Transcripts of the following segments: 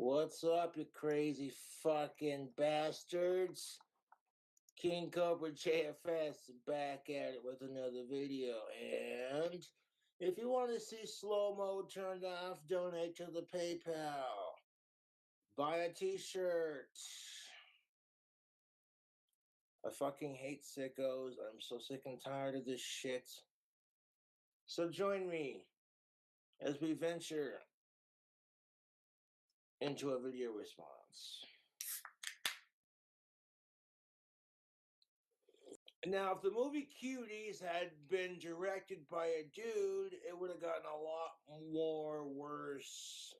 What's up, you crazy fucking bastards? King Cobra JFS back at it with another video. And if you want to see slow mo turned off, donate to the PayPal. Buy a t-shirt. I fucking hate sickos. I'm so sick and tired of this shit. So join me as we venture into a video response. Now, if the movie Cuties had been directed by a dude, it would have gotten a lot more worse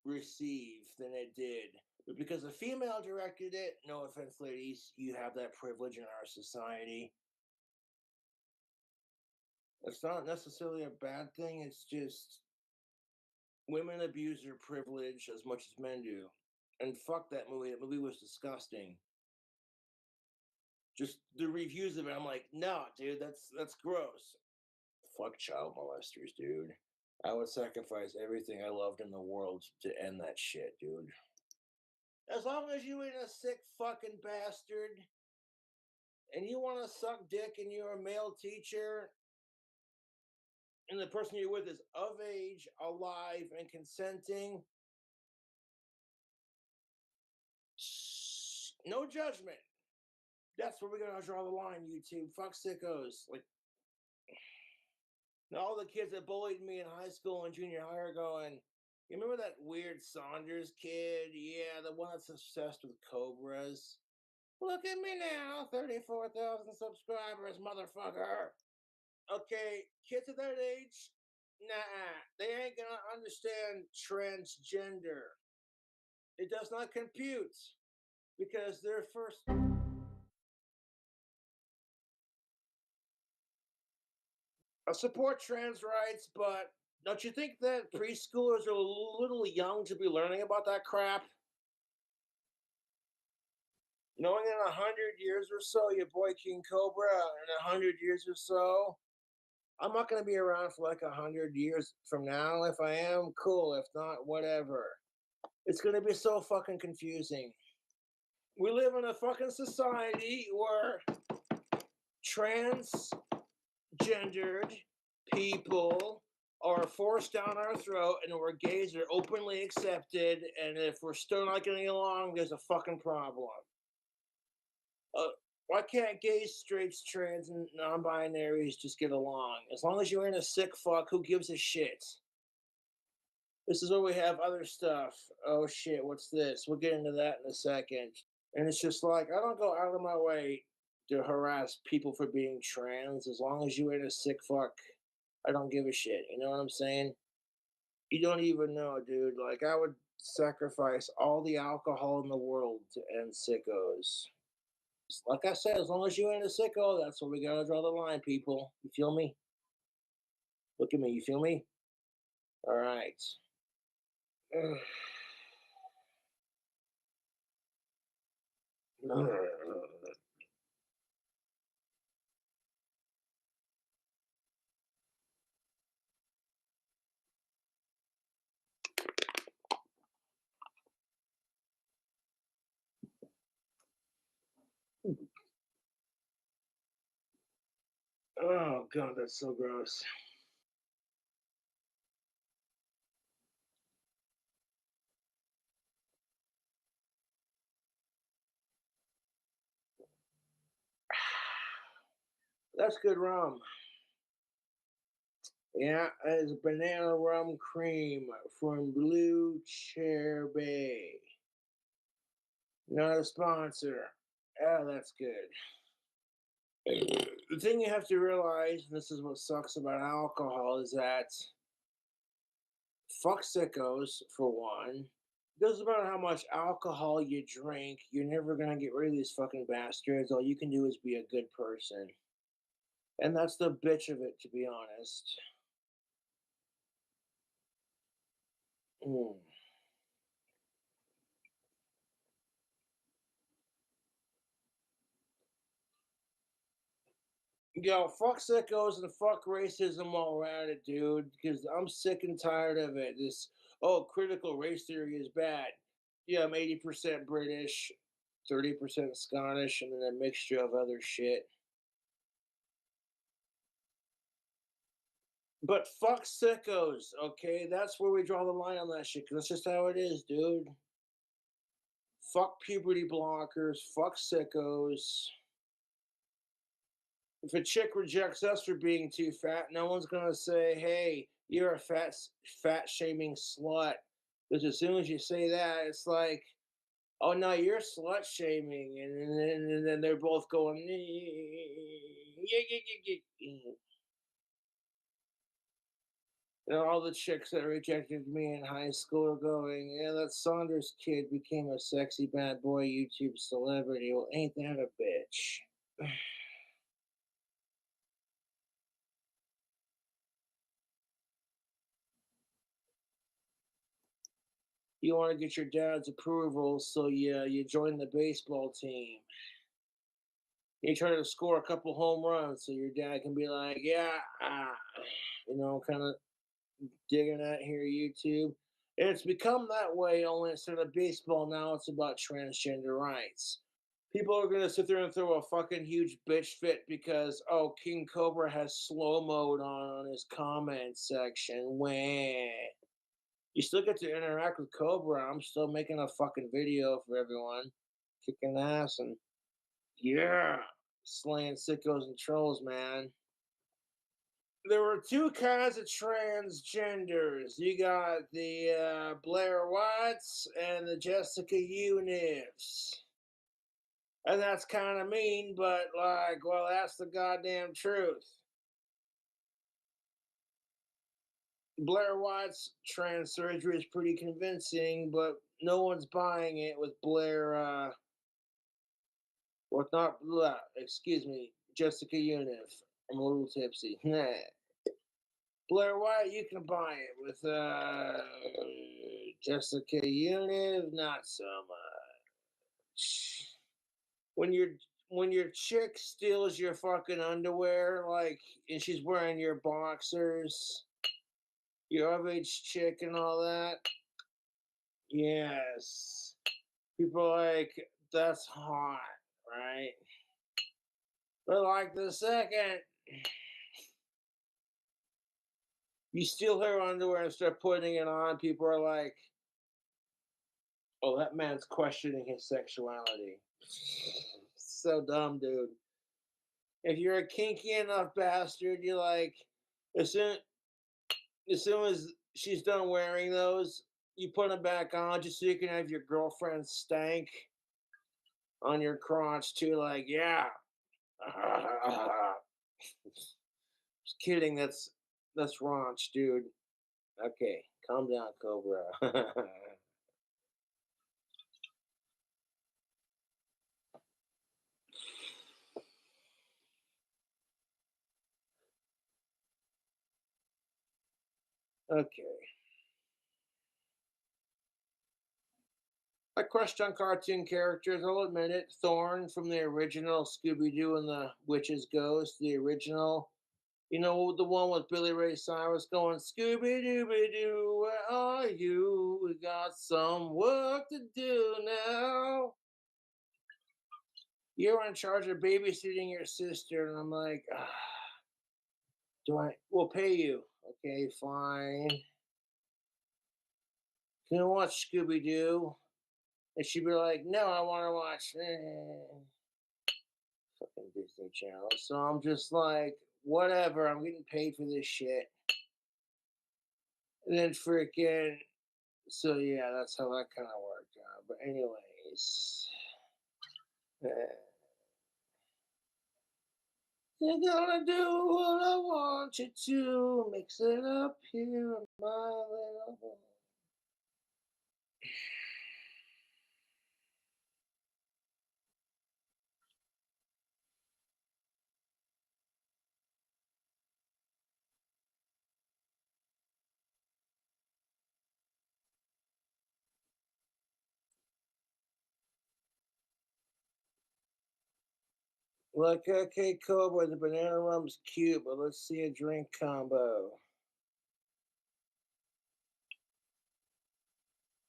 received than it did. But because a female directed it, no offense, ladies, you have that privilege in our society. It's not necessarily a bad thing, it's just women abuse their privilege as much as men do. And fuck that movie. That movie was disgusting. Just the reviews of it, I'm like, no, dude, that's gross. Fuck child molesters, dude. I would sacrifice everything I loved in the world to end that shit, dude. As long as you ain't a sick fucking bastard and you want to suck dick and you're a male teacher and the person you're with is of age, alive, and consenting, no judgment. That's where we're going to draw the line, YouTube. Fuck sickos. Like, all the kids that bullied me in high school and junior high are going, you remember that weird Saunders kid? Yeah, the one that's obsessed with cobras. Look at me now, 34,000 subscribers, motherfucker. Okay, kids at that age, nah, they ain't gonna understand transgender. It does not compute because their first. I support trans rights, but don't you think that preschoolers are a little young to be learning about that crap? Knowing in 100 years or so, your boy King Cobra, in 100 years or so, I'm not going to be around for like 100 years from now. If I am, cool. If not, whatever. It's going to be so fucking confusing. We live in a fucking society where transgendered people are forced down our throat and where gays are openly accepted. And if we're still not getting along, there's a fucking problem. Why can't gays, straights, trans, and non-binaries just get along? As long as you ain't a sick fuck, who gives a shit? This is where we have other stuff. Oh shit, what's this? We'll get into that in a second. And it's just like, I don't go out of my way to harass people for being trans. As long as you ain't a sick fuck, I don't give a shit. You know what I'm saying? You don't even know, dude. Like, I would sacrifice all the alcohol in the world to end sickos. Like I said, as long as you ain't a sicko, that's where we gotta draw the line, people. You feel me? Look at me, you feel me? All right. Oh god, that's so gross. That's good rum. Yeah, it's banana rum cream from Blue Chair Bay. Not a sponsor. Oh, that's good. The thing you have to realize, and this is what sucks about alcohol, is that fuck sickos, for one. It doesn't matter how much alcohol you drink, you're never gonna get rid of these fucking bastards. All you can do is be a good person. And that's the bitch of it, to be honest. Mm. Yo, fuck sickos and fuck racism while we're at it, dude. Because I'm sick and tired of it. This critical race theory is bad. Yeah, I'm 80% British, 30% Scottish, and then a mixture of other shit. But fuck sickos, okay? That's where we draw the line on that shit. Cause that's just how it is, dude. Fuck puberty blockers. Fuck sickos. If a chick rejects us for being too fat, no one's gonna say, "Hey, you're a fat shaming slut." Because as soon as you say that, it's like, "Oh no, you're slut shaming," and then they're both going, "Yeah, yeah, yeah, yeah." And all the chicks that rejected me in high school are going, "Yeah, that Saunders kid became a sexy bad boy YouTube celebrity. Well, ain't that a bitch?" You want to get your dad's approval, so you join the baseball team. You try to score a couple home runs, so your dad can be like, "Yeah, kind of digging that here, YouTube." And it's become that way. Only instead of baseball now, it's about transgender rights. People are gonna sit there and throw a fucking huge bitch fit because King Cobra has slow mode on his comment section. Wah. You still get to interact with Cobra. I'm still making a fucking video for everyone, kicking ass and yeah, slaying sickos and trolls, man. There were two kinds of transgenders. You got the Blair Whites and the Jessica Univs. And that's kind of mean, but like, well, that's the goddamn truth. Blair White's trans surgery is pretty convincing, but no one's buying it with Blair. Or not. Blah, excuse me, Jessica Univ. I'm a little tipsy. Blair White, you can buy it with Jessica Univ. Not so much. When your when your chick steals your fucking underwear, like, and she's wearing your boxers, your of-age chick and all that. Yes. People are like, that's hot, right? But like the second you steal her underwear and start putting it on, people are like, oh, that man's questioning his sexuality. So dumb, dude. If you're a kinky enough bastard, you're like, as soon as soon as she's done wearing those, you put them back on just so you can have your girlfriend's stank on your crotch too. Like, yeah. Just kidding. That's raunch, dude. Okay, calm down, Cobra. Okay. I crushed on cartoon characters, I'll admit it. Thorn from the original Scooby Doo and the Witch's Ghost, the original. You know, the one with Billy Ray Cyrus going, Scooby Dooby Doo, where are you? We got some work to do now. You're in charge of babysitting your sister. And I'm like, we'll pay you. Okay, fine. Can I watch Scooby Doo? And she'd be like, no, I want to watch fucking Disney Channel. So I'm just like, whatever, I'm getting paid for this shit. And then freaking, so yeah, that's how that kind of worked out. But anyways, you're gonna do what I want you to, mix it up here in my little home. Look, okay, Cobra, the banana rum's cute, but let's see a drink combo.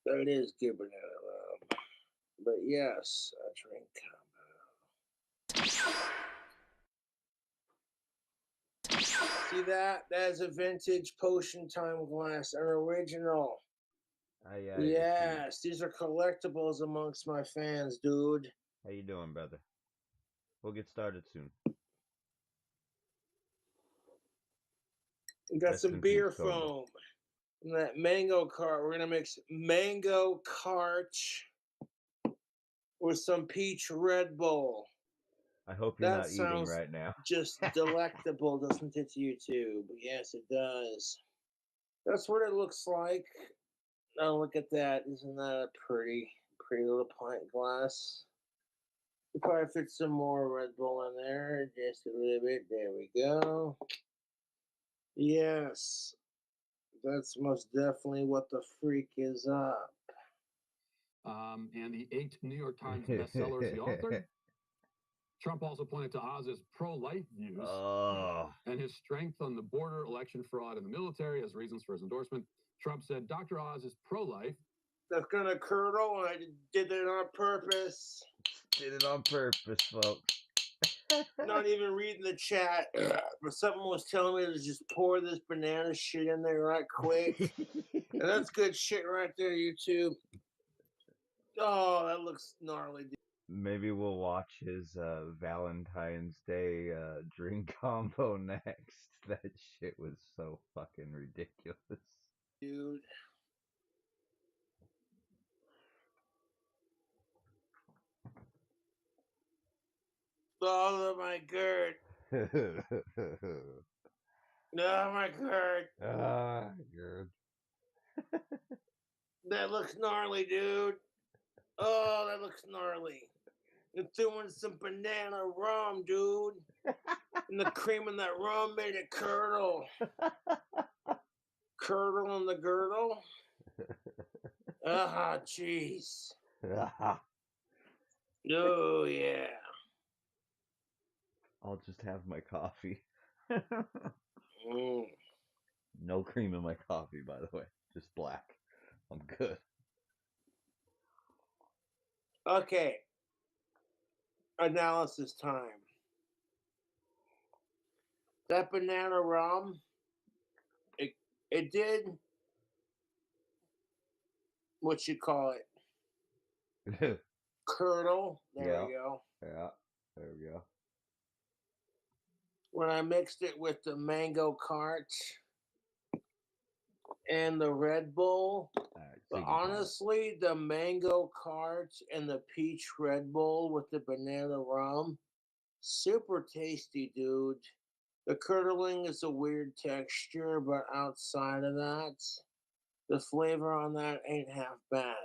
That is good banana rum. But yes, a drink combo. See that? That is a vintage potion time glass, an original. I Yes, these are collectibles amongst my fans, dude. How you doing, brother? We'll get started soon. We got Rest some in peace, beer Cobra. foam. And that mango cart. We're gonna mix mango cart with some peach Red Bull. I hope you're That not eating sounds right now. just delectable, doesn't it, YouTube? Yes, it does. That's what it looks like. Oh, look at that. Isn't that a pretty little pint glass? We'll probably fit some more Red Bull in there. Just a little bit. There we go. Yes. That's most definitely what the freak is up. And the 8 New York Times bestsellers he authored. Trump also pointed to Oz's pro-life views and his strength on the border, election fraud, and the military as reasons for his endorsement. Trump said Dr. Oz is pro-life. That's gonna curdle, and I did it on purpose. Did it on purpose, folks. Not even reading the chat, but someone was telling me to just pour this banana shit in there right quick. And that's good shit right there, YouTube. Oh, that looks gnarly, dude. Maybe we'll watch his Valentine's Day drink combo next. That shit was so fucking ridiculous. Dude. Oh my god. Oh my god. Ah, good. That looks gnarly, dude. Oh, that looks gnarly. They're throwing some banana rum, dude. And the cream in that rum made it curdle. Curdle in the girdle. Ah, jeez. Oh, yeah. I'll just have my coffee. Mm. No cream in my coffee, by the way. Just black. I'm good. Okay. Analysis time. That banana rum, it did what you call it. Curdle. There Yeah. we go. Yeah. There we go. When I mixed it with the mango cart and the Red Bull. Alright, But say goodbye. honestly, the mango cart and the peach Red Bull with the banana rum, super tasty, dude. The curdling is a weird texture, but outside of that, the flavor on that ain't half bad.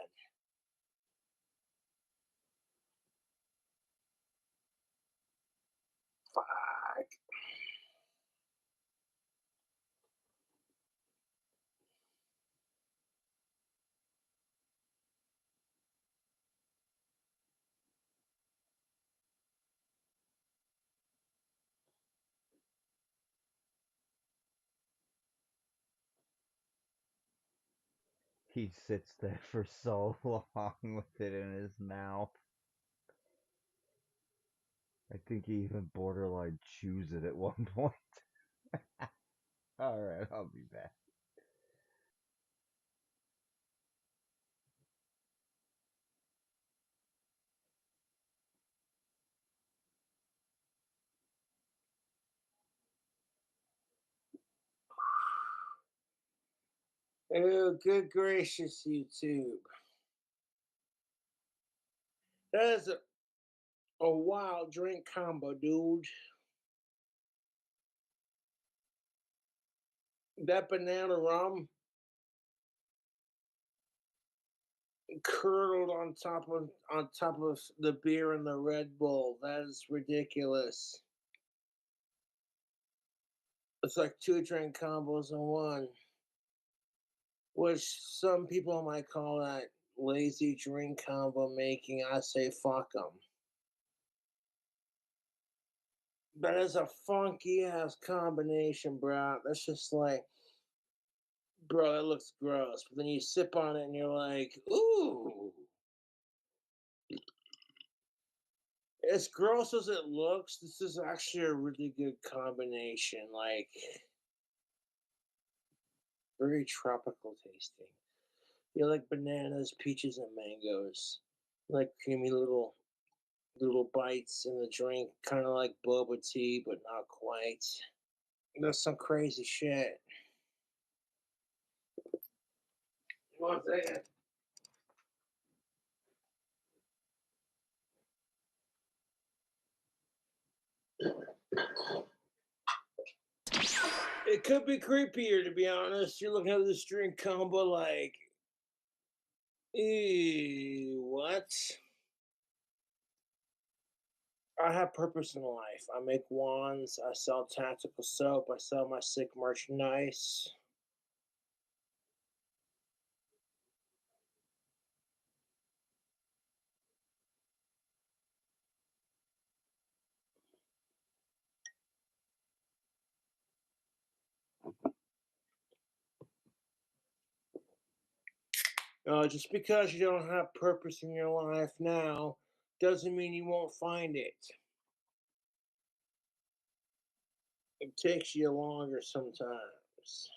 Fuck. He sits there for so long with it in his mouth. I think he even borderline chews it at one point. Alright, I'll be back. Oh, good gracious, YouTube. That is a wild drink combo, dude. That banana rum curdled on top of the beer and the Red Bull. That is ridiculous. It's like two drink combos in one, which some people might call that lazy drink combo making. I say fuck them. That is a funky ass combination, bro. That's just like, bro, that looks gross. But then you sip on it and you're like, ooh. As gross as it looks, this is actually a really good combination. Like, very tropical tasting. You like bananas, peaches, and mangoes. Like creamy little bites in the drink, kind of like boba tea, but not quite. That's some crazy shit. One second. It could be creepier, to be honest. You're looking at this drink combo like, ew, what? I have purpose in life. I make wands. I sell tactical soap. I sell my sick merchandise. Just because you don't have purpose in your life now doesn't mean you won't find it. It takes you longer sometimes.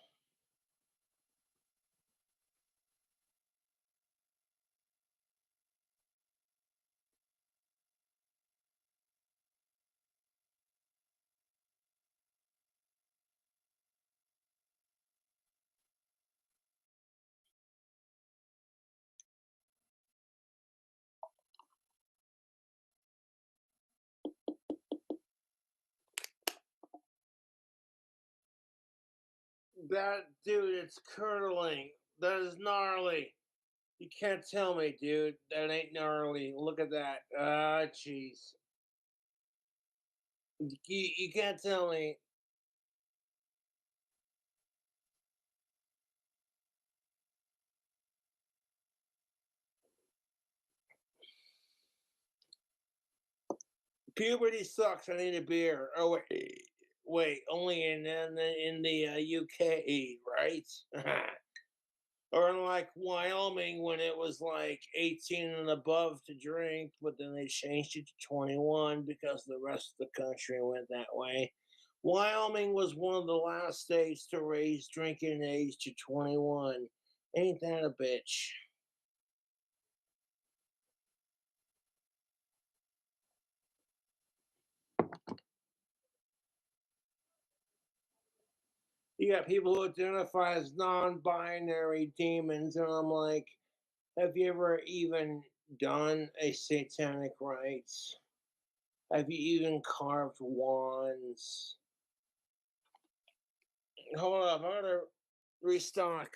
That, dude, it's curdling. That is gnarly. You can't tell me, dude. That ain't gnarly. Look at that. Ah, jeez. You can't tell me. Puberty sucks. I need a beer. Oh wait, only in the UK, right? Or in like Wyoming when it was like 18 and above to drink, but then they changed it to 21 because the rest of the country went that way. Wyoming was one of the last states to raise drinking age to 21. Ain't that a bitch? You got people who identify as non-binary demons, and I'm like, have you ever even done a satanic rites? Have you even carved wands? Hold up, I gotta restock.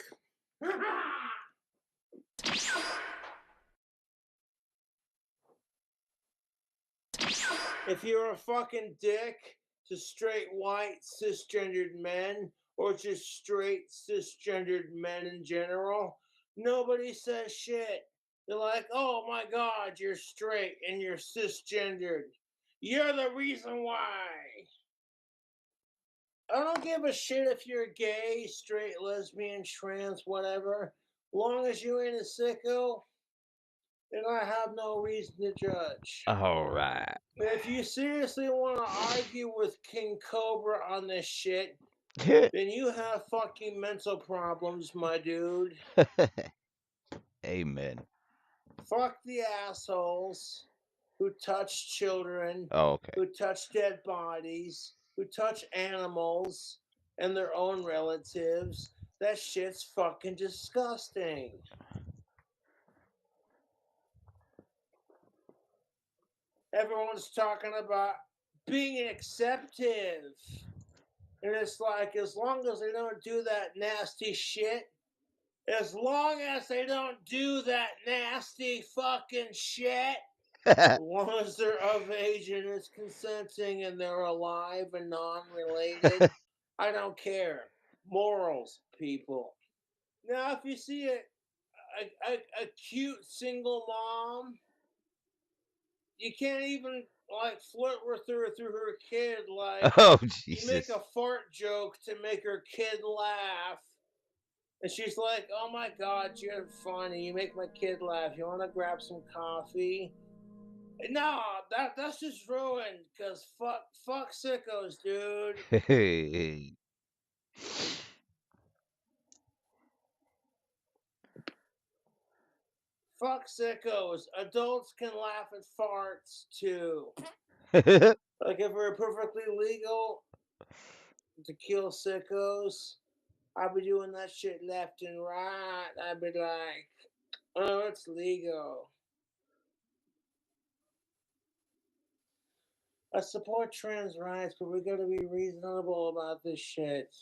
If you're a fucking dick to straight white cisgendered men, or just straight cisgendered men in general, nobody says shit. They're like, oh my god, you're straight and you're cisgendered. You're the reason why. I don't give a shit if you're gay, straight, lesbian, trans, whatever. Long as you ain't a sicko, then I have no reason to judge. All right. If you seriously want to argue with King Cobra on this shit, then you have fucking mental problems, my dude. Amen. Fuck the assholes who touch children, Oh, okay. who touch dead bodies, who touch animals and their own relatives. That shit's fucking disgusting. Everyone's talking about being acceptive. And it's like, as long as they don't do that nasty shit, as long as they don't do that nasty fucking shit, as long as they're of age and it's consenting and they're alive and non-related, I don't care. Morals, people. Now, if you see a cute single mom, you can't even like flirt with her through her kid. Like, Oh, you Jesus. make a fart joke to make her kid laugh. And she's like, oh my God, you're funny. You make my kid laugh. You want to grab some coffee? No, that's just ruined. Because fuck sickos, dude. Hey. Fuck sickos. Adults can laugh at farts, too. Like, if it were perfectly legal to kill sickos, I'd be doing that shit left and right. I'd be like, oh, it's legal. I support trans rights, but we gotta be reasonable about this shit.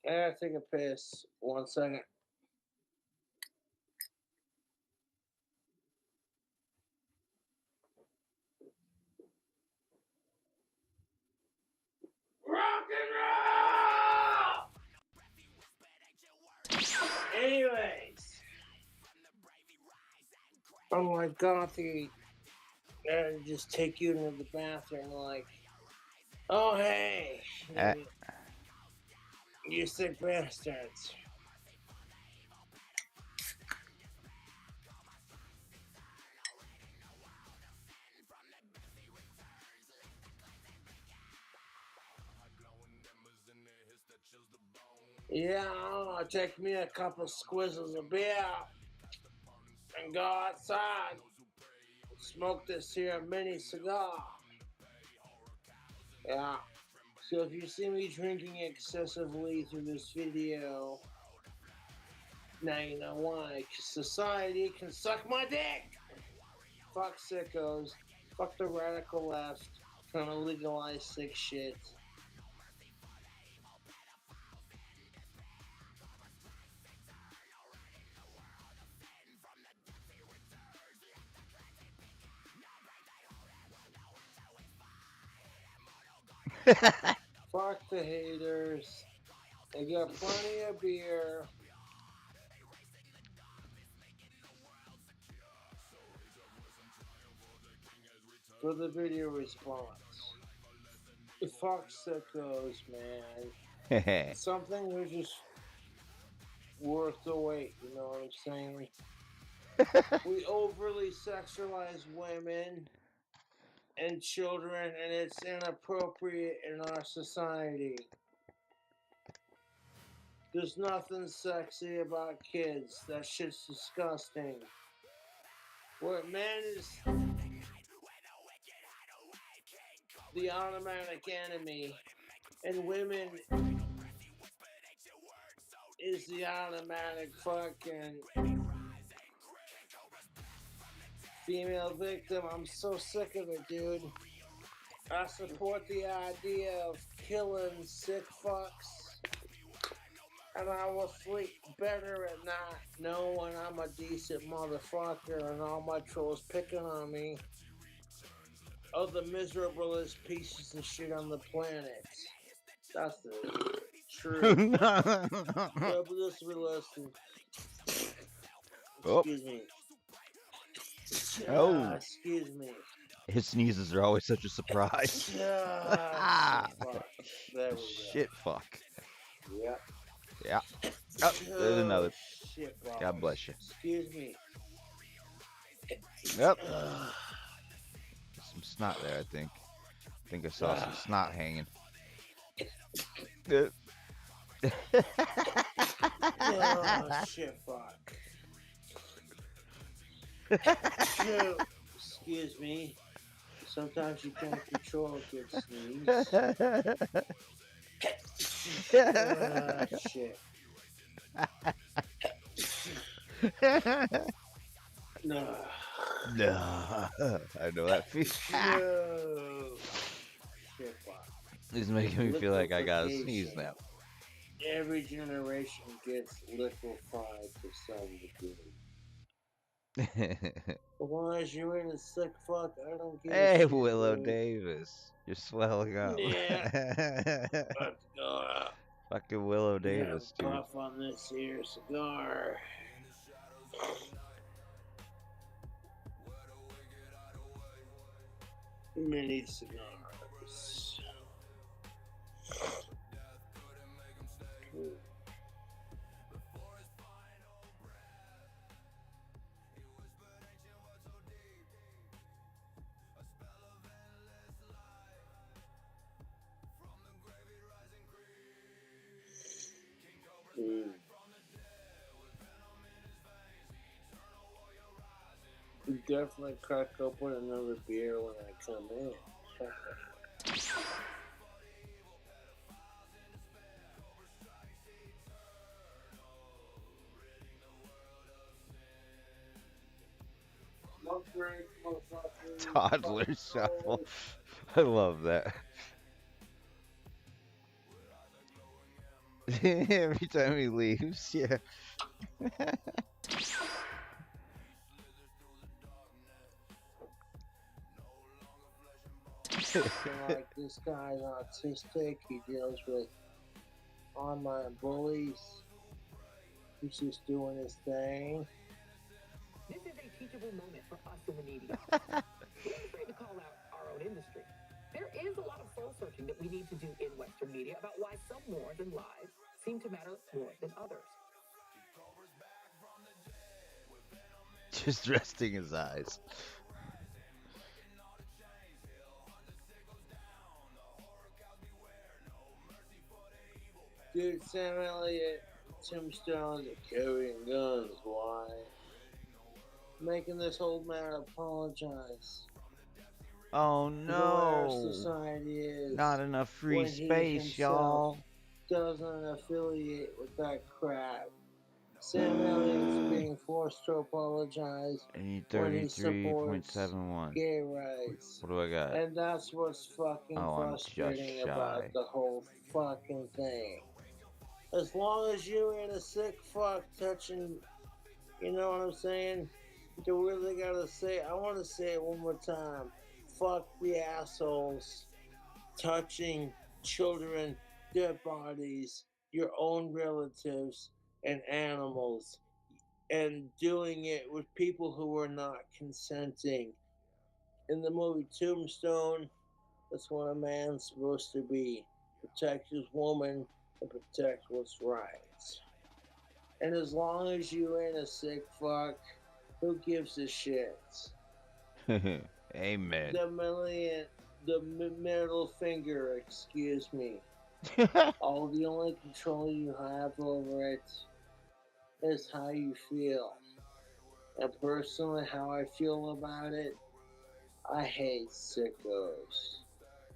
I gotta take a piss. 1 second. Rock and roll! Anyways. I'm like, Gothy, and just take you into the bathroom, like, oh, hey, you sick bastards. Yeah, take me a couple squizzles of beer and go outside. Smoke this here mini cigar. Yeah. So if you see me drinking excessively through this video, now you know why. 'Cause society can suck my dick. Fuck sickos. Fuck the radical left. Trying to legalize sick shit. Fuck the haters. They got plenty of beer. For the video response. Fuck sickos, man. Something was just worth the wait, you know what I'm saying? We overly sexualize women and children, and it's inappropriate in our society. There's nothing sexy about kids. That shit's disgusting. Where man is the automatic enemy, and women is the automatic fucking female victim. I'm so sick of it, dude. I support the idea of killing sick fucks, and I will sleep better at night knowing I'm a decent motherfucker and all my trolls picking on me are the miserablest pieces of shit on the planet. That's the truth. Yeah, but this will be listening. Excuse me. Oh. Excuse me. His sneezes are always such a surprise. There we go. Shit fuck. Yep. Yeah. Oh, there's another. Shit, God bless you. Excuse me. Yep. Some snot there, I think. I think I saw some snot hanging. Oh, shit, fuck. Excuse me. Sometimes you can't control a good sneeze. Shit. No. I know that feeling. No. Shit, fuck. It's making me feel like I gotta sneeze now. Every generation gets liquefied to some degree. Why is you in a sick fuck? I don't get Hey, shit, Willow dude. Davis. You're swelling up. Yeah. Let's go out. Fucking Willow Davis, dude. Puff on this here cigar. Mini cigars. Definitely crack open another beer when I come in. Toddler shuffle. I love that. Every time he leaves, yeah. Like this guy's autistic. He deals with online bullies. He's just doing his thing. This is a teachable moment for us in the media. We're not afraid to call out our own industry. There is a lot of soul searching that we need to do in Western media about why some more than lives seem to matter more than others. Just resting his eyes. Dude, Sam Elliott, Tombstone, carrying guns. Why? Making this old man apologize. Oh no! Our society is not enough free when space, y'all. Doesn't affiliate with that crap. Sam Elliott's being forced to apologize I need when he supports 33.71. gay rights. What do I got? And that's what's fucking frustrating about the whole fucking thing. As long as you ain't a sick fuck touching, you know what I'm saying? You really gotta say, I wanna say it one more time. Fuck the assholes touching children, dead bodies, your own relatives, and animals, and doing it with people who are not consenting. In the movie Tombstone, that's what a man's supposed to be. Protect his woman and protect what's right. And as long as you ain't a sick fuck, who gives a shit? Amen. The middle finger, excuse me. All the only control you have over it is how you feel. And personally, how I feel about it, I hate sickos.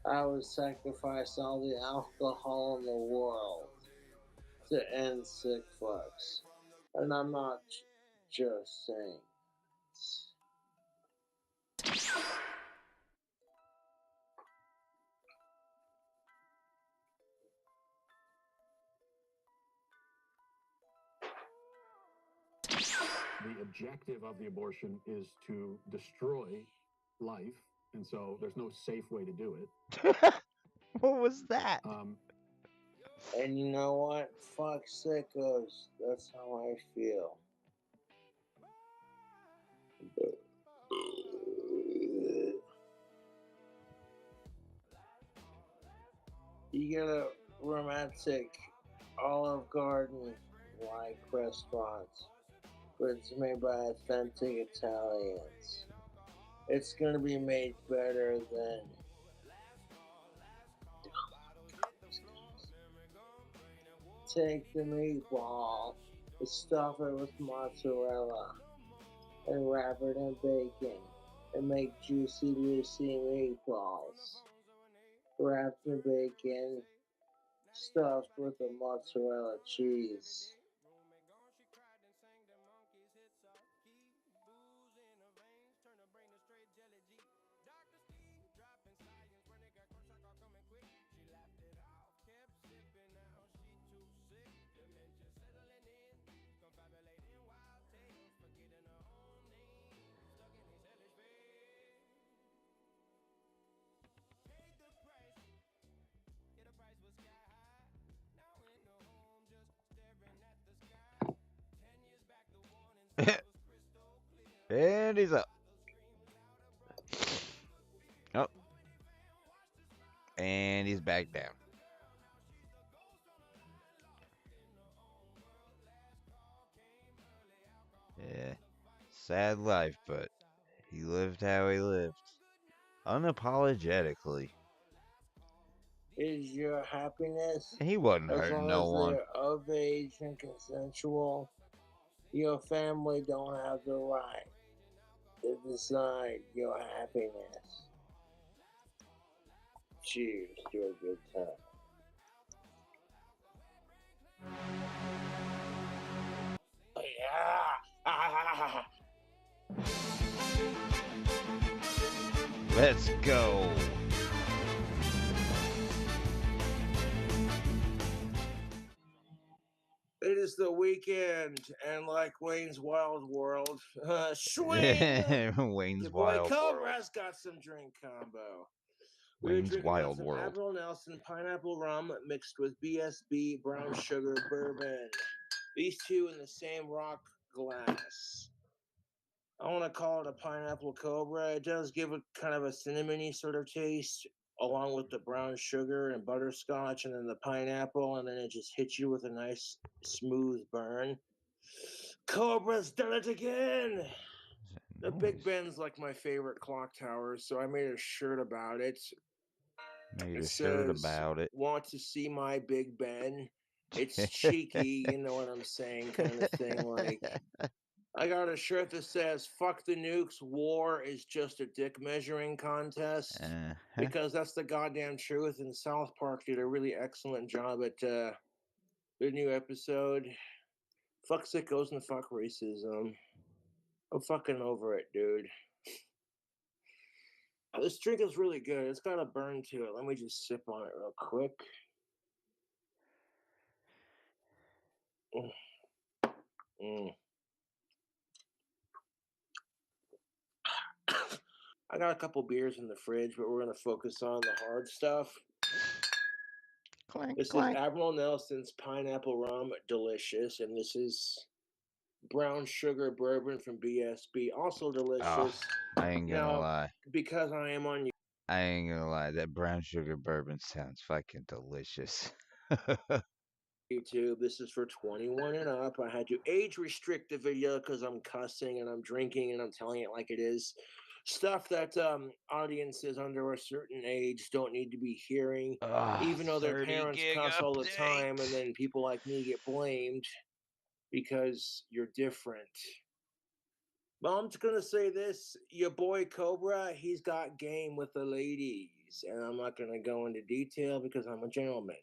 I would sacrifice all the alcohol in the world to end sick fucks. And I'm not just saying. The objective of the abortion is to destroy life, and so there's no safe way to do it. What was that? And you know what? Fuck sickos. That's how I feel. You get a romantic Olive Garden like restaurant, but it's made by authentic Italians. It's gonna be made better than. Take the meatball and stuff it with mozzarella and wrap it in bacon and make juicy, juicy meatballs. Wrapped in bacon, stuffed with the mozzarella cheese. And he's up. Oh, And he's back down. Yeah. Sad life, but he lived how he lived. Unapologetically. Is your happiness, He wasn't as hurting long no as one. they're of age and consensual, your family don't have the right to decide your happiness. Cheers to a good time. Yeah. Let's go. It is the weekend, and like Wayne's Wild World, swing! Wayne's Your boy Wild World. Cobra's got some drink combo. We're Wayne's drinking Wild some World. Admiral Nelson pineapple rum mixed with BSB brown sugar bourbon. These two in the same rock glass. I want to call it a pineapple Cobra. It does give it kind of a cinnamony sort of taste, along with the brown sugar and butterscotch, and then the pineapple, and then it just hits you with a nice smooth burn. Cobra's done it again. The Big Ben's like my favorite clock tower, so I made a shirt about it. Made It a shirt says, about it. "Want to see my Big Ben?" It's cheeky, you know what I'm saying, kind of thing. Like, I got a shirt that says, "Fuck the nukes, war is just a dick measuring contest." Because that's the goddamn truth, and South Park did a really excellent job at the new episode. Fuck sickos and fuck racism. I'm fucking over it, dude. This drink is really good. It's got a burn to it. Let me just sip on it real quick. Mm. I got a couple beers in the fridge, but we're going to focus on the hard stuff. Clank, This clank. is Admiral Nelson's pineapple rum, delicious, and this is brown sugar bourbon from BSB, also delicious. I ain't gonna lie. Because I am on I ain't gonna lie. That brown sugar bourbon sounds fucking delicious. YouTube, this is for 21 and up. I had to age restrict the video because I'm cussing and I'm drinking and I'm telling it like it is. Stuff that audiences under a certain age don't need to be hearing, even though their parents cuss all the time, and then people like me get blamed because you're different. Well, I'm just gonna say this: your boy Cobra, he's got game with the ladies, and I'm not gonna go into detail because I'm a gentleman.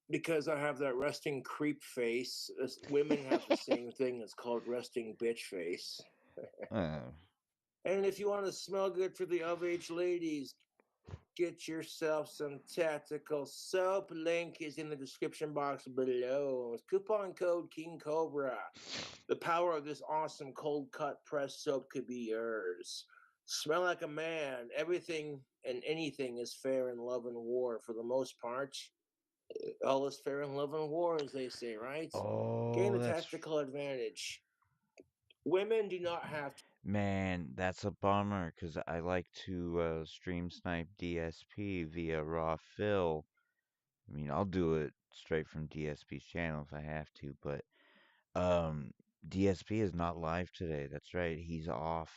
Because I have that resting creep face. Women have the same thing. It's called resting bitch face. And if you want to smell good for the of-age ladies, get yourself some tactical soap. Link is in the description box below. With coupon code King Cobra, the power of this awesome cold cut press soap could be yours. Smell like a man. Everything and anything is fair in love and war for the most part. All is fair in love and war, as they say, right? Gain the tactical advantage. Women do not have to. Man, that's a bummer because I like to stream snipe DSP via raw fill. I mean, I'll do it straight from DSP's channel if I have to, but DSP is not live today. That's right. He's off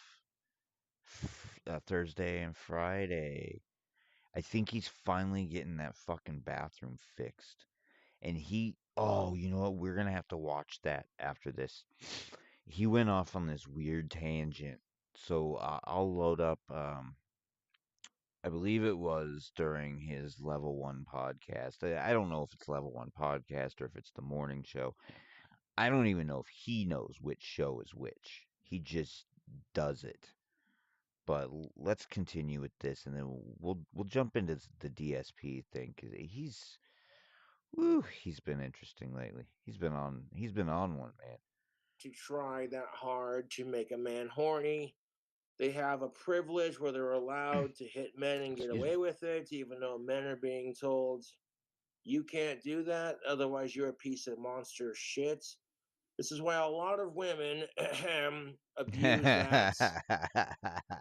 Thursday and Friday. I think he's finally getting that fucking bathroom fixed. And you know what? We're gonna have to watch that after this. He went off on this weird tangent. So I'll load up. I believe it was during his Level 1 podcast. I don't know if it's Level 1 podcast or if it's the morning show. I don't even know if he knows which show is which. He just does it. But let's continue with this, and then we'll jump into the DSP thing because he's been interesting lately. He's been on one, man. To try that hard to make a man horny. They have a privilege where they're allowed to hit men and get away with it, even though men are being told you can't do that, otherwise you're a piece of monster shit. This is why a lot of women abuse that,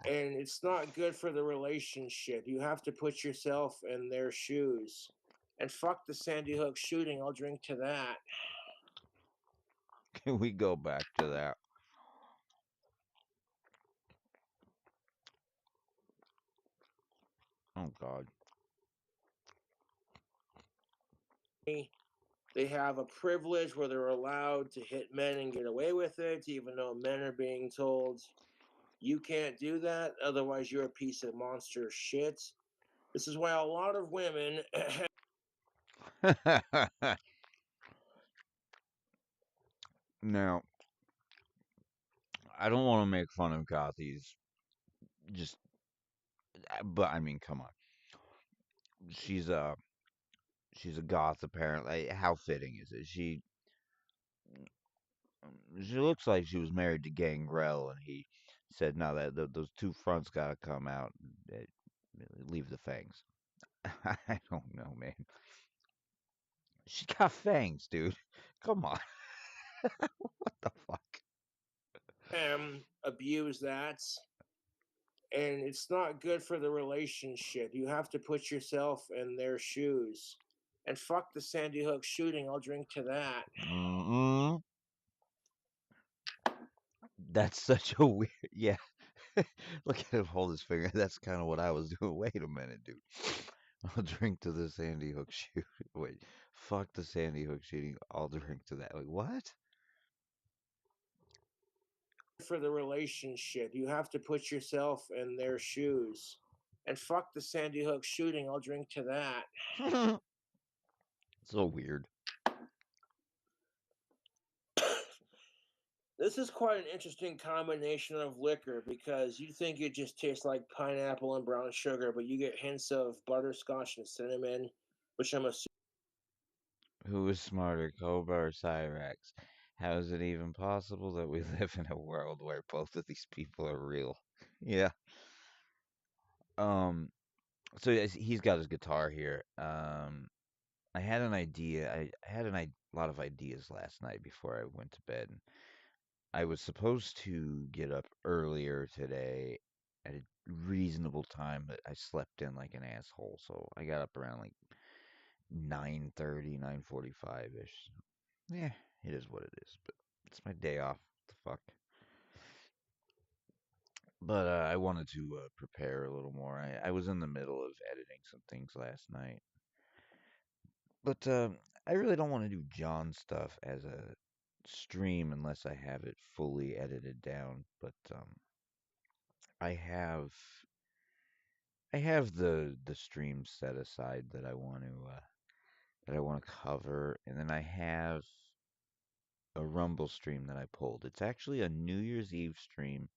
and it's not good for the relationship. You have to put yourself in their shoes. And fuck the Sandy Hook shooting. I'll drink to that. Can we go back to that? Oh God. They have a privilege where they're allowed to hit men and get away with it, even though men are being told you can't do that, otherwise you're a piece of monster shit. This is why a lot of women Now, I don't want to make fun of Gothies, just, but I mean, come on. She's a she's a goth apparently. How fitting is it? She looks like she was married to Gangrel, and he said, "No, those two fronts gotta come out. eh, Leave the fangs." I don't know, man. She got fangs, dude. Come on. What the fuck? abuse that, and it's not good for the relationship. You have to put yourself in their shoes. And fuck the Sandy Hook shooting. I'll drink to that. Mm-mm. That's such a weird. Yeah. Look at him hold his finger. That's kind of what I was doing. Wait a minute, dude. I'll drink to the Sandy Hook shooting. Wait, fuck the Sandy Hook shooting. I'll drink to that. Like, what? For the relationship, you have to put yourself in their shoes. And fuck the Sandy Hook shooting. I'll drink to that. So weird. This is quite an interesting combination of liquor because you think it just tastes like pineapple and brown sugar, but you get hints of butterscotch and cinnamon, which I'm assuming. Who is smarter, Cobra or Cyrax? How is it even possible that we live in a world where both of these people are real? Yeah. Um. So yes, he's got his guitar here. I had an idea. I had lot of ideas last night before I went to bed. I was supposed to get up earlier today at a reasonable time, but I slept in like an asshole. So I got up around like 9:30, 9:45-ish. Yeah, it is what it is, but it's my day off. What the fuck? But I wanted to prepare a little more. I was in the middle of editing some things last night. But I really don't want to do John stuff as a stream unless I have it fully edited down. But I have I have the streams set aside that I want to cover, and then I have a Rumble stream that I pulled. It's actually a New Year's Eve stream,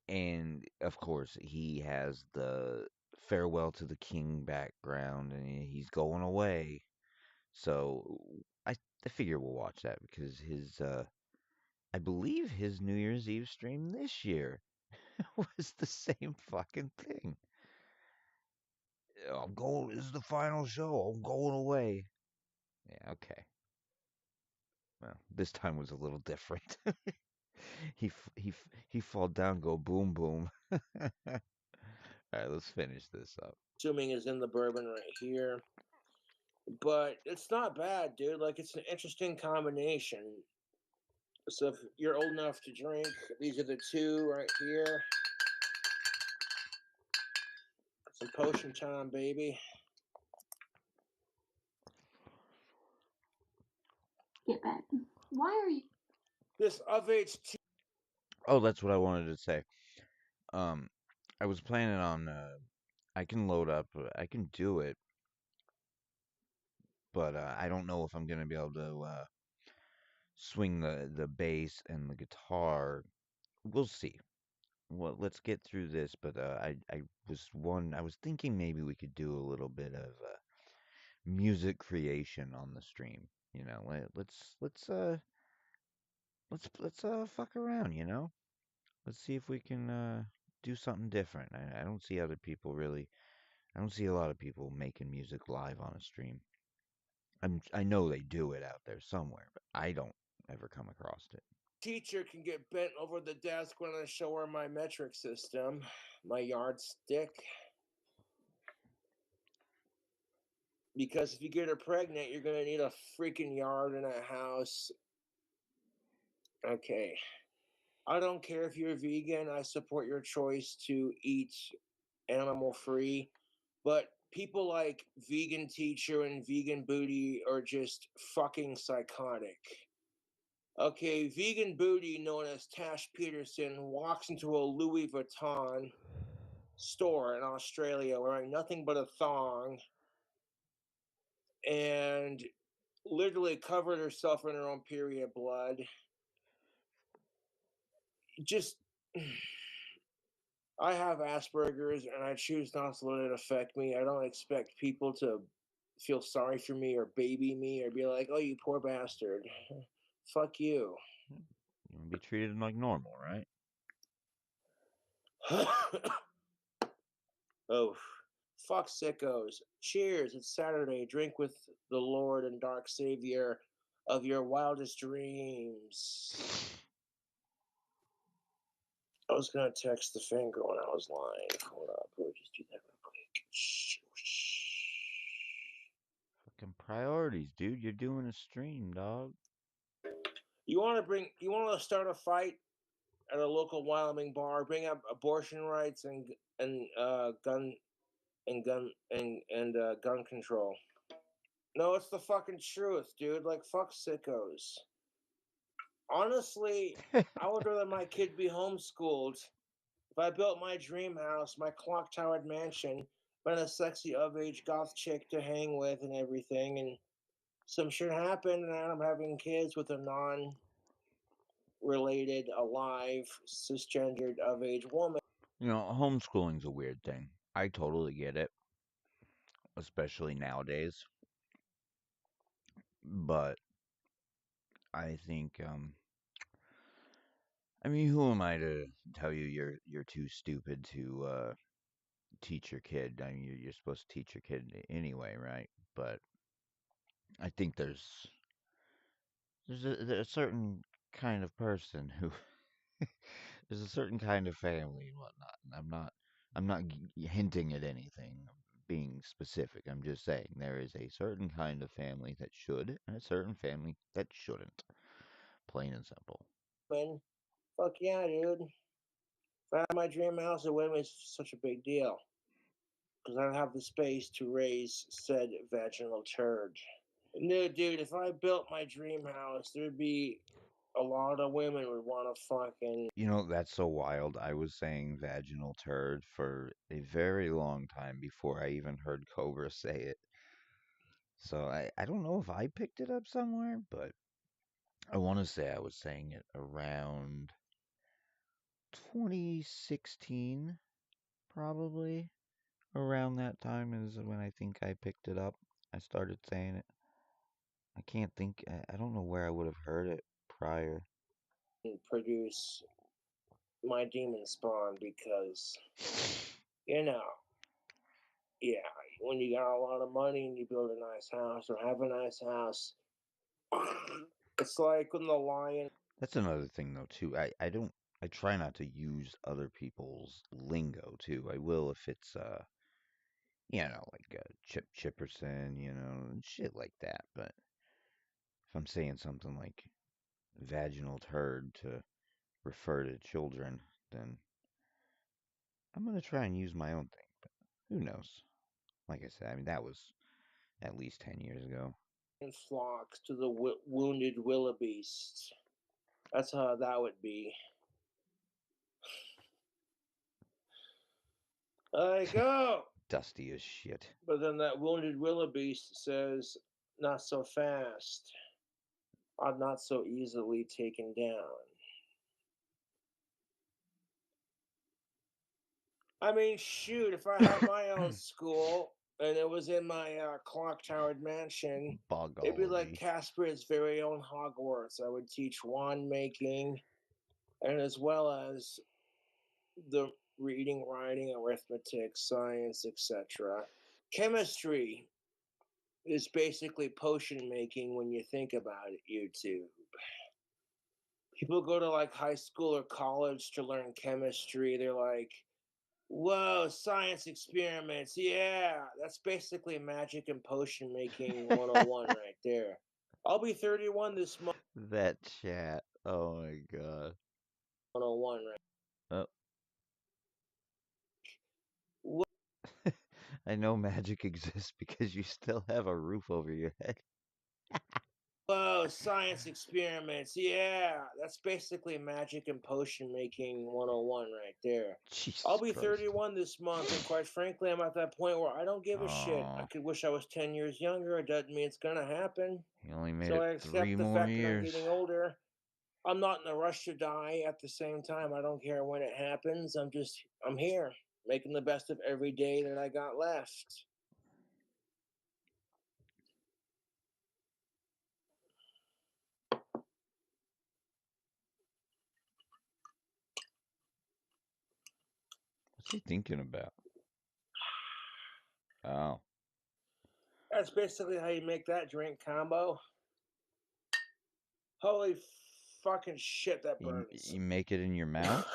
and of course he has the farewell to the king background, and he's going away. So I figure we'll watch that because his I believe his New Year's Eve stream this year was the same fucking thing. I'm going. This is the final show. I'm going away. Yeah, okay. Well, this time was a little different. He fall down, go boom boom. All right, let's finish this up. Assuming is in the bourbon right here. But it's not bad, dude. Like, it's an interesting combination. So if you're old enough to drink, these are the two right here. Some potion time, baby. Get back. Why are you? This of H2. Oh, that's what I wanted to say. Um, I was planning on. I can load up. I can do it, but I don't know if I'm gonna be able to swing the bass and the guitar. We'll see. Well, let's get through this. But I was thinking maybe we could do a little bit of music creation on the stream. You know, let's fuck around. You know, let's see if we can do something different. I don't see other people really. I don't see a lot of people making music live on a stream. I know they do it out there somewhere, but I don't. ever come across it. Teacher can get bent over the desk when I show her my metric system, my yardstick. Because if you get her pregnant, you're going to need a freaking yard and a house. Okay. I don't care if you're vegan. I support your choice to eat animal free. But people like Vegan Teacher and Vegan Booty are just fucking psychotic. Okay, Vegan Booty, known as Tash Peterson, walks into a Louis Vuitton store in Australia wearing nothing but a thong and literally covered herself in her own period blood. Just, I have Asperger's and I choose not to let it affect me. I don't expect people to feel sorry for me or baby me or be like, oh, you poor bastard. Fuck you. You want to be treated like normal, right? Oh, fuck sickos. Cheers. It's Saturday. Drink with the Lord and dark savior of your wildest dreams. I was going to text the finger when I was live. Hold up. We'll just do that real quick. Shh. Fucking priorities, dude. You're doing a stream, dog. You want to start a fight at a local Wyoming bar, bring up abortion rights and gun control. No, it's the fucking truth, dude. Like, fuck sickos. Honestly, I would rather my kid be homeschooled. If I built my dream house, my clock-towered mansion, find a sexy of-age goth chick to hang with and everything, and some shit happened, and I'm having kids with a non-related, alive, cisgendered, of-age woman. You know, homeschooling's a weird thing. I totally get it, especially nowadays. But I think, I mean, who am I to tell you you're too stupid to teach your kid? I mean, you're supposed to teach your kid anyway, right? But I think there's a certain kind of person who there's a certain kind of family and whatnot. And I'm not hinting at anything, being specific. I'm just saying there is a certain kind of family that should, and a certain family that shouldn't. Plain and simple. Man, fuck yeah, dude. If I had my dream house, it wouldn't be such a big deal. Because I don't have the space to raise said vaginal turd. No, dude, if I built my dream house, there'd be a lot of women would want to fucking. You know, that's so wild. I was saying vaginal turd for a very long time before I even heard Cobra say it. So I don't know if I picked it up somewhere, but I want to say I was saying it around 2016, probably. Around that time is when I think I picked it up. I started saying it. I can't think, I don't know where I would have heard it prior. Produce my demon spawn because, you know, yeah, when you got a lot of money and you build a nice house or have a nice house, it's like when the lion. That's another thing though too. I try not to use other people's lingo too. I will if it's you know, like Chip Chipperson, you know, and shit like that. But if I'm saying something like vaginal turd to refer to children, then I'm gonna try and use my own thing. But who knows? Like I said, I mean that was at least 10 years ago. Flocks to the wounded wildebeest. That's how that would be. I go. Dusty as shit. But then that wounded wildebeest says, "Not so fast. I'm not so easily taken down." I mean, shoot, if I had my own school and it was in my clock-towered mansion, it'd be like Casper's very own Hogwarts. I would teach wand making, and as well as the reading, writing, arithmetic, science, etc. Chemistry is basically potion making when you think about it, YouTube. People go to like high school or college to learn chemistry. They're like, whoa, science experiments. Yeah, that's basically magic and potion making 101 right there. I'll be 31 this month. That chat. Oh my god. 101 right. Oh. What? I know magic exists because you still have a roof over your head. Whoa, science experiments. Yeah, that's basically magic and potion making 101 right there. Jesus I'll be Christ. 31 this month, and quite frankly, I'm at that point where I don't give a shit. I Oh, could wish I was 10 years younger. It doesn't mean it's gonna happen. he only made So I it 3 accept the more fact that I'm years. getting older. I'm not in a rush to die at the same time. I don't care when it happens. I'm here, making the best of every day that I got left. What's he thinking about? Oh. That's basically how you make that drink combo. Holy fucking shit, that burns. You make it in your mouth?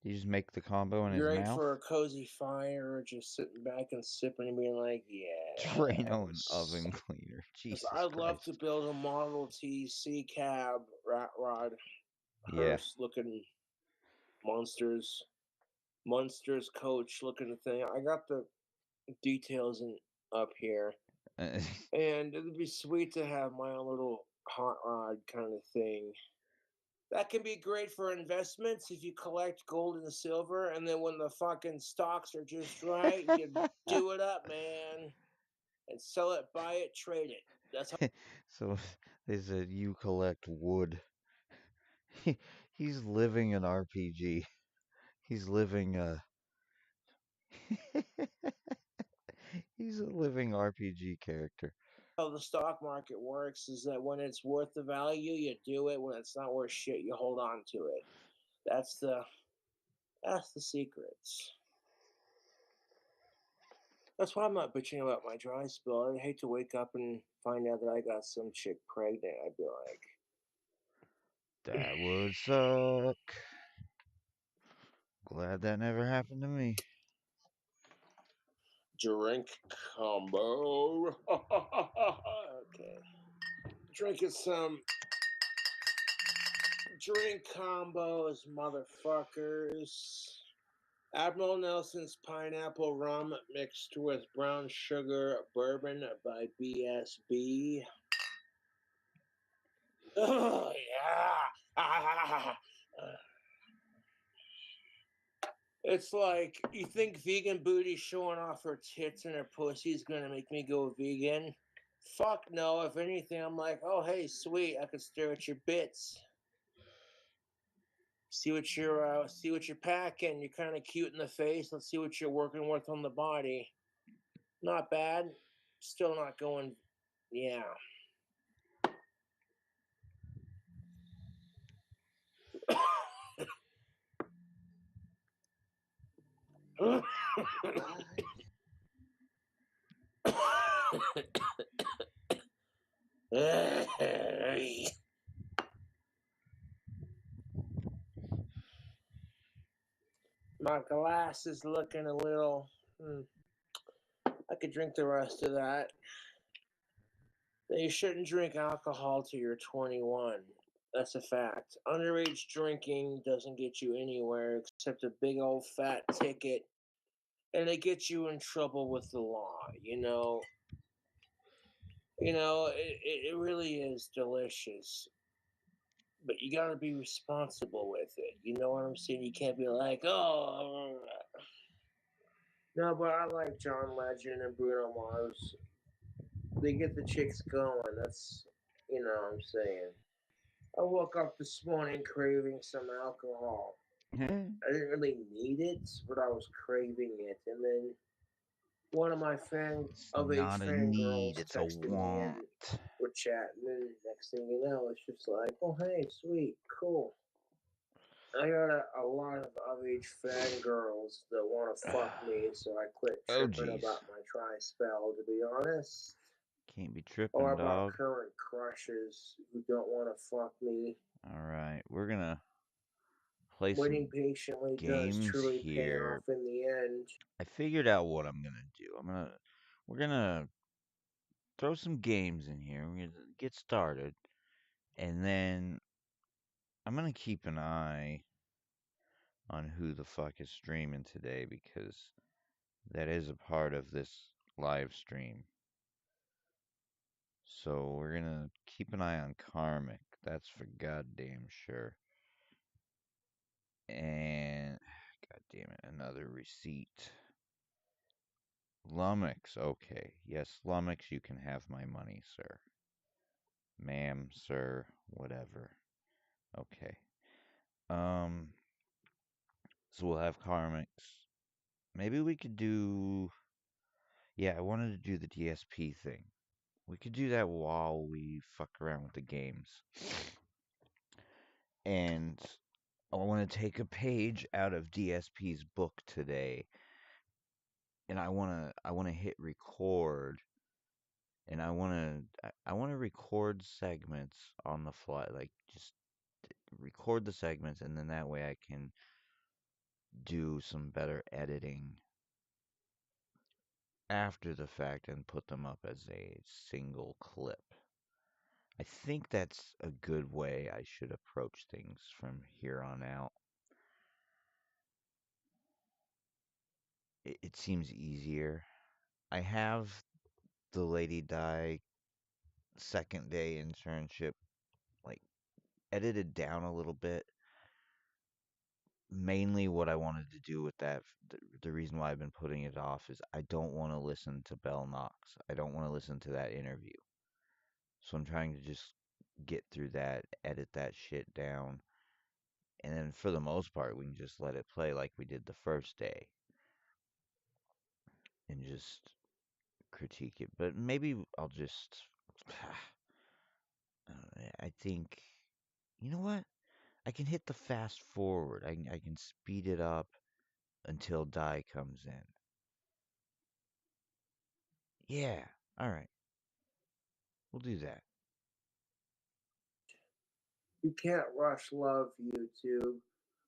You just make the combo in his Great mouth? for a cozy fire, or just sitting back and sipping and being like, yeah. Drano and oven cleaner. Jesus I'd Christ. love to build a Model T C cab rat rod. Yeah. Hearse looking monsters coach looking thing. I got the details up here. And it'd be sweet to have my own little hot rod kind of thing. That can be great for investments if you collect gold and silver, and then when the fucking stocks are just right, you do it up, man, and sell it, buy it, trade it. That's how. So they said you collect wood. He's living an RPG. He's living he's a living RPG character. How the stock market works is that when it's worth the value, you do it. When it's not worth shit, you hold on to it. That's the secrets. That's why I'm not bitching about my dry spell. I'd hate to wake up and find out that I got some chick pregnant. I'd be like, That would suck. Glad that never happened to me. drink combo. Okay. Drinking some drink combos, motherfuckers. Admiral Nelson's pineapple rum mixed with brown sugar bourbon by BSB. Oh, yeah. It's like, you think vegan booty showing off her tits and her pussy is going to make me go vegan? Fuck no. If anything, I'm like, oh, hey, sweet. I could stare at your bits. See what you're packing. You're kind of cute in the face. Let's see what you're working with on the body. Not bad. Still not going. Yeah. My glass is looking a little. I could drink the rest of that. You shouldn't drink alcohol till you're 21. That's a fact. Underage drinking doesn't get you anywhere except a big old fat ticket, and it gets you in trouble with the law. It really is delicious, but you gotta be responsible with it. You know what I'm saying? You can't be like, oh. No, but I like John Legend and Bruno Mars. They get the chicks going. That's, what I'm saying. I woke up this morning craving some alcohol. I didn't really need it, but I was craving it. And then one of my It's not a need, fangirls it's a texted me want. and we're chatting. And next thing you know, it's just like, oh, hey, sweet, cool. I got a lot of underage fangirls that want to fuck me, so I quit Oh, tripping jeez. about my tri-spell, to be honest. Can't be Or tripping, about dog. current crushes who don't want to fuck me. Alright, we're gonna play Waiting some patiently does games truly pay here. off in the end. I figured out what I'm gonna do. We're gonna throw some games in here. We're gonna get started, and then I'm gonna keep an eye on who the fuck is streaming today because that is a part of this live stream. So we're gonna keep an eye on Karmic. That's for goddamn sure. And god damn it, another receipt. Lummox, okay. Yes, Lummox, you can have my money, sir. Ma'am, sir, whatever. Okay. Um, so we'll have Karmix. Maybe we could do. Yeah, I wanted to do the DSP thing. We could do that while we fuck around with the games. And I want to take a page out of DSP's book today, and I want to hit record, and I want to record segments on the fly, like just record the segments, and then that way I can do some better editing after the fact and put them up as a single clip. I think that's a good way I should approach things from here on out. It seems easier. I have the Lady Di second day internship like edited down a little bit. Mainly what I wanted to do with that, the reason why I've been putting it off is I don't want to listen to Bell Knox. I don't want to listen to that interview. So I'm trying to just get through that, edit that shit down, and then for the most part, we can just let it play like we did the first day and just critique it. But maybe I'll just. I think. You know what? I can hit the fast forward. I can speed it up until Di comes in. Yeah, alright. We'll do that. You can't rush love, YouTube.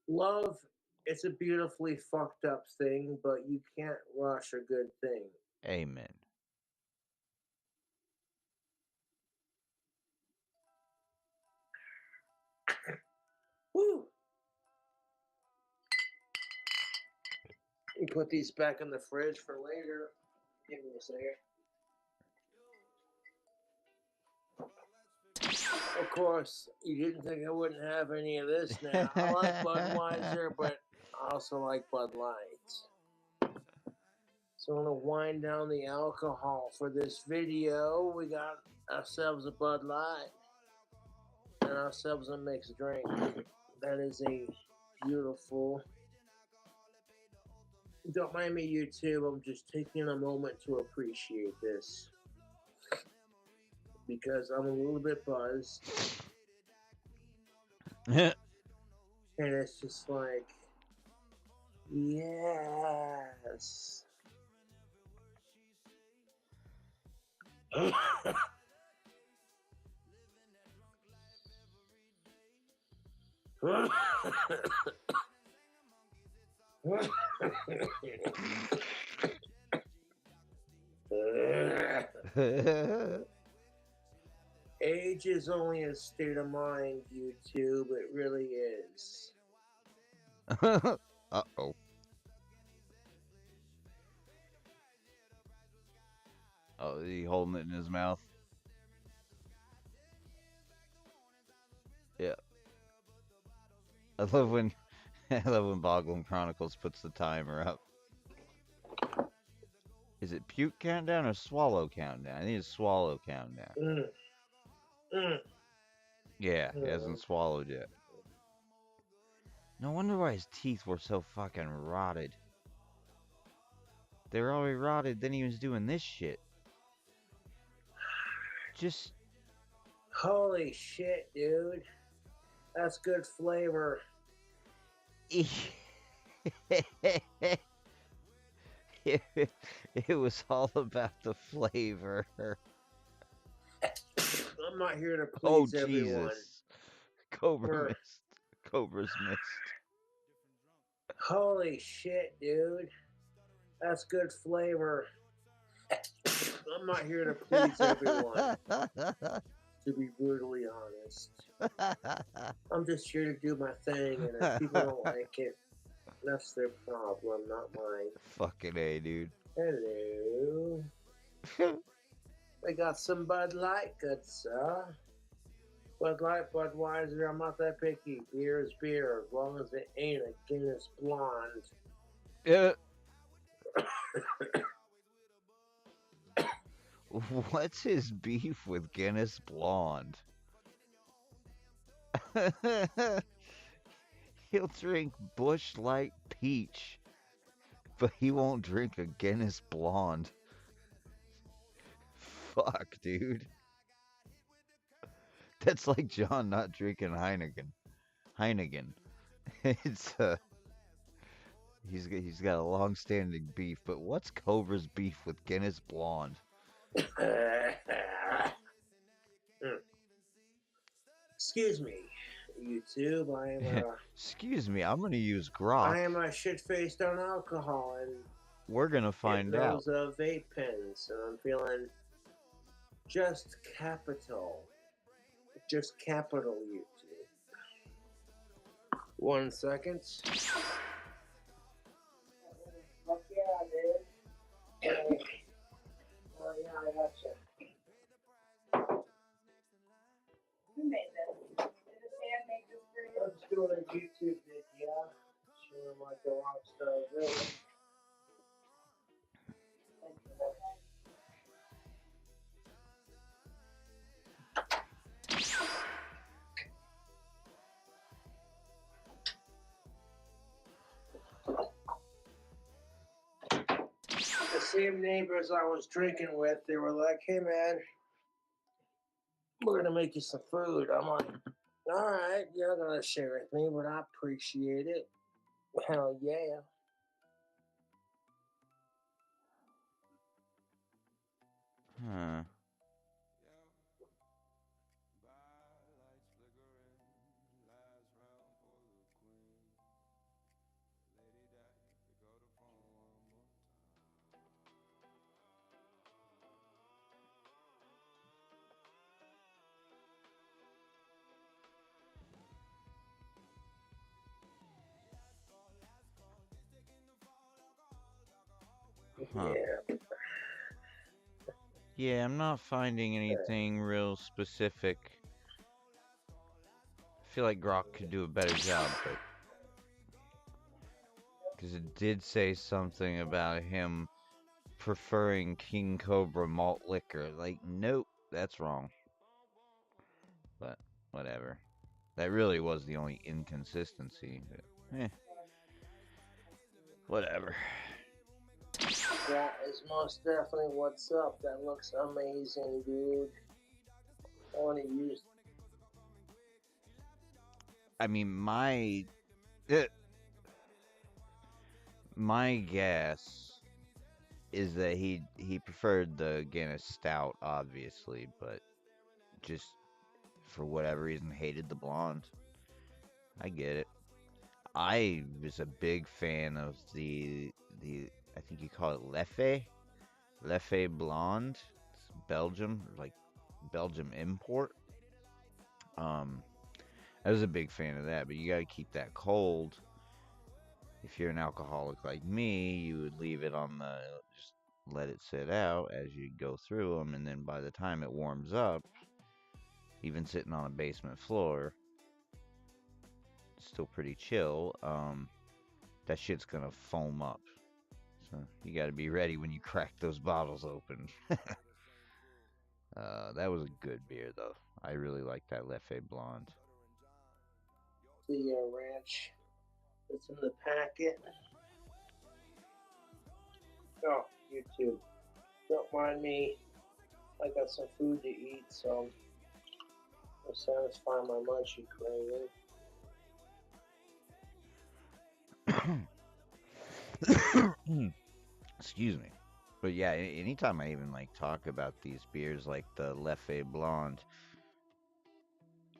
Love, it's a beautifully fucked up thing, but you can't rush a good thing. Amen. Woo! You put these back in the fridge for later. Give me a second. Of course, you didn't think I wouldn't have any of this now. I like Budweiser, but I also like Bud Light. So I'm going to wind down the alcohol for this video. We got ourselves a Bud Light and ourselves a mixed drink. That is a beautiful... Don't mind me, YouTube. I'm just taking a moment to appreciate this. Because I'm a little bit buzzed. And it's just like, yes. Age is only a state of mind, YouTube. It really is. Uh-oh. Oh, is he holding it in his mouth? Yeah. I love when Boglin Chronicles puts the timer up. Is it puke countdown or swallow countdown? I think it's swallow countdown. Yeah, he hasn't swallowed yet. No wonder why his teeth were so fucking rotted. They were already rotted, then he was doing this shit. Just... Holy shit, dude. That's good flavor. It was all about the flavor. I'm not here to please everyone. Jesus. Cobra missed. Cobra's missed. Holy shit, dude. That's good flavor. I'm not here to please everyone, to be brutally honest. I'm just here to do my thing, and if people don't like it, that's their problem, not mine. Fucking A, dude. Hello. They got some Bud Light, good sir. Bud Light, Budweiser, I'm not that picky. Beer is beer, as long as it ain't a Guinness Blonde. Yeah. What's his beef with Guinness Blonde? He'll drink Busch Light Peach, but he won't drink a Guinness Blonde. Fuck, dude. That's like John not drinking Heineken. It's he's got a long-standing beef, but what's Cobra's beef with Guinness Blonde? Excuse me, YouTube. I am Excuse me, I'm gonna use grok. I am shit-faced on alcohol, and we're gonna find out. those vape pens, and I'm feeling just capital YouTube. 1 second. Fuck yeah, dude. Oh yeah, I gotcha. Who made this? Did this man make this for you? I'm just doing a YouTube video. Showing like a rock star really. Thank you. The same neighbors I was drinking with, they were like, hey man, we're gonna make you some food. I'm like, all right, you're not gonna share with me, but I appreciate it. Hell yeah. Huh. Huh. Yeah. Yeah, I'm not finding anything real specific. I feel like Grok could do a better job, but because it did say something about him preferring King Cobra malt liquor. Like, nope, that's wrong. But whatever. That really was the only inconsistency. But, whatever. That is most definitely what's up. That looks amazing, dude. I want to use. I mean, my guess is that he preferred the Guinness Stout, obviously, but just for whatever reason hated the blonde. I get it. I was a big fan of the I think you call it Leffe Blonde. It's Belgium, like Belgium import. I was a big fan of that, but you gotta keep that cold. If you're an alcoholic like me, you would leave it on just let it sit out as you go through them, and then by the time it warms up, even sitting on a basement floor, it's still pretty chill. That shit's gonna foam up. So you gotta be ready when you crack those bottles open. That was a good beer, though. I really like that Leffe Blonde. The ranch that's in the packet. Oh, YouTube. Don't mind me. I got some food to eat, so I'll satisfy my munchie craving. Excuse me. But yeah, anytime I even like talk about these beers like the Leffe Blonde,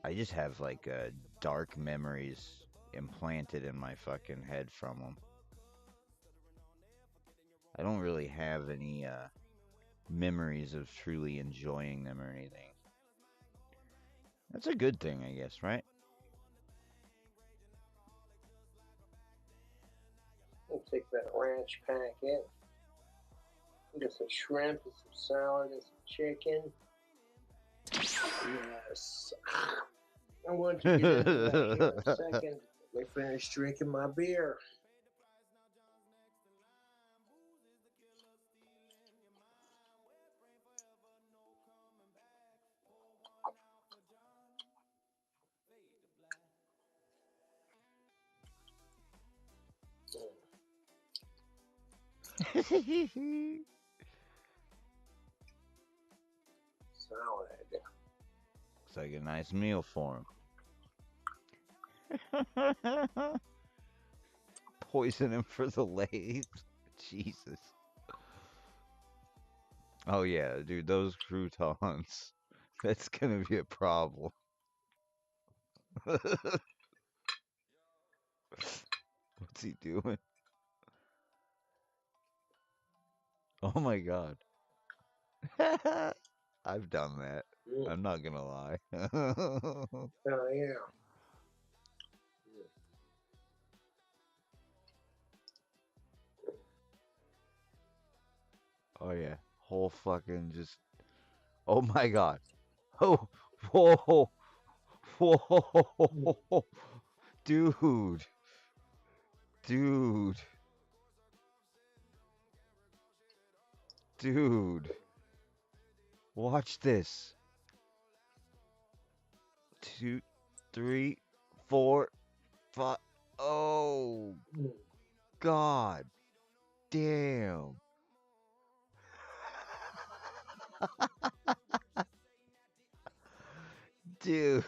I just have like dark memories implanted in my fucking head from them. I don't really have any memories of truly enjoying them or anything. That's a good thing, I guess, right? I'll take that ranch pack in. Get some shrimp and some salad and some chicken. Yes. I want to get into that here in a second. Let me finish drinking my beer. Salad. Looks like a nice meal for him. Poison him for the legs. Jesus. Oh yeah, dude, those croutons. That's gonna be a problem. What's he doing? Oh my god. I've done that. I'm not gonna lie. Oh, yeah. Oh yeah. Whole fucking just. Oh my god. Oh. Whoa. Whoa. Dude. Dude. Dude. Watch this. 2, 3, 4, 5. Oh. God damn. Dude.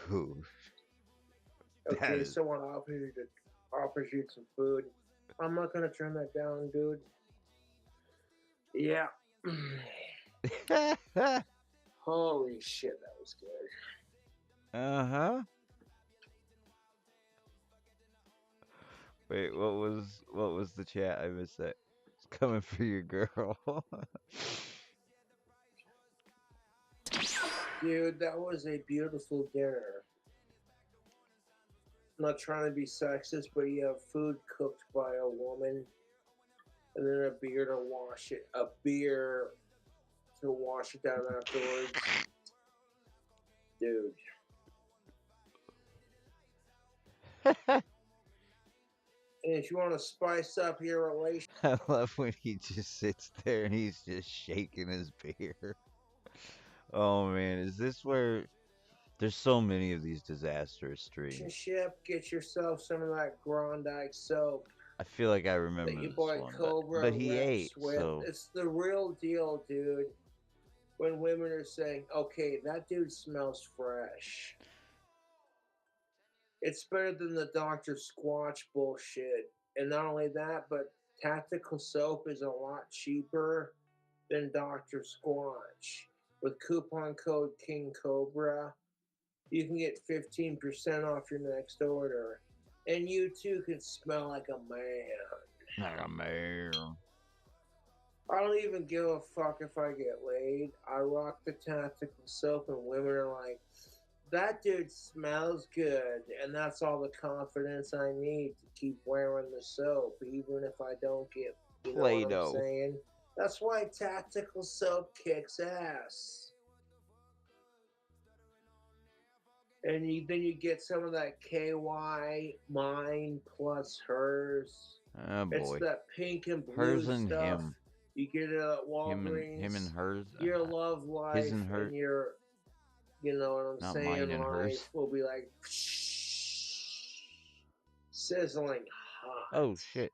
Okay, someone offers you some food. I'm not gonna turn that down, dude. Yeah. Holy shit, that was good. Uh-huh. Wait, what was the chat? I missed that. It's coming for your girl. Dude, that was a beautiful dinner. I'm not trying to be sexist, but you have food cooked by a woman, and then a beer to wash it down afterwards. Dude. And if you want to spice up your relationship, I love when he just sits there and he's just shaking his beer. Oh man, is this where there's so many of these disastrous streams? get yourself some of that Grondike soap I feel like I remember that your this boy one, Cobra but he reps ate, with. so It's the real deal, dude. When women are saying, okay, that dude smells fresh. It's better than the Dr. Squatch bullshit. And not only that, but tactical soap is a lot cheaper than Dr. Squatch. With coupon code King Cobra, you can get 15% off your next order. And you too can smell like a man. like a man. I don't even give a fuck if I get laid. I rock the tactical soap, and women are like, that dude smells good, and that's all the confidence I need to keep wearing the soap, even if I don't get, you know what I'm Play-Doh. saying? That's why tactical soap kicks ass. And then you get some of that KY, mine plus hers. Oh It's boy. that pink and blue Hers and stuff. him. You get it at Walgreens. Him and hers. Your love life his and her. and your, you know what I'm Not saying, mine and hers. life will be like sizzling hot. Oh shit.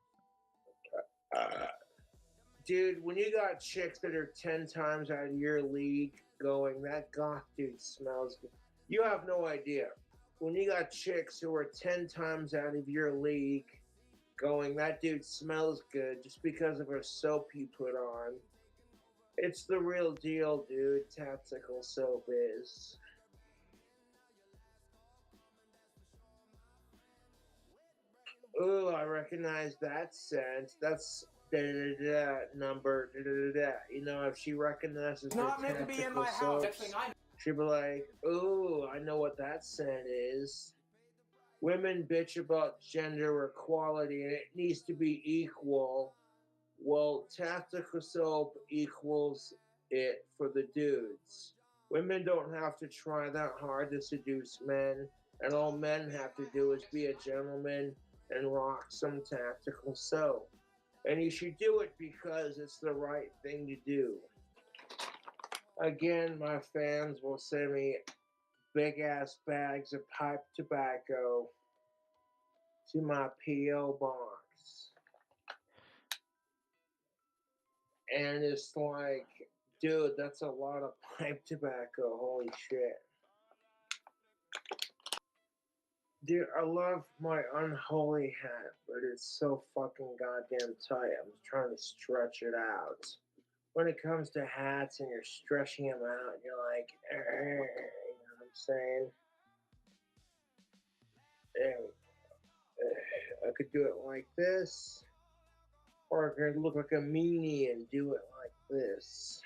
Dude, when you got chicks that are 10 times out of your league going, that goth dude smells good. You have no idea. When you got chicks who are 10 times out of your league going, that dude smells good just because of a soap you put on. It's the real deal, dude. Tactical soap is. Ooh, I recognize that scent. That's number. You know, if she recognizes It's her not meant to be in tactical my house. Next soaps, thing I know. she'd be like, ooh, I know what that scent is. Women bitch about gender equality and it needs to be equal. Well, tactical soap equals it for the dudes. Women don't have to try that hard to seduce men, and all men have to do is be a gentleman and rock some tactical soap. And you should do it because it's the right thing to do. Again, my fans will send me big ass bags of pipe tobacco to my P.O. box. And it's like, dude, that's a lot of pipe tobacco. Holy shit. Dude, I love my unholy hat, but it's so fucking goddamn tight. I'm trying to stretch it out. When it comes to hats and you're stretching them out, you're like, you know what I'm saying? There we go. I could do it like this, or I could look like a meanie and do it like this.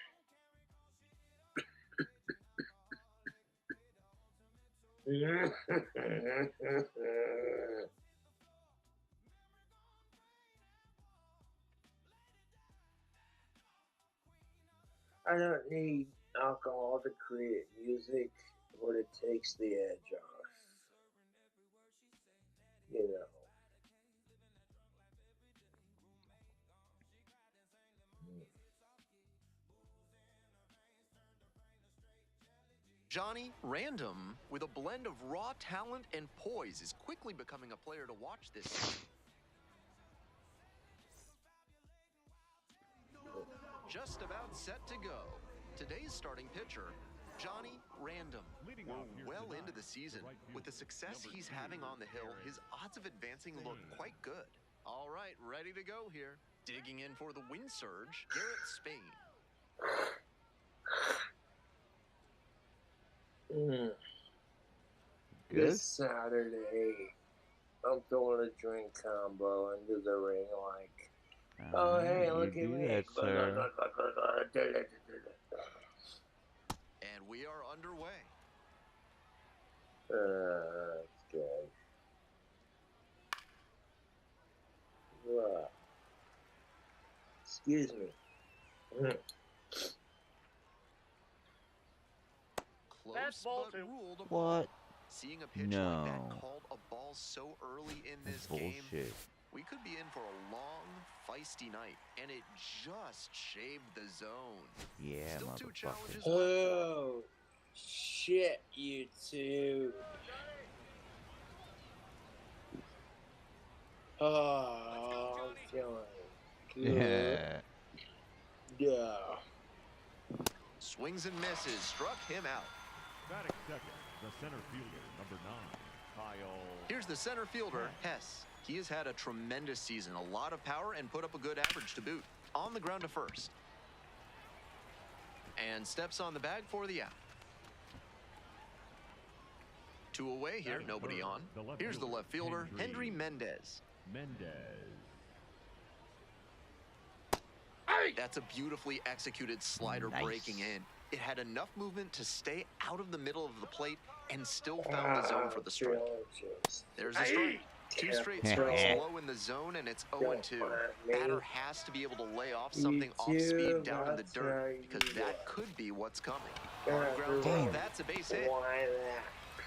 I don't need alcohol to create music, but it takes the edge off. You know. Johnny Random, with a blend of raw talent and poise, is quickly becoming a player to watch this season. Just about set to go. Today's starting pitcher, Johnny Random. We're well into the season. With the success he's having on the hill, his odds of advancing look quite good. All right, ready to go here. Digging in for the win surge, Garrett Spain. Good. This Saturday, I'm throwing a drink combo into the ring like, oh, hey, look at me. That, sir. And we are underway. That's good. Excuse me. Close but ruled a What? ball. Seeing a pitch like No. that called a ball so early in this game, Bullshit. we could be in for a long, feisty night, and it just shaved the zone. Yeah, Still two motherfucker. challenges left. Oh, shit, YouTube. Oh, I'm feeling good. Yeah. Swings and misses, struck him out. Batting second, the center fielder, number 9, Kyle. Here's the center fielder, Hess. He has had a tremendous season, a lot of power, and put up a good average to boot. On the ground to first. And steps on the bag for the out. 2 away here, nobody on. Here's the left fielder, Henry Mendez. That's a beautifully executed slider breaking in. It had enough movement to stay out of the middle of the plate and still found the zone for the strike. There's a strike. 2 straight strikes low in the zone, and it's 0-2. Batter has to be able to lay off something off speed down in the dirt, because that could be what's coming. On ground ball, that's a base hit.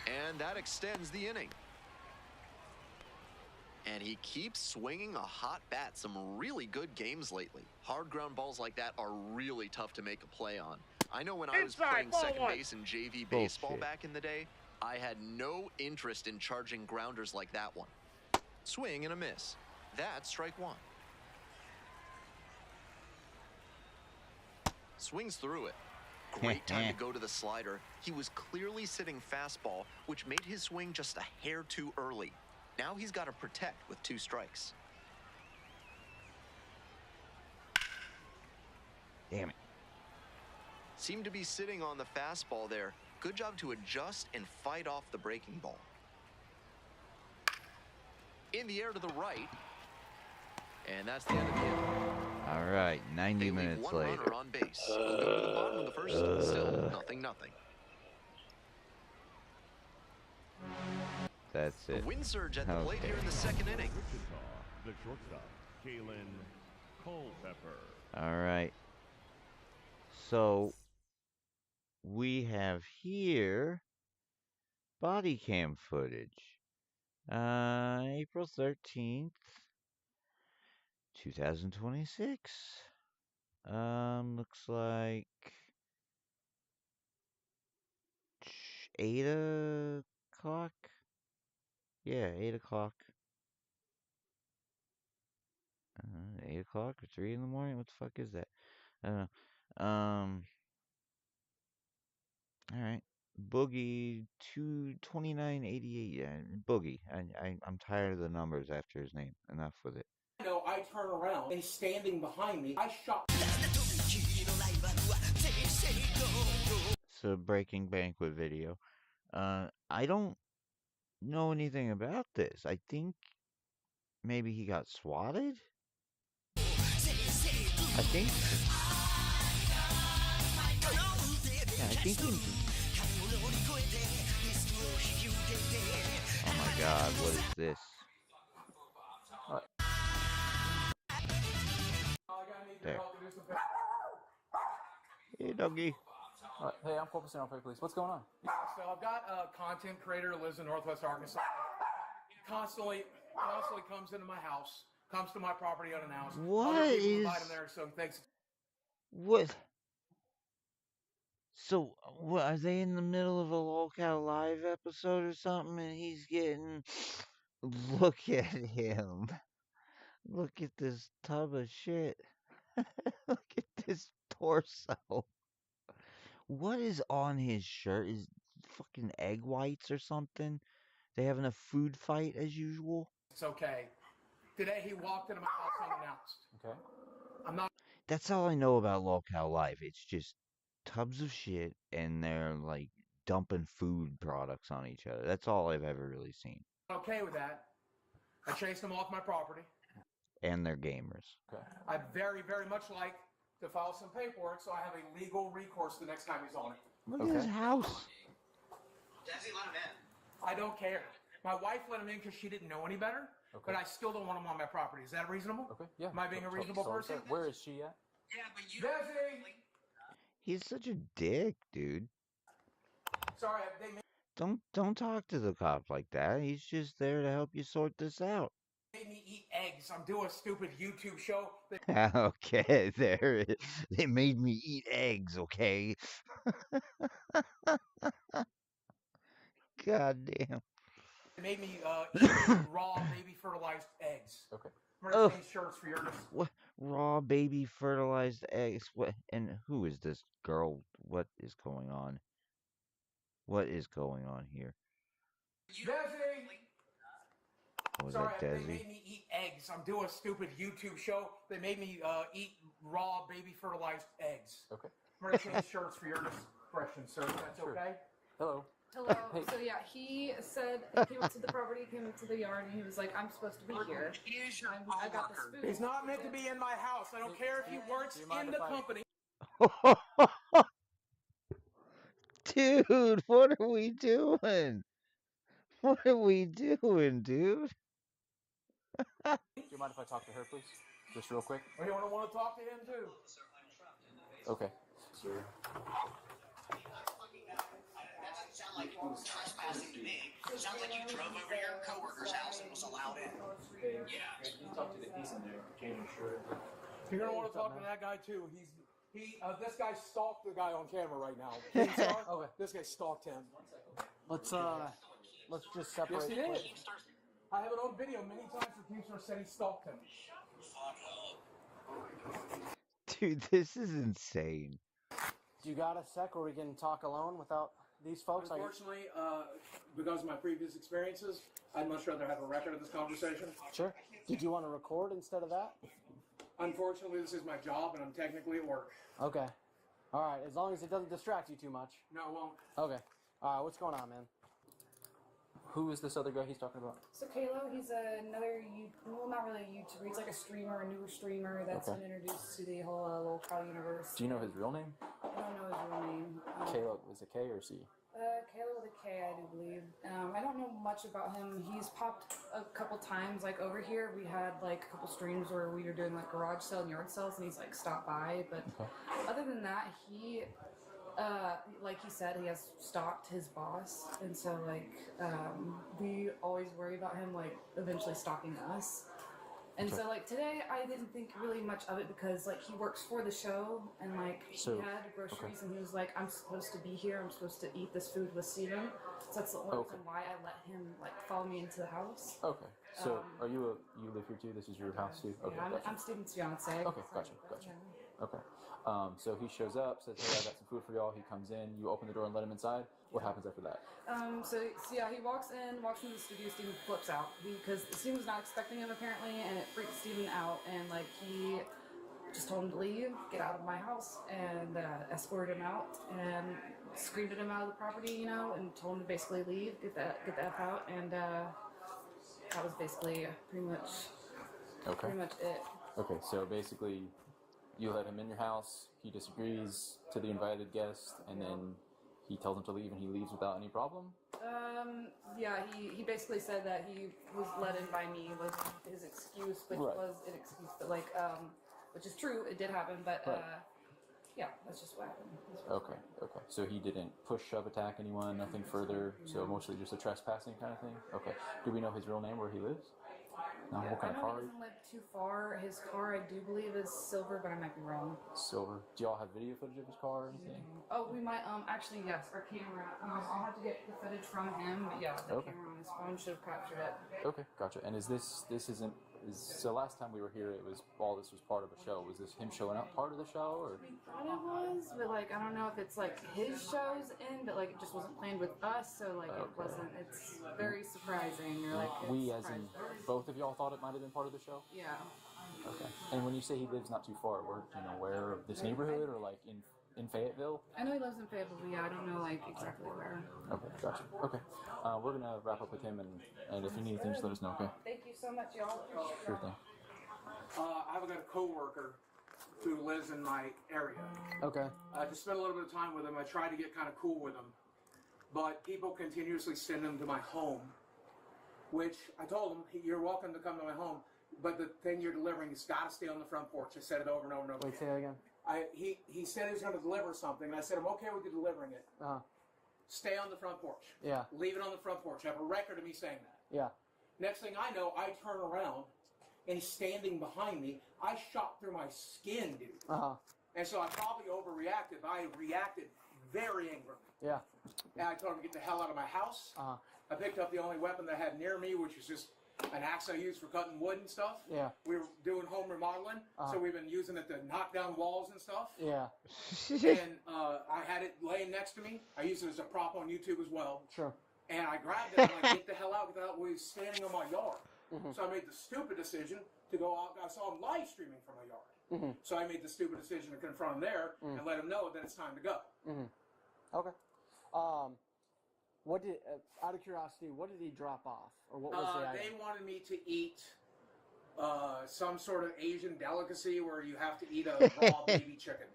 And that extends the inning. And he keeps swinging a hot bat. Some really good games lately. Hard ground balls like that are really tough to make a play on. I know when I was playing second base in JV baseball back in the day, I had no interest in charging grounders like that one. Swing and a miss. That's strike 1. Swings through it. Great time to go to the slider. He was clearly sitting fastball, which made his swing just a hair too early. Now he's got to protect with 2 strikes. Damn it. Seemed to be sitting on the fastball there. Good job to adjust and fight off the breaking ball. In the air to the right. And that's the end of the inning. All right, 90 They leave minutes one later. runner on base. A lead in the bottom of the first, still 0-0. That's A it. wind surge at the plate here in the second inning. Wichita, the shortstop, Chillin, Culpepper. All right. So we have here body cam footage. April 13th, 2026. Looks like 8 o'clock. Yeah, 8 o'clock. 8 o'clock or 3 in the morning? What the fuck is that? I don't know. Alright. Boogie 22988. Yeah, Boogie. I'm tired of the numbers after his name. Enough with it. No, I turn around and standing behind me, I shot. It's a Breaking Banquet video. I don't know anything about this. I think maybe he got swatted? I think. Yeah, I think he. Oh my god, what is this? There. Hey, doggy. Hey, I'm focusing on police. What's going on? So I've got a content creator who lives in Northwest Arkansas. Constantly comes into my house, comes to my property unannounced. What Other people is? invite him there, so thanks. What? So, what, are they in the middle of a Lolcow live episode or something and he's getting... Look at him. Look at this tub of shit. Look at this torso. What is on his shirt? Is fucking egg whites or something? They having a food fight as usual? It's okay. Today he walked into my house unannounced. Okay. I'm not That's all I know about Lolcow Live. It's just tubs of shit and they're like dumping food products on each other. That's all I've ever really seen. okay with that. I chased him off my property. And they're gamers. Okay. I'd very, very much like to file some paperwork so I have a legal recourse the next time he's on it. Look at his house. Jesse, let him in. I don't care. My wife let him in because she didn't know any better, but I still don't want him on my property. Is that reasonable? Okay. Yeah. Am I being a reasonable person? Where is she at? Yeah, but you Jesse! He's such a dick, dude. Sorry, Don't talk to the cop like that. He's just there to help you sort this out. made me eat eggs. I'm doing a stupid YouTube show. Okay, there. They made me eat eggs, okay? God damn. They made me eat raw baby fertilized eggs. Okay. I'm gonna change shirts for yours. What? Raw baby fertilized eggs? What? And who is this girl? What is going on? What is going on here? Desi! Was Sorry, that they Desi? made me eat eggs. I'm doing a stupid YouTube show. They made me eat raw baby fertilized eggs. Okay. I'm gonna change shirts for your discretion, sir. If that's Sure. okay? Hello. Hello. Hey. So yeah, he said he came up to the property, came up to the yard, and he was like, "I'm supposed to be here. I got the spoon." He's not meant to be in my house. I don't care if he works in the company. Dude, what are we doing? What are we doing, dude? Do you mind if I talk to her, please? Just real quick. Or you want to talk to him too? Okay. Sir. Doesn't sound like trespassing to me. Sounds like you drove over to your coworker's house and was allowed in. Yeah. You talk to the piece in there. Can't insure it. You're gonna want to talk to that guy too. This guy stalked the guy on camera right now. Okay. This guy stalked him. Let's just separate. Yes, he did. I have it on video many times where Keemstar said he stalked him. Dude, this is insane. Do you got a sec where we can talk alone without these folks? Unfortunately, because of my previous experiences, I'd much rather have a record of this conversation. Sure. Did you want to record instead of that? Unfortunately, this is my job, and I'm technically at work. Okay. All right. As long as it doesn't distract you too much. No, it won't. Okay. All right. What's going on, man? Who is this other guy he's talking about? So Kalo, he's another, well, not really a YouTuber. He's like a streamer, a newer streamer that's been introduced to the whole Lolcow universe. Do you know his real name? I don't know his real name. Kalo, is it K or C? Kalo with a K, I do believe. I don't know much about him. He's popped a couple times, like over here. We had like a couple streams where we were doing like garage sale and yard sales, and he's like stopped by. But other than that, he, like he said, he has stalked his boss, and so like we always worry about him like eventually stalking us. And so, like, today, I didn't think really much of it because, like, he works for the show, and, like, he had groceries, and he was like, I'm supposed to be here, I'm supposed to eat this food with Steven. So that's the only reason why I let him, like, follow me into the house. Okay. So, are you live here too? This is your house too? Okay, yeah, I'm Steven's fiance. Okay, gotcha. Yeah. Okay. So he shows up, says, hey, I got some food for y'all. He comes in, you open the door and let him inside. What happens after that? So yeah, he walks into the studio, Steven flips out because Steven was not expecting him apparently, and it freaked Steven out, and like he just told him to leave, get out of my house, and escorted him out and screamed at him out of the property, you know, and told him to basically leave, get the F out, and that was basically pretty much it. Okay, so basically you let him in your house, he disagrees to the invited guest, and then he tells him to leave, and he leaves without any problem? Yeah, he basically said that he was let in by me was his excuse, which was an excuse, but like, which is true, it did happen, but yeah, that's just what happened. Okay. So he didn't push, shove, attack anyone, nothing further, so mostly just a trespassing kind of thing? Okay. Do we know his real name, where he lives? No, what kind of car? He doesn't live too far. His car, I do believe, is silver, but I might be wrong. Silver. Do y'all have video footage of his car or anything? Oh, we might, actually, yes, our camera. I'll have to get the footage from him, but yeah, the camera on his phone should have captured it. Okay, gotcha. And so last time we were here, all this was part of a show. Was this him showing up part of the show, or? We thought it was, but like, I don't know if it's like his show's in, but like it just wasn't planned with us, so like it wasn't, it's very surprising. Or like, we, as in both of y'all, thought it might have been part of the show? Yeah. Okay. And when you say he lives not too far, where, do you know where, this neighborhood, or like in Fayetteville? I know he lives in Fayetteville, yeah, I don't know like exactly where. Okay, gotcha. Okay. We're gonna wrap up with him, and if you need anything, just let us know, okay? Thank you so much, y'all. Sure thing. I've got a coworker who lives in my area. Okay. To spend a little bit of time with him, I try to get kind of cool with him, but people continuously send him to my home, which I told him, you're welcome to come to my home, but the thing you're delivering has got to stay on the front porch. I said it over and over and over. Wait, say that again. He said he was going to deliver something, and I said, I'm okay with you delivering it. Stay on the front porch. Yeah. Leave it on the front porch. I have a record of me saying that. Yeah. Next thing I know, I turn around, and he's standing behind me. I shot through my skin, dude. And so I probably overreacted, but I reacted very angrily. Yeah. And I told him to get the hell out of my house. I picked up the only weapon that I had near me, which was just an axe I used for cutting wood and stuff. Yeah. We were doing home remodeling, so we've been using it to knock down walls and stuff. Yeah. And I had it laying next to me. I used it as a prop on YouTube as well. Sure. And I grabbed it and I'm like, get the hell out, we was standing on my yard. So I made the stupid decision to go out. I saw him live streaming from my yard. So I made the stupid decision to confront him there and let him know that it's time to go. Okay. What did, out of curiosity, what did he drop off, or what was the item? They wanted me to eat some sort of Asian delicacy where you have to eat a raw baby chicken.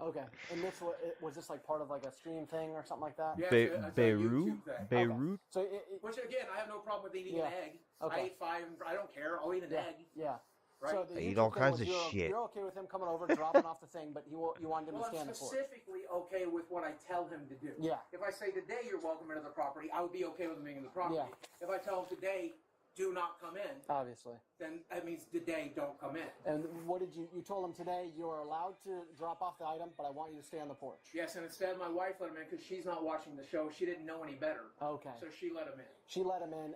Okay, and this was this like part of like a stream thing or something like that? Yeah, Beirut. Okay. So which again, I have no problem with eating an egg. Okay. I eat 5. I don't care. I'll eat an egg. Yeah. Right? So I eat all kinds of shit. You're okay with him coming over, dropping off the thing, but you wanted him to stand I'm the porch. specifically okay with what I tell him to do. Yeah. If I say today you're welcome into the property, I would be okay with him being in the property. Yeah. If I tell him today, do not come in. Obviously. Then that means today don't come in. And what did you told him today you are allowed to drop off the item, but I want you to stay on the porch. Yes, and instead my wife let him in because she's not watching the show. She didn't know any better. Okay. So she let him in. She let him in.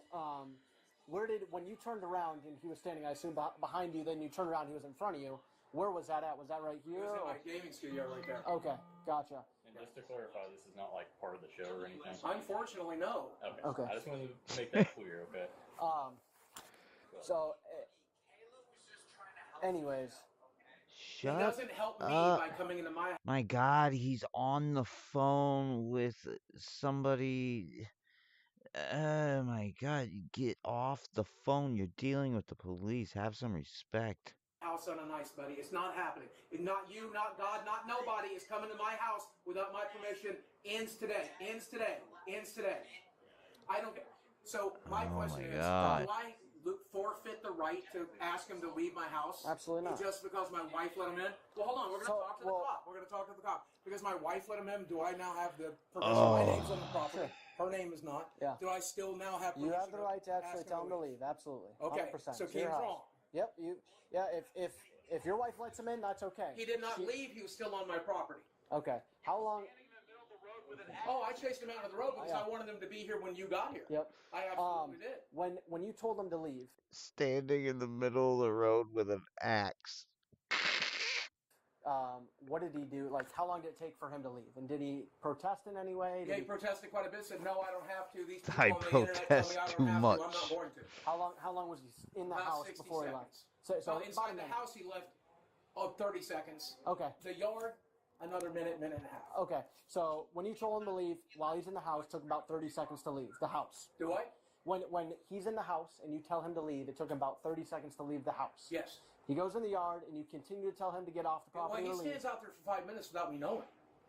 When you turned around and he was standing, I assume, behind you, then you turned around, he was in front of you. Where was that at? Was that right here? It was in my gaming studio right there. Okay, gotcha. And just to clarify, this is not like part of the show or anything? Unfortunately, no. Okay. I just wanted to make that clear, okay? So, anyways. Shut he doesn't help me by coming into my house. My God, he's on the phone with somebody. Oh my God! You get off the phone. You're dealing with the police. Have some respect. House on a nice, buddy. It's not happening. Not you, not God, not nobody is coming to my house without my permission. Ends today. Ends today. Ends today. I don't care. So my question is, God. do I forfeit the right to ask him to leave my house? Absolutely not. Just because my wife let him in? Well, hold on. We're going to talk to the cop. We're going to talk to the cop. Because my wife let him in, do I now have the permission? My name's on the property. Her name is not. Yeah. Do I still now have permission? You have the right to actually tell him to leave. Absolutely. Okay. 100%. So King's wrong. Yep. If your wife lets him in, that's okay. He did not leave. He was still on my property. Okay. How long? Oh, I chased him out of the road because I wanted him to be here when you got here. Yep. I absolutely did. When you told him to leave, Standing in the middle of the road with an axe. what did he do? Like, how long did it take for him to leave? And did he protest in any way? Yeah, he protested quite a bit. Said, "No, I don't have to." These people I on the internet tell me I protest don't too have much. to. I'm not going to. How long was he in the About house 60 before he seconds. left? So inside the house, he left 30 seconds. Okay. The yard, another minute and a half. Okay. So when you told him to leave while he's in the house, it took about 30 seconds to leave the house. Do I? When he's in the house and you tell him to leave, it took him about 30 seconds to leave the house. Yes. He goes in the yard and you continue to tell him to get off the property. Well, he stands out there for 5 minutes without me knowing.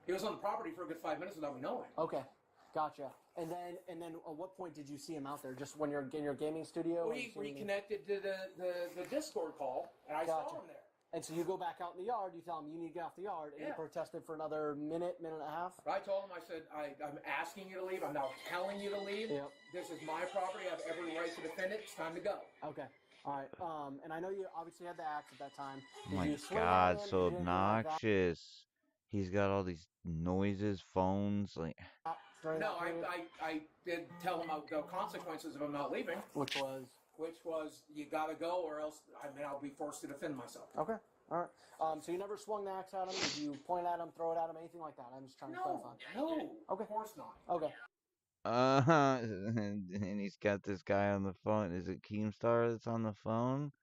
He was on the property for a good 5 minutes without me knowing. Okay, gotcha. And then at what point did you see him out there? Just when you're in your gaming studio? We reconnected to the Discord call, and I saw him there. And so you go back out in the yard, you tell him you need to get off the yard, and you protested for another minute and a half? I told him, I said, I'm asking you to leave. I'm now telling you to leave. Yep. This is my property. I have every right to defend it. It's time to go. Okay. All right. And I know you obviously had the axe at that time. Oh my God, so obnoxious. He's got all these noises, phones, like. No, I did tell him the consequences of him not leaving. Which was you gotta go, or else I'll be forced to defend myself. Okay. All right. So you never swung the axe at him? Did you point at him, throw it at him, anything like that? I'm just trying to clarify. No. Okay. Of course not. Okay. And he's got this guy on the phone. Is it Keemstar that's on the phone?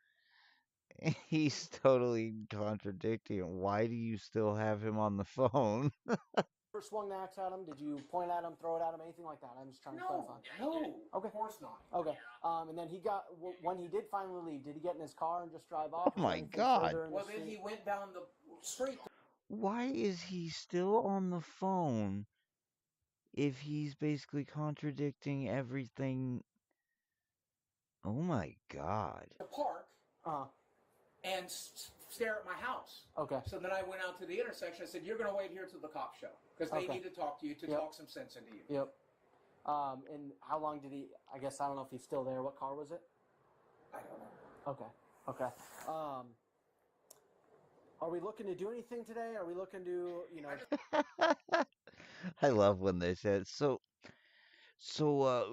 He's totally contradicting. Why do you still have him on the phone? Never swung the axe at him? Did you point at him, throw it at him, anything like that? I'm just trying to clarify. No. Okay. Of course not. Okay. And then when he did finally leave, did he get in his car and just drive off? Oh my God. Well, then he went down the street. Why is he still on the phone if he's basically contradicting everything? Oh my God. The park. And stare at my house. Okay. So then I went out to the intersection. I said, "You're going to wait here till the cops show because they need to talk to you to talk some sense into you." Yep. And how long did he? I guess I don't know if he's still there. What car was it? I don't know. Okay. Are we looking to do anything today? Are we looking to, I love when they said so. What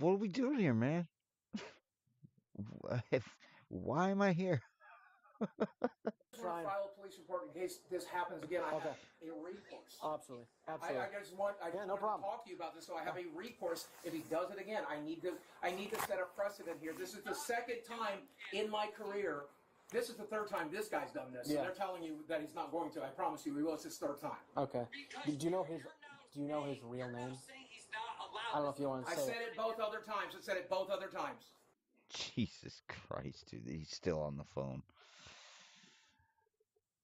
are we doing here, man? Why am I here? Try and file a police report in case this happens again. I have a recourse. Absolutely. I just want to talk to you about this, so I have a recourse. If he does it again, I need to set a precedent here. This is the second time in my career. This is the third time this guy's done this. Yeah. And they're telling you that he's not going to. I promise you, he will. It's his third time. Okay. Do you know his real name? I don't know if you want to say I said it both other times. I said it both other times. Jesus Christ, dude, he's still on the phone.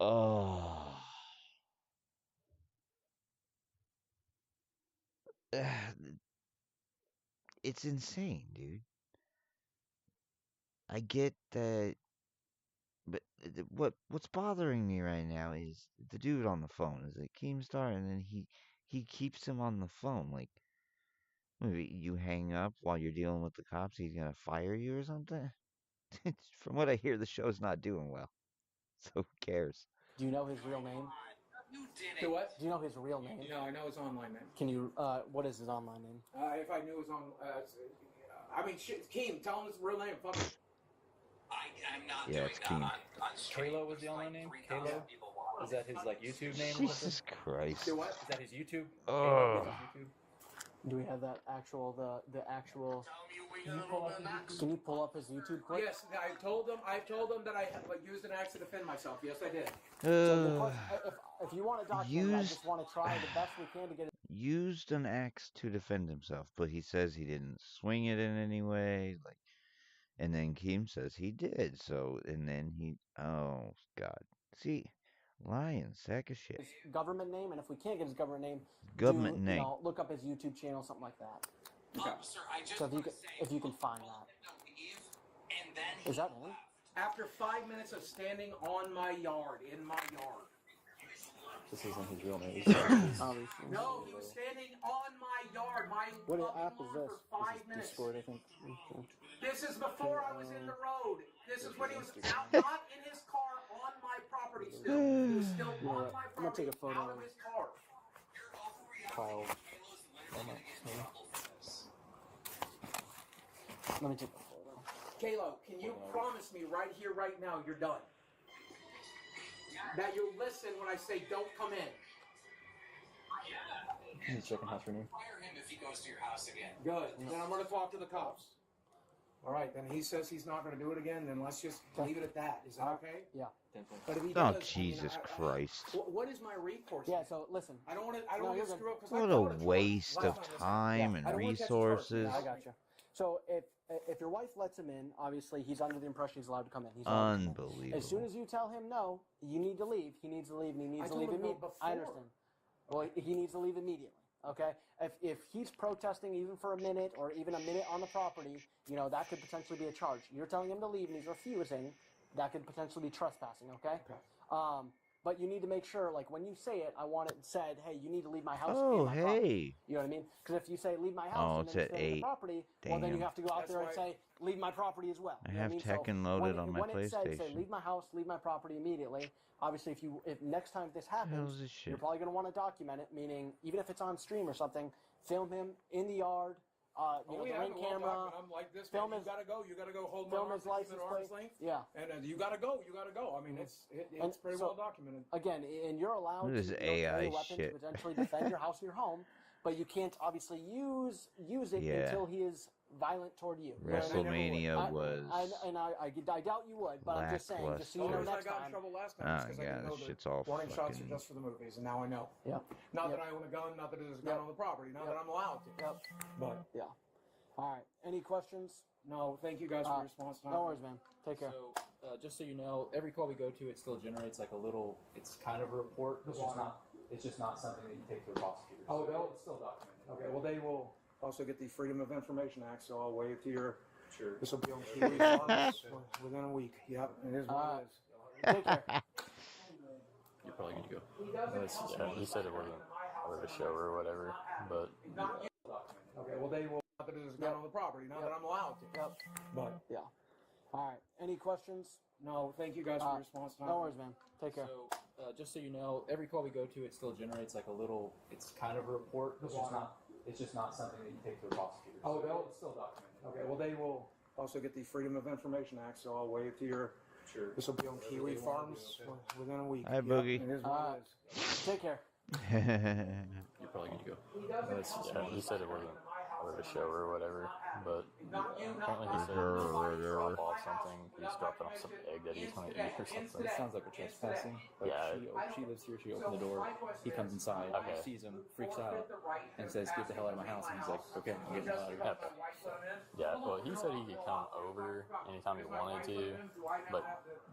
Oh. It's insane, dude. I get that, but what's bothering me right now is the dude on the phone. Is it Keemstar? And then he keeps him on the phone. Like, maybe you hang up while you're dealing with the cops, he's gonna fire you or something? From what I hear, the show's not doing well. So who cares? Do you know his real name? Do what? Do you know his real name? No, I know his online name. Can you, what is his online name? If I knew his own, shit, Keem, tell him his real name. Fuck it. I'm not Yeah, it's Keem. Kalo was the online name? Kalo? Is that his, YouTube name? Jesus Christ. Do what? Is that his YouTube? Oh. Kalo is his YouTube? Do we have that actual the actual? Can you pull up his YouTube clip? Yes, I've told them that I used an axe to defend myself. Yes, I did. So the question, if you want to document it, I just want to try the best we can to get it. Used an axe to defend himself, but he says he didn't swing it in any way. Like, and then Keem says he did. So, and then oh God, see, lying sack of shit. His government name, and if we can't get his government name, Government name. Look up his YouTube channel, something like that. Officer, I just So if you can find that. And then Is that him? After 5 minutes of standing on my yard, in my yard. This isn't his real name. Obviously. No, he was standing on my yard. What app is this? For 5 minutes. Discord, I think. This is before I was in the road. This is when he was out, not in his car, on my property still. He was still on my I'm gonna property, take a photo out of his car. Kyle. Let me take a photo. Kalo, can you promise me right here, right now, you're done? That you'll listen when I say don't come in. He's checking house for me. fire him if he goes to your house again. Good. Then I'm going to talk to the cops. All right. Then he says he's not going to do it again. Then let's just leave it at that. Is that okay? Yeah. But if he Oh, does, Jesus Christ. What is my recourse? Yeah. So listen. I don't want to. I don't want to screw up because What a waste of time and resources. Yeah, I gotcha. So if your wife lets him in, obviously he's under the impression he's allowed to come in. He's allowed to come in. Unbelievable. As soon as you tell him no, you need to leave. He needs to leave, and he needs to leave immediately. I understand. Well, he needs to leave immediately. Okay. If he's protesting even for a minute or even a minute on the property, that could potentially be a charge. You're telling him to leave and he's refusing. That could potentially be trespassing. Okay. But you need to make sure, like, when you say it, I want it said, hey, you need to leave my house. Oh, and my property. hey. You know what I mean? Because if you say leave my house Oh, and it's then at stay on the 8. property, well, then you Damn. have to go out there and say leave my property as well. I You know have what I mean? Tekken loaded on my when it says, say PlayStation. leave my house, leave my property immediately. Obviously, if next time this hell happens, is this shit? you're probably going to want to document it. Meaning, even if it's on stream or something, film him in the yard. The ring camera. I'm like this. Film Man, his. You gotta go. You gotta go. Hold Film my his arms, keep license it at arm's plate. length. Yeah. And you gotta go. You gotta go. I mean, it's pretty so, well documented. Again, and you're allowed What is to carry AI a weapon shit? to potentially defend your house or your home, but you can't obviously use it Yeah. until he is violent toward you. You know what I mean? WrestleMania was I doubt you would, but I'm just saying, just so you know next I got in time. trouble last time Oh, because I God, didn't know this that shit's all warning shots are fucking... just for the movies, and now I know. Yep. Not that I own a gun, not that there's a gun on the property, not that I'm allowed to. Yep. But yeah. All right. Any questions? No. Thank you guys for your response. No worries, man. Take care. So, just so you know, every call we go to, it still generates like a little. It's kind of a report. It's just not something that you take to a prosecutor. Oh, so it's still documented. Okay. Well, they will also get the Freedom of Information Act, so I'll wait to your. Sure. This will be on Kiwi Farms within a week. Yep. It is what it is. Take care. You're probably good to go. Yeah, he said it wasn't part of a show or whatever, but. Okay. Well, they will. Not that there's a gun on the property, not that I'm allowed to. Yep. But yeah. All right. Any questions? No. Thank you guys for your response. No worries, man. Take care. So, just so you know, every call we go to, it still generates like a little. It's kind of a report. It's just not something that you take to a prosecutor. Oh, so it's still documented. Okay. Well, they will also get the Freedom of Information Act, so I'll wait to your. Sure. This will be on Kiwi Farms within a week. Hi, Boogie. It is what it is. Take care. You're probably good to go. Yeah, he said it wasn't part of a show or whatever, but apparently he said he was drop off something. He just dropped off some egg that he was going to eat or something. It sounds like a trespassing. Like she lives here. She opened the door. He comes inside, sees him, freaks out, and says, "Get the hell out of my house." And he's like, "Okay, I'm getting the hell out of your house." Yeah, well, he said he could come over anytime he wanted to, but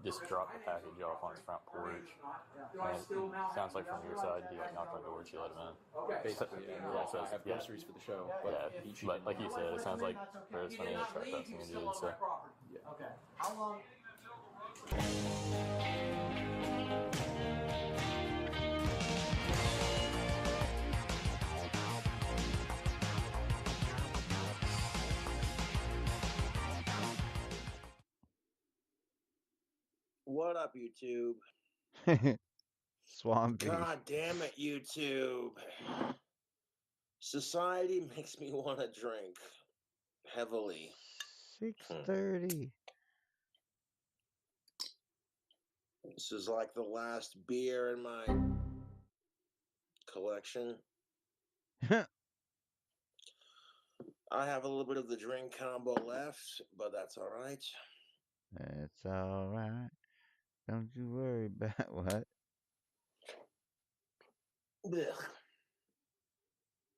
just drop the package off on his front porch. And it sounds like from your side, he knocked on the door and she let him in. Basically, yeah, so I have groceries for the show. Yeah, but like you said, it sounds like there's plenty of trespassing he did, so. Yeah. Okay. How long? What up, YouTube? Swampy. God damn it, YouTube. Society makes me want to drink heavily. 6:30. This is like the last beer in my collection. I have a little bit of the drink combo left, but that's all right. It's all right. Don't you worry about what. Ugh.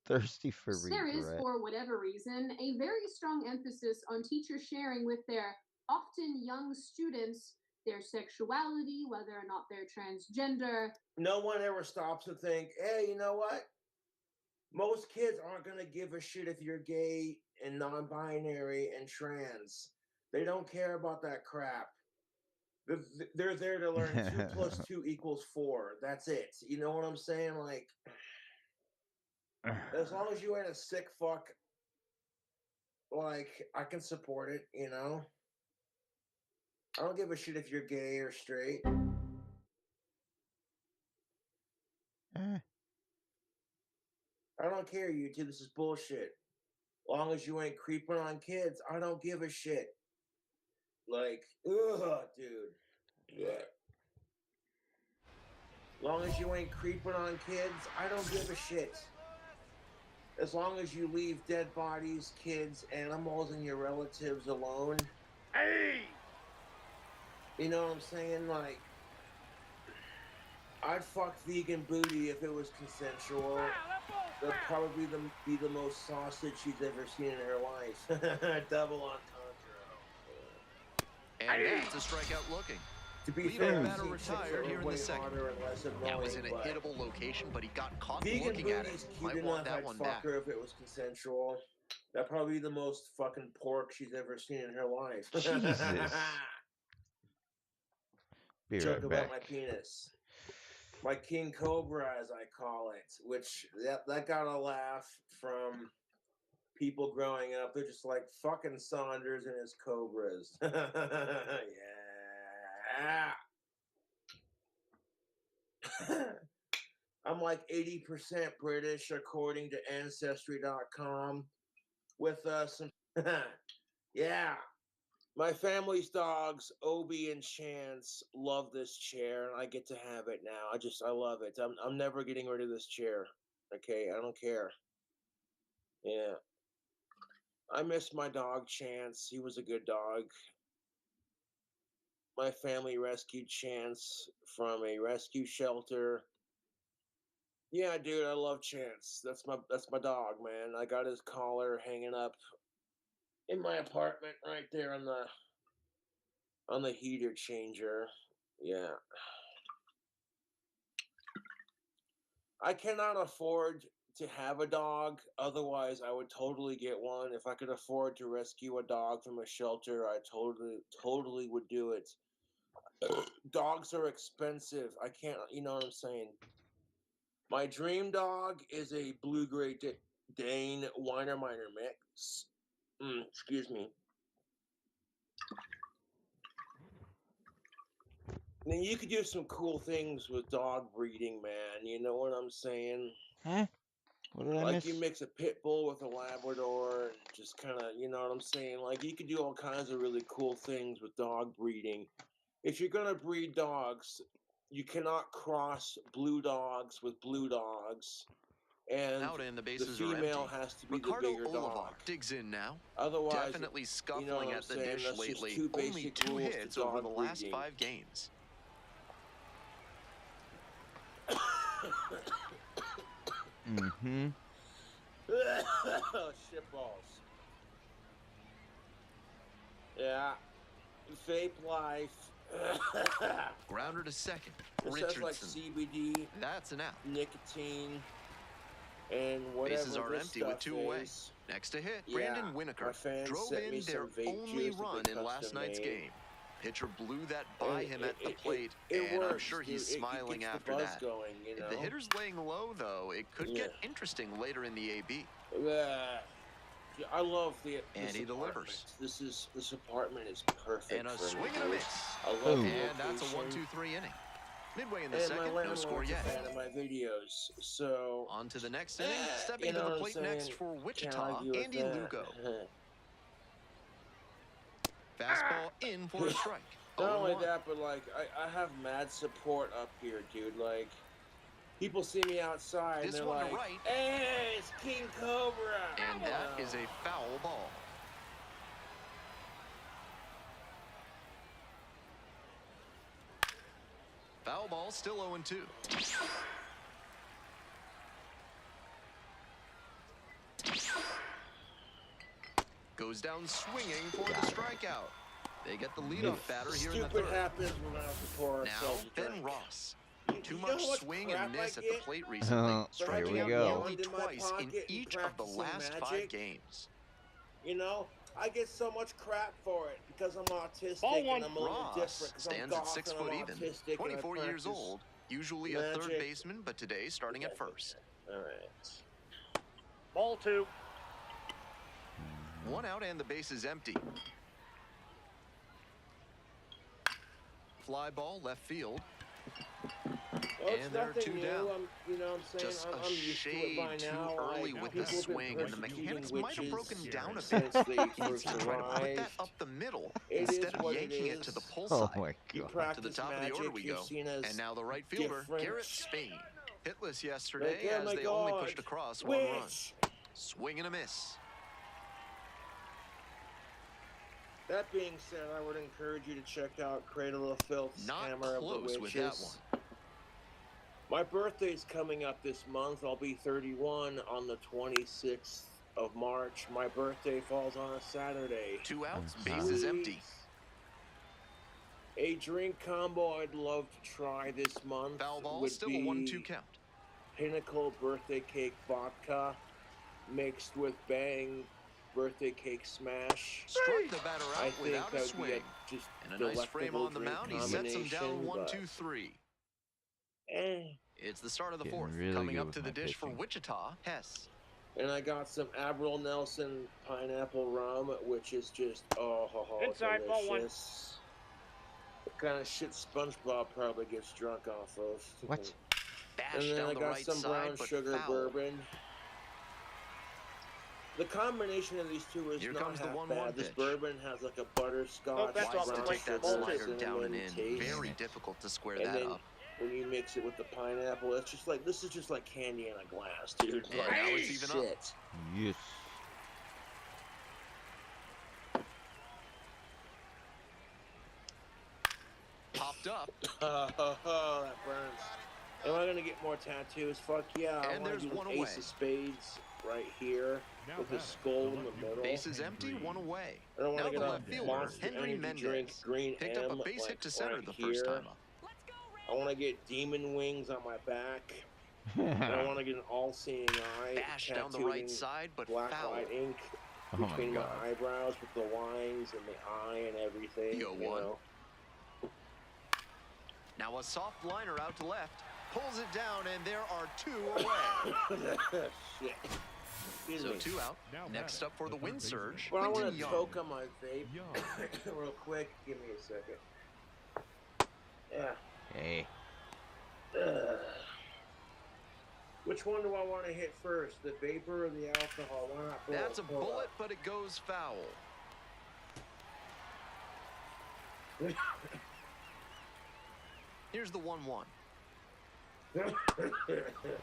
Thirsty for There is, regret. for whatever reason, a very strong emphasis on teachers sharing with their often young students their sexuality, whether or not they're transgender. No one ever stops to think, hey, you know what? Most kids aren't going to give a shit if you're gay and non-binary and trans. They don't care about that crap. They're there to learn 2 + 2 = 4. That's it. You know what I'm saying? Like, as long as you ain't a sick fuck, like, I can support it, you know? I don't give a shit if you're gay or straight. I don't care, YouTube. This is bullshit. Long as you ain't creeping on kids, I don't give a shit. Like, ugh, dude. Yeah. Long as you ain't creeping on kids, I don't give a shit. As long as you leave dead bodies, kids, animals, and your relatives alone. Hey! You know what I'm saying? Like, I'd fuck vegan booty if it was consensual. That'd probably be the most sausage she's ever seen in her life. Double entendre. And that's a strikeout looking. To be Leadoff fair, batter retired here in the second. That was in a hittable location, but he got caught looking at it. Might want that one back. I'd fuck her if it was consensual. That'd probably be the most fucking pork she's ever seen in her life. Jesus. Be Joke right about back. my penis. My King Cobra, as I call it, which that got a laugh from people growing up. They're just like, fucking Saunders and his Cobras. Yeah. I'm like 80% British, according to Ancestry.com, with some... Yeah. My family's dogs, Obi and Chance, love this chair, and I get to have it now. I love it. I'm never getting rid of this chair. Okay, I don't care. Yeah. I miss my dog, Chance. He was a good dog. My family rescued Chance from a rescue shelter. Yeah, dude, I love Chance. That's my dog, man. I got his collar hanging up in my apartment right there on the heater changer. Yeah. I cannot afford to have a dog, otherwise I would totally get one. If I could afford to rescue a dog from a shelter, I totally would do it. Dogs are expensive. I can't, you know what I'm saying? My dream dog is a blue gray Dane Weimaraner mix. Excuse me. I mean, you could do some cool things with dog breeding, man. You know what I'm saying? Huh? What did I Like miss? you mix a pit bull with a Labrador and just kind of, you know what I'm saying? Like you could do all kinds of really cool things with dog breeding. If you're gonna breed dogs, you cannot cross blue dogs with blue dogs. And Out in, the bases female are empty. has to be Ricardo the bigger Olivar dog. digs in now. Otherwise, Definitely scuffling you know what I'm at the saying? dish That's lately. just two Only basic 2 rules to hits over dog the last breeding. 5 games. Mm-hmm. Shit balls. Yeah. Vape life. Grounder to second. It says like CBD. That's an out. Nicotine. And whatever Bases are this empty stuff with 2 away. is. Next to hit, Yeah, Brandon my Winokur fans drove sent me in their some vape only juice that run they in last custom night's made. game. Pitcher blew that by him at the plate, it and works, I'm sure he's dude. smiling it gets after the buzz that. going, you know? If the hitter's laying low, though, it could get interesting later in the AB. I love this And he apartment. delivers. This apartment is perfect. And a for me, swing and a dude. miss. I love the And that's a location. 1-2-3 inning. Midway in the And second, my no score landlord's a yet. fan of my videos, so On to the next inning. Stepping you to know the what I'm plate saying? next for Can't Wichita, argue with Andy that. Lugo. Fastball in for a strike. Not only 0-1. that, but like I have mad support up here, dude. Like People see me outside and This they're one like, to right. "Hey, it's King Cobra!" And that is a foul ball. Foul ball, still 0-2. Goes down swinging for the strikeout. They get the leadoff batter here in the third. Happens, we're gonna have to pour Now, ourselves a Ben drink. Ross. Too You much know what swing crap and miss I at the get? plate recently, Here striking we out go. only in my twice in pocket and each of the practicing last magic. 5 games. You know, I get so much crap for it because I'm autistic Ball one. and I'm a little Ross different because I'm stands at goth 6 and foot I'm even, autistic 24 and I years practice old, usually a third magic. baseman, but today starting at first. All right. Ball 2. 1 out and the base is empty. Fly ball left field. Well, it's And there are nothing 2 new. down. You know what I'm saying? Just I'm a used to it shade by too now. early Like, with the people have been swing, and the persecuting mechanics might have broken witches down a bit. since they He needs first to try to put that arrived. up the middle It instead is of what yanking it it to the is. pull Oh side. my You god. To the practice top of the order magic, we you're go. seen as And now the right fielder, different. Garrett Spain. Hitless yesterday Like, oh as my they only God. pushed across 1 run. Witch! Swing and a miss. That being said, I would encourage you to check out Cradle of Filth's Not Hammer of the close Witches. with that one. My birthday's coming up this month. I'll be 31 on the 26th of March. My birthday falls on a Saturday. 2 outs, base is empty. A drink combo I'd love to try this month Foul ball, would still be a 1-2 count. Pinnacle Birthday Cake Vodka mixed with Bang Birthday Cake Smash. Struck the batter I out think without that a would be swing. just And a nice frame delectable on the drink mound. He sets him down combination, 1-2-3. It's the start of the Getting fourth. really Coming good up with to my the dish for pitching. Wichita, Hess. And I got some Avril Nelson pineapple rum, which is just Inside, ball 1. delicious. The kind of shit SpongeBob probably gets drunk off of. What? And Bashed then down I the got right some brown side, but sugar foul. bourbon. The combination of these two is Here not comes the half 1-1 bad. This pitch. bourbon has like a butterscotch, Oh, that's Wise off to the take that ball slider two. down and in. taste. Very difficult to square And that then up. when you mix it with the pineapple, it's just like, this is just like candy in a glass, dude. And Like, now it's even up. shit. Yes. Popped up. That burns. Am I gonna get more tattoos? Fuck yeah! I And want there's to do one an away. Ace of Spades right here with the skull in the middle. Base is empty, 1 away. I don't Now want to the get left a fielder, Monster Henry Energy drink, Mendez, green picked M, up a base like hit to center right the first here. time up. I want to get demon wings on my back. And I want to get an all-seeing eye Bashed down the tattooed right in side, but black foul. light ink Oh my between my god. eyebrows with the lines and the eye and everything. The You 0-1. know. Now a soft liner out to left. Pulls it down, and there are 2 away. Shit. Excuse So me. 2 out. Next up for the wind surge, But I want Quinton to Young. choke on my vape real quick. Give me a second. Yeah. Hey. Which one do I want to hit first? The vapor or the alcohol? Why not both? That's a Hold bullet, but it goes foul. up. Here's the 1-1.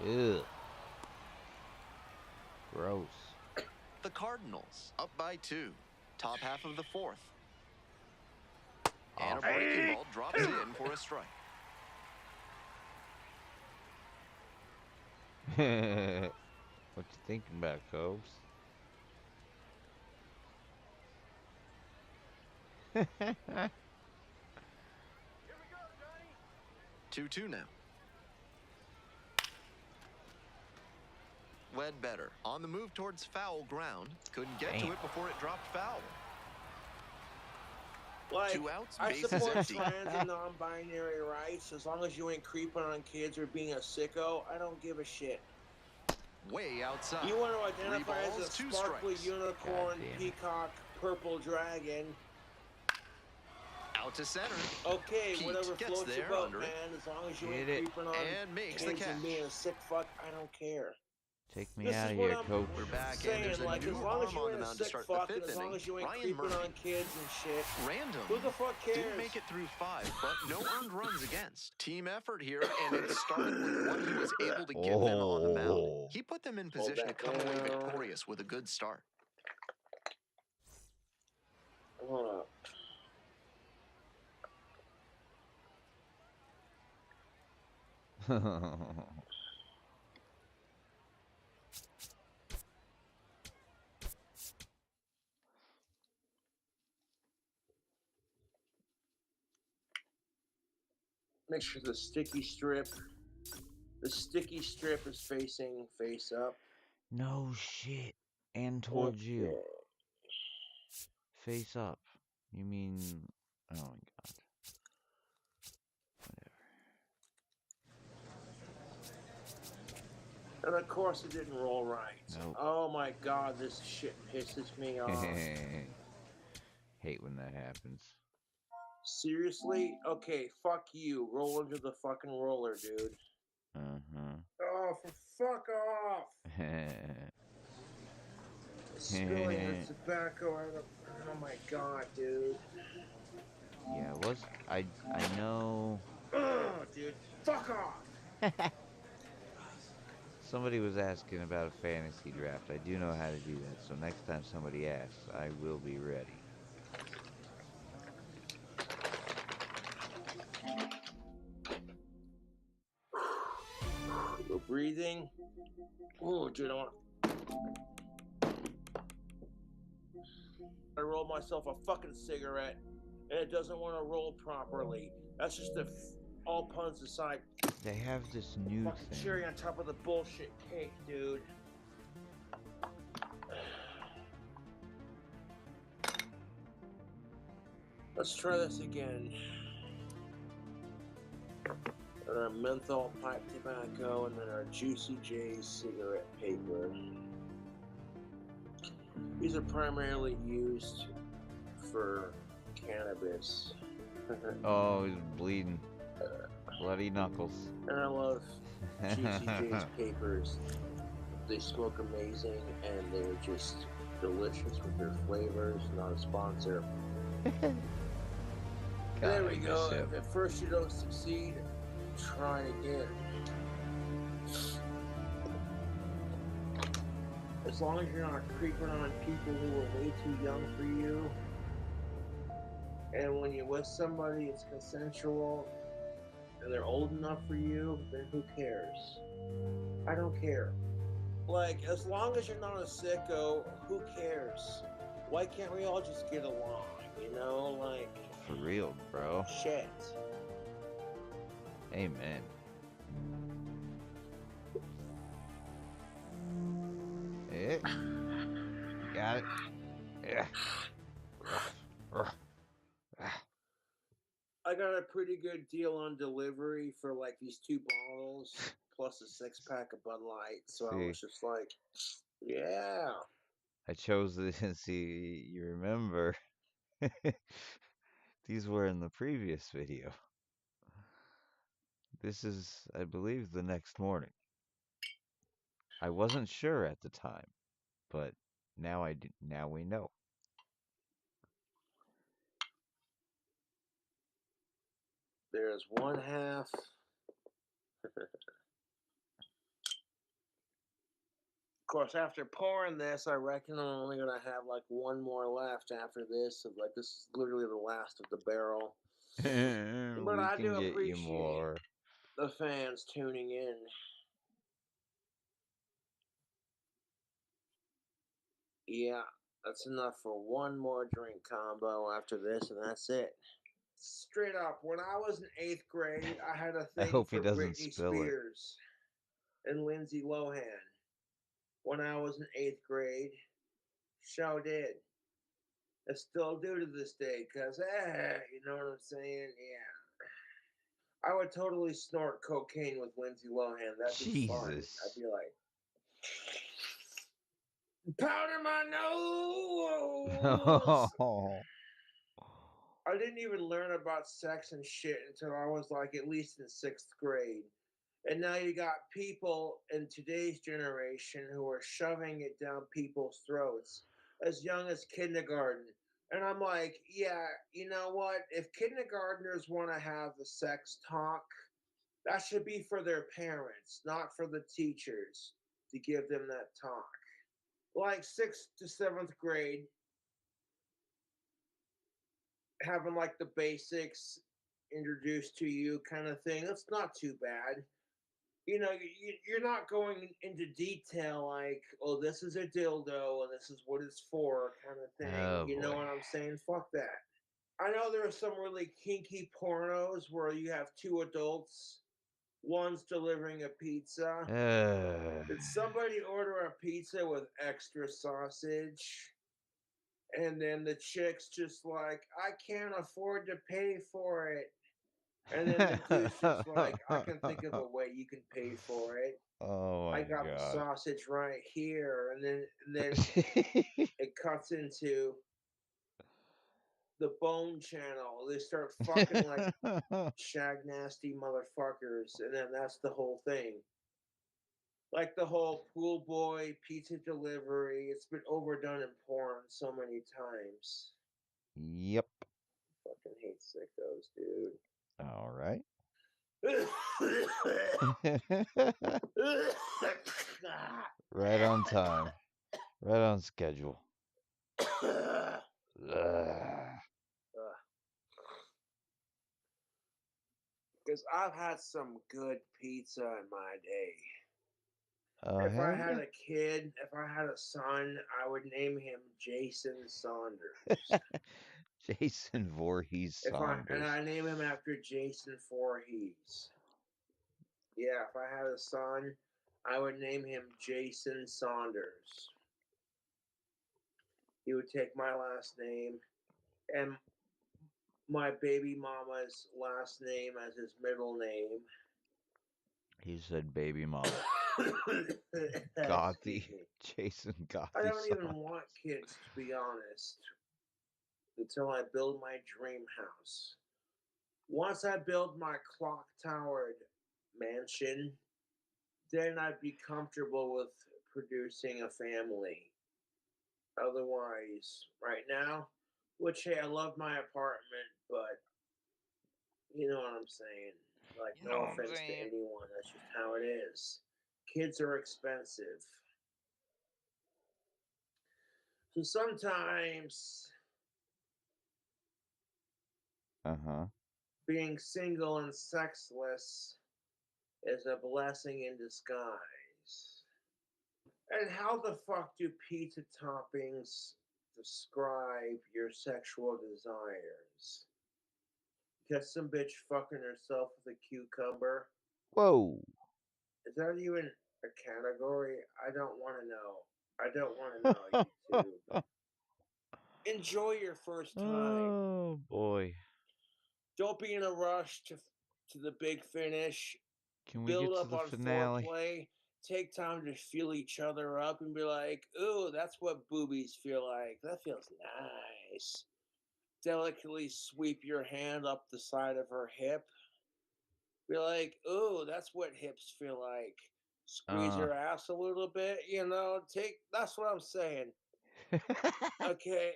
Ew. Gross. The Cardinals up by 2. Top half of the fourth. And a breaking ball drops in for a strike. What you thinking about, Cobes? 2-2 now. Ledbetter on the move towards foul ground. Couldn't get to Damn. it before it dropped foul. Like, 2 outs, I base is support empty. trans and non-binary rights. As long as you ain't creeping on kids or being a sicko, I don't give a shit. Way outside. You want to 3 identify as balls, a 2 sparkly strikes. unicorn, God damn it. peacock, purple dragon. Out to center. Okay, Pete whatever gets floats your there boat, under man. it. As long as you Get ain't it. creeping on And makes the kids catch. and being a sick fuck, I don't care. Take me This out is of what here, I'm coach. We're back, saying. and there's a Like, new as long as arm you on ain't the a mound to sick start the fuck, and fifth as long inning. as you ain't Ryan creeping Murphy, on kids and shit, random, who the fuck cares? didn't make it through 5, but no earned runs against. Team effort here, and it started with what he was able to give them on the mound. He put them in position to come away victorious with a good start. Hold up. Make sure the sticky strip is facing face up. No shit. And towards you. Face up. You mean... Oh my god. And of course it didn't roll right. Nope. Oh my god, this shit pisses me off. Hate when that happens. Seriously? Okay, fuck you. Roll into the fucking roller, dude. Uh-huh. Oh, for fuck off! Spilling the tobacco out of... Oh my god, dude. Yeah, I know... Oh, dude. Fuck off! Somebody was asking about a fantasy draft. I do know how to do that, so next time somebody asks, I will be ready. You're breathing. Oh, dude, I rolled myself a fucking cigarette, and it doesn't want to roll properly. That's just all puns aside. They have this new fucking thing. Cherry on top of the bullshit cake, dude. Let's try this again. And our menthol pipe tobacco, and then our Juicy J's cigarette paper. These are primarily used for cannabis. Oh, he's bleeding. Bloody knuckles. And I love Juicy J's papers. They smoke amazing, and they're just delicious with their flavors. Not a sponsor. There we go. If at first you don't succeed, try again. As long as you're not creeping on people who are way too young for you, and when you're with somebody, it's consensual, and they're old enough for you, then who cares? I don't care. Like, as long as you're not a sicko, who cares? Why can't we all just get along, you know? Like... For real, bro. Shit. Amen. Eh? Got it. Yeah. I got a pretty good deal on delivery for like these 2 bottles plus a 6-pack of Bud Light. So I was just like, yeah. I chose this and see, you remember, these were in the previous video. This is, I believe, the next morning. I wasn't sure at the time, but now now we know. There's 1/2. Of course, after pouring this, I reckon I'm only gonna have like 1 more left after this. So like this is literally the last of the barrel. But I do appreciate the fans tuning in. Yeah, that's enough for 1 more drink combo after this, and that's it. Straight up, when I was in 8th grade, I had a thing for Britney Spears and Lindsay Lohan. When I was in 8th grade, show did. I still do to this day, cause you know what I'm saying? Yeah. I would totally snort cocaine with Lindsay Lohan. That'd be fun. I'd be like, powder my nose. I didn't even learn about sex and shit until I was like at least in 6th grade. And now you got people in today's generation who are shoving it down people's throats as young as kindergarten. And I'm like, yeah, you know what? If kindergartners want to have the sex talk, that should be for their parents, not for the teachers to give them that talk. Like 6th to 7th grade, having like the basics introduced to you kind of thing, that's not too bad. You know, you're not going into detail like, oh, this is a dildo and this is what it's for kind of thing. Oh, you know boy. what I'm saying? Fuck that. I know there are some really kinky pornos where you have two adults, one's delivering a pizza. Did somebody order a pizza with extra sausage? And then the chick's just like, I can't afford to pay for it. And then the dude's just like, I can think of a way you can pay for it. Oh my I got the God. sausage right here. And then it cuts into the Bone Channel. They start fucking like shag nasty motherfuckers. And then that's the whole thing. Like the whole pool boy pizza delivery, it's been overdone in porn so many times. Yep. Fucking hate sickos, dude. All right. Right on time. Right on schedule. Because I've had some good pizza in my day. Oh, If I hell had yeah. a kid, if I had a son, I would name him Jason Saunders. Jason Voorhees Saunders. I name him after Jason Voorhees. Yeah, if I had a son, I would name him Jason Saunders. He would take my last name and my baby mama's last name as his middle name. He said baby mama. Gothy. Jason Gothy. I don't even want kids, to be honest, until I build my dream house. Once I build my clock-towered mansion, then I'd be comfortable with producing a family. Otherwise, right now, which, hey, I love my apartment, but you know what I'm saying. Like, no offense to anyone, that's just how it is. Kids are expensive. So sometimes being single and sexless is a blessing in disguise. And how the fuck do pizza toppings describe your sexual desires? Because some bitch fucking herself with a cucumber? Whoa. Is that even a category? I don't want to know. I don't want to know, YouTube. Enjoy your first time. Oh, boy. Don't be in a rush to the big finish. Can we Build get up to the on finale? foreplay. Take time to feel each other up and be like, ooh, that's what boobies feel like. That feels nice. Delicately sweep your hand up the side of her hip. Be like, ooh, that's what hips feel like. Squeeze her ass a little bit, you know. That's what I'm saying. Okay.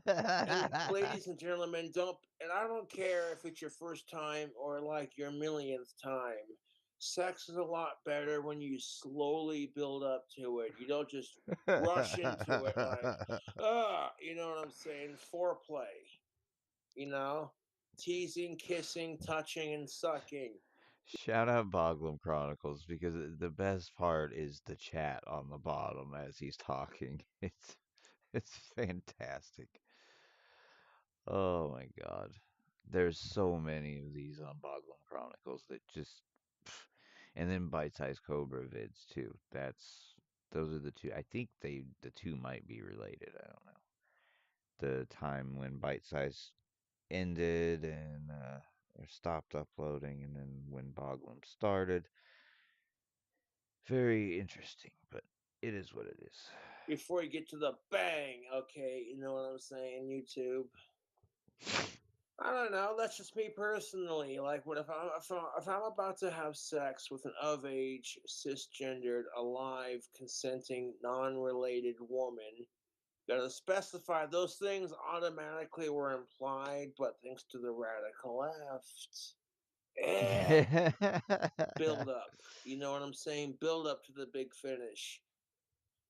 And ladies and gentlemen, I don't care if it's your first time or like your millionth time. Sex is a lot better when you slowly build up to it. You don't just rush into it like, you know what I'm saying? Foreplay. You know? Teasing, kissing, touching, and sucking. Shout out Boglum Chronicles, because the best part is the chat on the bottom as he's talking. It's fantastic. Oh my God. There's so many of these on Boglum Chronicles that just and then Bite Size Cobra vids too. Those are the two. I think the two might be related. I don't know. The time when Bite Size ended and or stopped uploading, and then when Boglum started. Very interesting, but it is what it is. Before you get to the bang, okay, you know what I'm saying, YouTube? I don't know. That's just me personally. Like, what if I'm about to have sex with an of age, cisgendered, alive, consenting, non-related woman? Gotta specify those things automatically were implied, but thanks to the radical left, build up. You know what I'm saying? Build up to the big finish.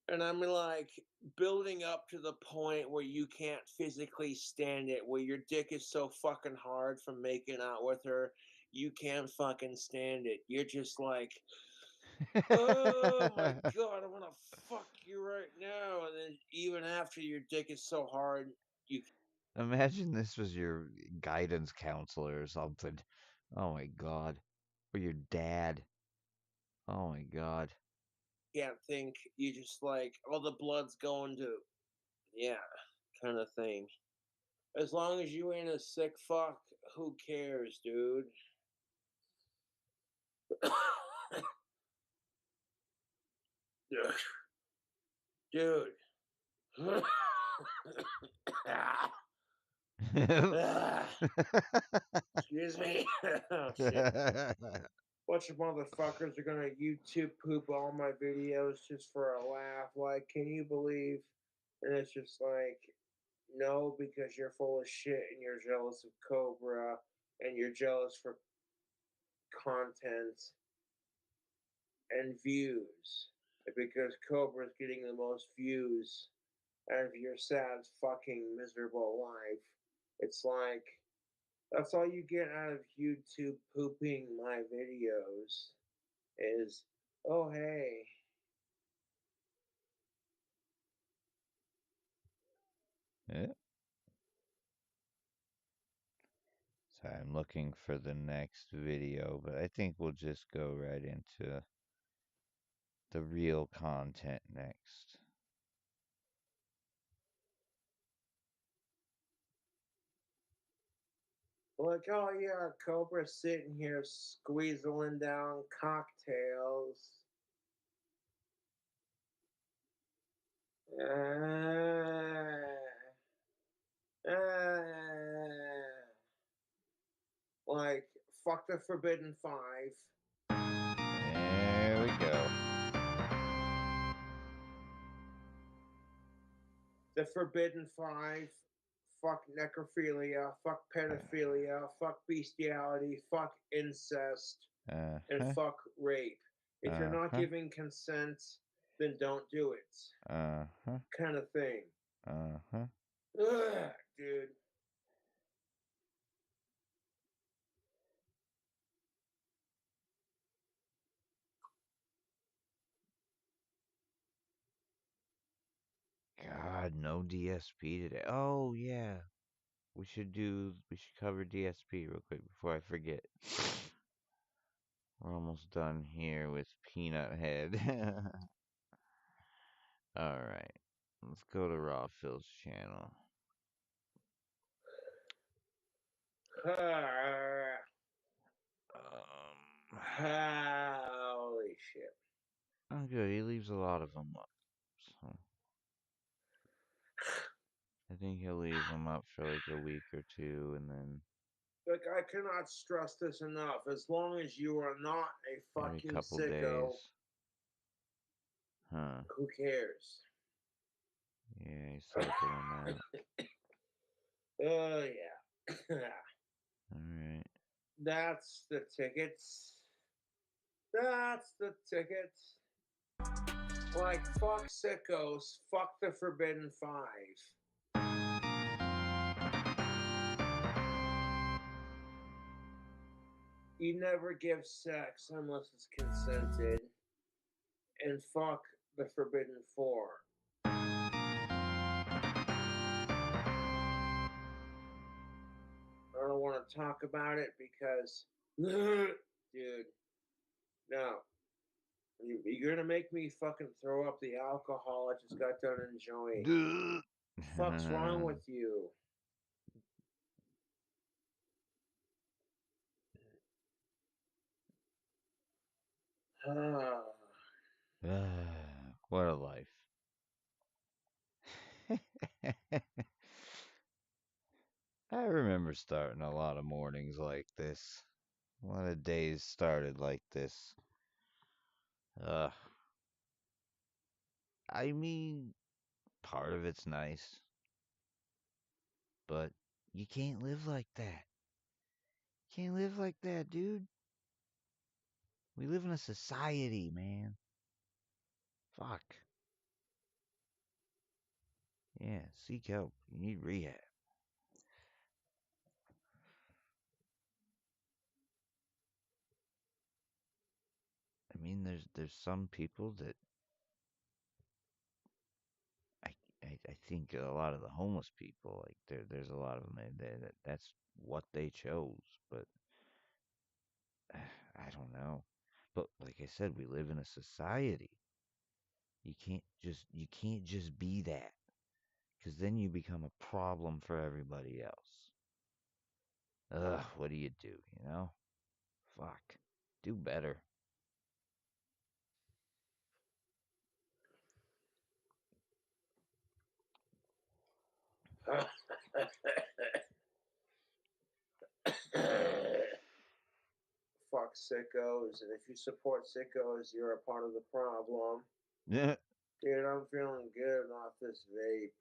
And I'm like building up to the point where you can't physically stand it, where your dick is so fucking hard from making out with her, you can't fucking stand it. You're just like, oh my god, I want to fuck you right now. And then even after your dick is so hard, you Imagine this was your guidance counselor or something. Oh my god. Or your dad. Oh my god. can't think. You just like, all the blood's going to, yeah, kind of thing. As long as you ain't a sick fuck, who cares, dude? Dude. Excuse me. Oh, shit. Bunch of motherfuckers are gonna YouTube poop all my videos just for a laugh. Like, can you believe? And it's just like, no, because you're full of shit and you're jealous of Cobra and you're jealous for content and views. Because Cobra's getting the most views out of your sad fucking miserable life. It's like, that's all you get out of YouTube pooping my videos is, oh, hey. Yeah. So I'm looking for the next video, but I think we'll just go right into the real content next. Like, oh yeah, Cobra sitting here squeezing down cocktails. Like, fuck the Forbidden Five. There we go. The Forbidden Five. Fuck necrophilia. Fuck pedophilia. Fuck bestiality. Fuck incest. And fuck rape. If you're not giving consent, then don't do it. Kind of thing. Ugh, dude. God, no DSP today. Oh yeah. We should cover DSP real quick before I forget. We're almost done here with Peanut Head. Alright. Let's go to Raw Phil's channel. Holy shit. Oh good, he leaves a lot of them up. So I think he'll leave them up for like a week or two and then Like, I cannot stress this enough. As long as you are not a every fucking couple sicko, days. Huh. who cares? Yeah, he's cycling that. Oh, yeah. Alright. That's the tickets. That's the tickets. Like, fuck sickos. Fuck the Forbidden Five. You never give sex unless it's consented. And fuck the Forbidden Four. I don't want to talk about it because, dude, no. You're gonna make me fucking throw up the alcohol I just got done enjoying. Fuck's wrong with you? What a life. I remember starting a lot of mornings like this. A lot of days started like this. Uh, I mean, part of it's nice, but you can't live like that. Can't live like that, dude. We live in a society, man. Fuck. Yeah, seek help. You need rehab. I mean, there's some people that I think a lot of the homeless people, like there's a lot of them that's what they chose, but I don't know. But like I said, we live in a society. You can't just be that, because then you become a problem for everybody else. Ugh, what do you do? You know? Fuck. Do better. Fuck sickos, and if you support sickos, you're a part of the problem. Yeah. Dude, I'm feeling good off this vape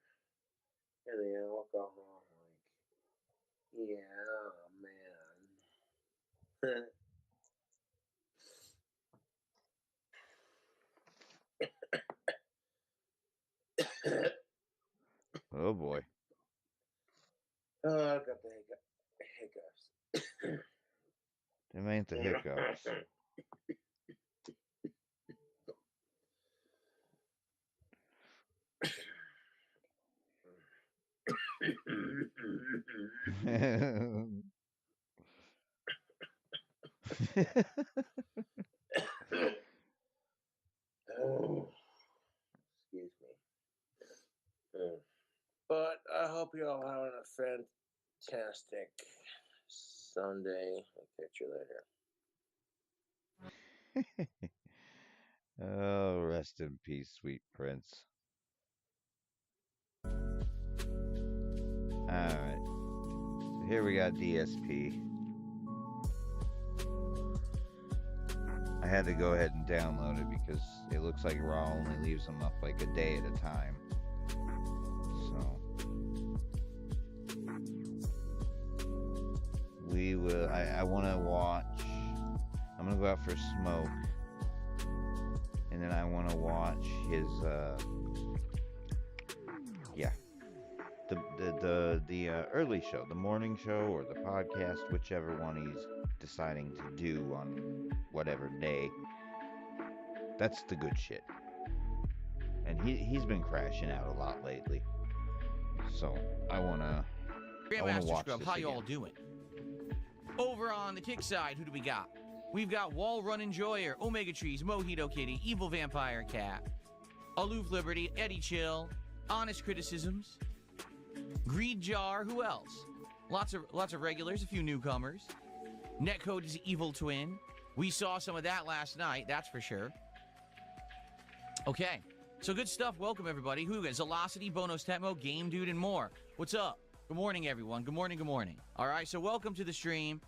and the alcohol. Like, yeah, man. Oh boy. Oh, I got the hiccups. Them ain't the hiccups. Oh, excuse me. But I hope you all having a fantastic Sunday. I'll catch you later. Oh, rest in peace, sweet prince. Alright. So here we got DSP. I had to go ahead and download it because it looks like Raw only leaves them up like a day at a time. So we will. I want to watch. I'm gonna go out for a smoke, and then I want to watch his. Yeah. The early show, the morning show, or the podcast, whichever one he's deciding to do on whatever day. That's the good shit. And he's been crashing out a lot lately. So I wanna Grandmaster watch Scrub, this how you all again. doing? Over on the kick side, who do we got? We've got Wall Run Enjoyer, Omega Trees, Mojito Kitty, Evil Vampire Cat, Aloof Liberty, Eddie Chill, Honest Criticisms, Greed Jar, who else? Lots of regulars, a few newcomers. Netcode is Evil Twin. We saw some of that last night, that's for sure. Okay, so good stuff. Welcome, everybody. Who is Velocity, Bonos Tetmo, Game Dude, and more. What's up? Good morning, everyone. Good morning, good morning. All right, so welcome to the stream.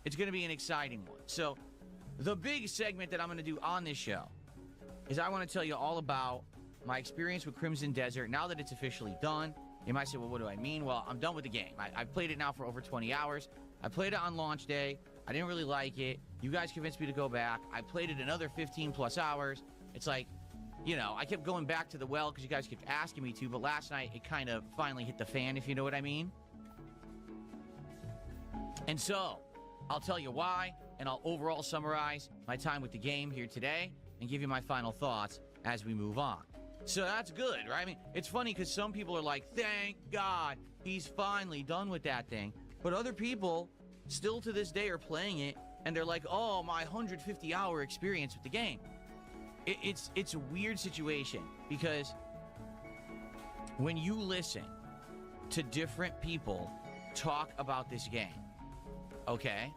It's going to be an exciting one. So the big segment that I'm going to do on this show is I want to tell you all about my experience with Crimson Desert now that it's officially done. You might say, well, what do I mean? Well, I'm done with the game. I've played it now for over 20 hours. I played it on launch day. I didn't really like it. You guys convinced me to go back. I played it another 15 plus hours. It's like, you know, I kept going back to the well because you guys kept asking me to, but last night it kind of finally hit the fan, if you know what I mean. And so, I'll tell you why, and I'll overall summarize my time with the game here today and give you my final thoughts as we move on. So that's good, right? I mean, it's funny because some people are like, thank God he's finally done with that thing. But other people still to this day are playing it, and they're like, oh, my 150-hour experience with the game. It's a weird situation because when you listen to different people talk about this game, okay,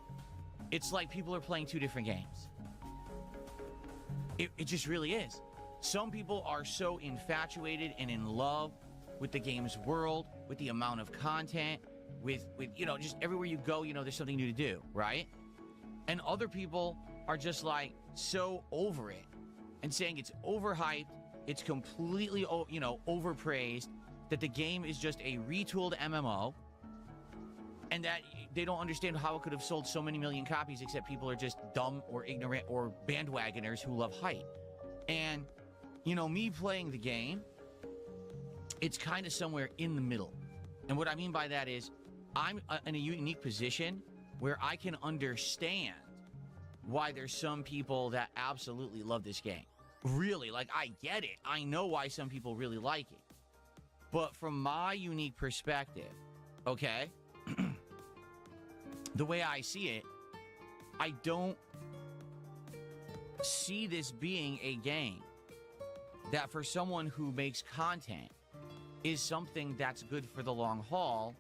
it's like people are playing two different games. It just really is. Some people are so infatuated and in love with the game's world, with the amount of content, with you know, just everywhere you go, you know, there's something new to do, right? And other people are just like so over it and saying it's overhyped, it's completely, you know, overpraised, that the game is just a retooled MMO, and that they don't understand how it could have sold so many million copies, except people are just dumb or ignorant or bandwagoners who love hype. And, you know, me playing the game, it's kind of somewhere in the middle. And what I mean by that is I'm in a unique position where I can understand why there's some people that absolutely love this game. Really, like, I get it. I know why some people really like it. But from my unique perspective, okay, the way I see it, I don't see this being a game that for someone who makes content is something that's good for the long haul,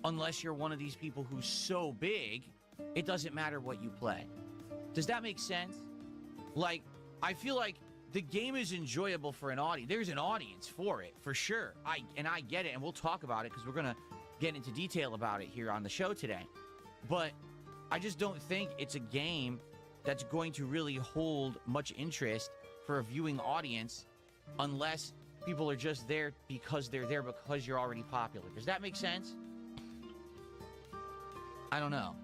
unless you're one of these people who's so big, it doesn't matter what you play. Does that make sense? Like, I feel like the game is enjoyable for an audience. There's an audience for it, for sure. I get it, and we'll talk about it because we're going to get into detail about it here on the show today. But I just don't think it's a game that's going to really hold much interest for a viewing audience unless people are just there because they're there because you're already popular. Does that make sense? I don't know.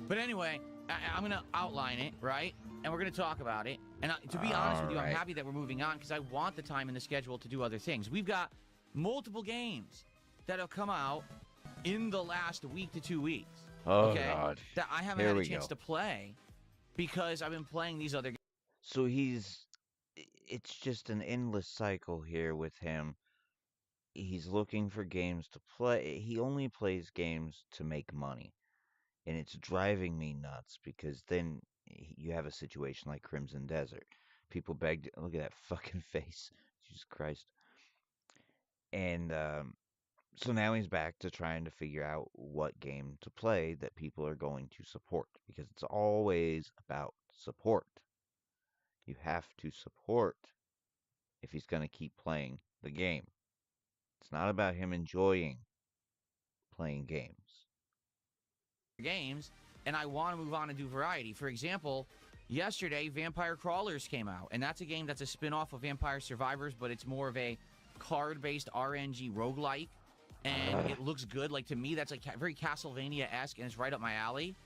But anyway, I'm going to outline it, right? And we're going to talk about it. And to be honest with you, I'm happy that we're moving on because I want the time in the schedule to do other things. We've got multiple games that have come out in the last week to 2 weeks. Oh, okay? God. That I haven't had a chance to play because I've been playing these other games. So it's just an endless cycle here with him. He's looking for games to play. He only plays games to make money. And it's driving me nuts because then you have a situation like Crimson Desert. People begged, look at that fucking face. Jesus Christ. And so now he's back to trying to figure out what game to play that people are going to support. Because it's always about support. You have to support if he's going to keep playing the game. It's not about him enjoying playing games. And I want to move on and do variety. For example, yesterday, Vampire Crawlers came out, and that's a game that's a spin-off of Vampire Survivors, but it's more of a card-based RNG roguelike, and it looks good. Like, to me, that's like very Castlevania-esque, and it's right up my alley,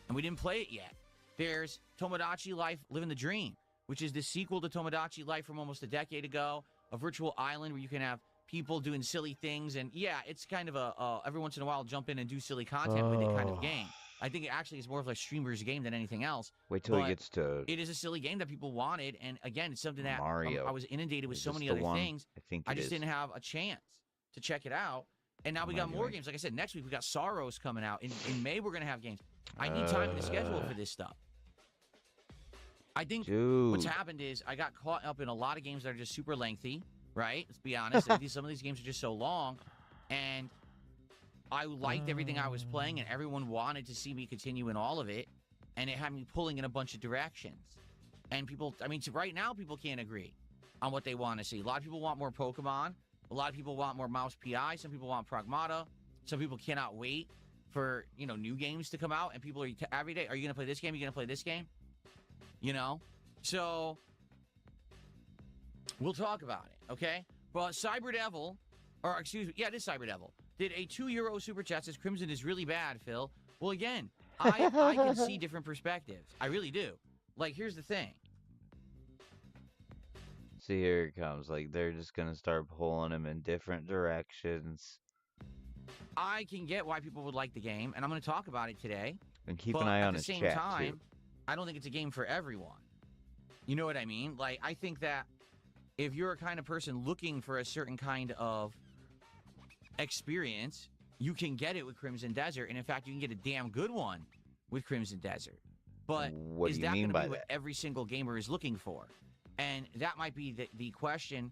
and we didn't play it yet. There's Tomodachi Life Living the Dream, which is the sequel to Tomodachi Life from almost a decade ago, a virtual island where you can have people doing silly things, and yeah, it's kind of a every once in a while jump in and do silly content with it kind of game. I think it actually is more of a streamer's game than anything else. Wait till he gets to... It is a silly game that people wanted, and again, it's something that Mario. I was inundated with so many other things. I just didn't have a chance to check it out. And now we got more games. Like I said, next week we got Sorrows coming out. In May, we're going to have games. I need time in the schedule for this stuff. I think what's happened is I got caught up in a lot of games that are just super lengthy, right? Let's be honest. Some of these games are just so long, and I liked everything I was playing, and everyone wanted to see me continue in all of it, and it had me pulling in a bunch of directions. And people, I mean, right now, people can't agree on what they want to see. A lot of people want more Pokemon. A lot of people want more Mouse PI. Some people want Pragmata. Some people cannot wait for, you know, new games to come out, and people are every day, are you going to play this game? Are you going to play this game? You know? So, we'll talk about it, okay? Well, Cyberdevil, or excuse me, yeah, it is Cyberdevil, did a €2 super chat, says Crimson is really bad, Phil. Well, again, I can see different perspectives. I really do. Like, here's the thing. See, here it comes. Like, they're just going to start pulling him in different directions. I can get why people would like the game, and I'm going to talk about it today. And keep an eye on his chat, too. At the same time, I don't think it's a game for everyone. You know what I mean? Like, I think that if you're a kind of person looking for a certain kind of experience, you can get it with Crimson Desert, and in fact, you can get a damn good one with Crimson Desert. But is that going to be what every single gamer is looking for? And that might be the question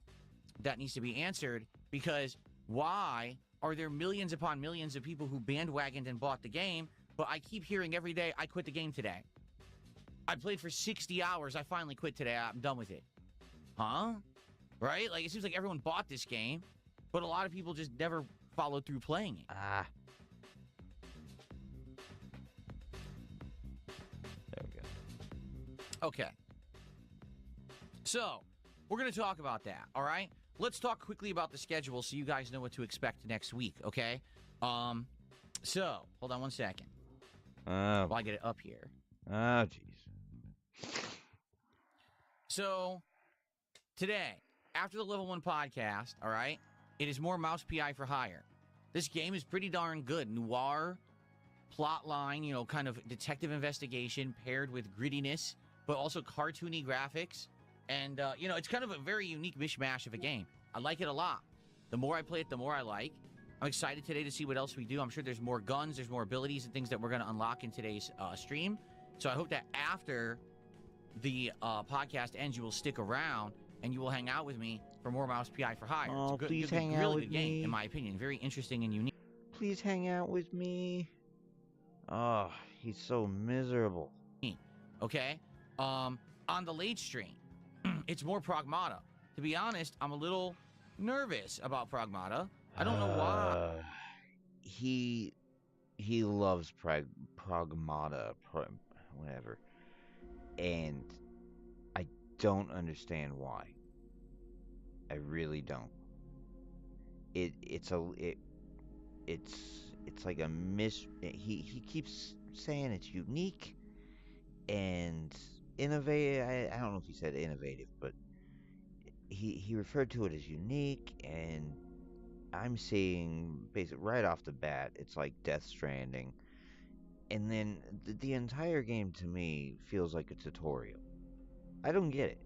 that needs to be answered, because why are there millions upon millions of people who bandwagoned and bought the game, but I keep hearing every day, I quit the game today. I played for 60 hours, I finally quit today, I'm done with it. Huh? Right? Like, it seems like everyone bought this game, but a lot of people just never followed through playing it. Ah. There we go. Okay. So, we're going to talk about that, all right? Let's talk quickly about the schedule so you guys know what to expect next week, okay? So, hold on one second. While I get it up here. Oh, jeez. So, today, after the Level 1 podcast, all right, it is more Mouse PI for hire. This game is pretty darn good. Noir, plot line, you know, kind of detective investigation paired with grittiness, but also cartoony graphics. And, you know, it's kind of a very unique mishmash of a game. I like it a lot. The more I play it, the more I like. I'm excited today to see what else we do. I'm sure there's more guns, there's more abilities and things that we're going to unlock in today's stream. So I hope that after the podcast ends, you will stick around and you will hang out with me for more Mouse PI for hire. Oh, it's a good, please good, hang really out with good game, me. in my opinion. Very interesting and unique. Please hang out with me. Oh, he's so miserable. Okay? On the late stream, it's more Pragmata. To be honest, I'm a little nervous about Pragmata. I don't know why. He loves Pragmata, whatever. And I don't understand why. I really don't. It's like a he keeps saying it's unique and innovative. I don't know if he said innovative, but he referred to it as unique, and I'm seeing basically right off the bat it's like Death Stranding, and then the entire game to me feels like a tutorial. I don't get it.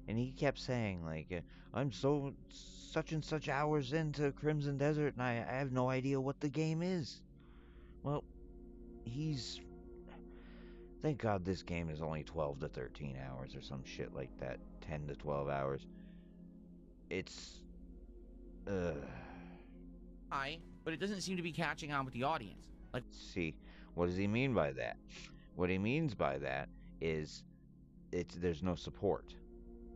And he kept saying like, I'm such and such hours into Crimson Desert and I have no idea what the game is. Well, thank God this game is only 12 to 13 hours or some shit like that. 10 to 12 hours. It's but it doesn't seem to be catching on with the audience. Like, see, what does he mean by that? What he means by that is there's no support.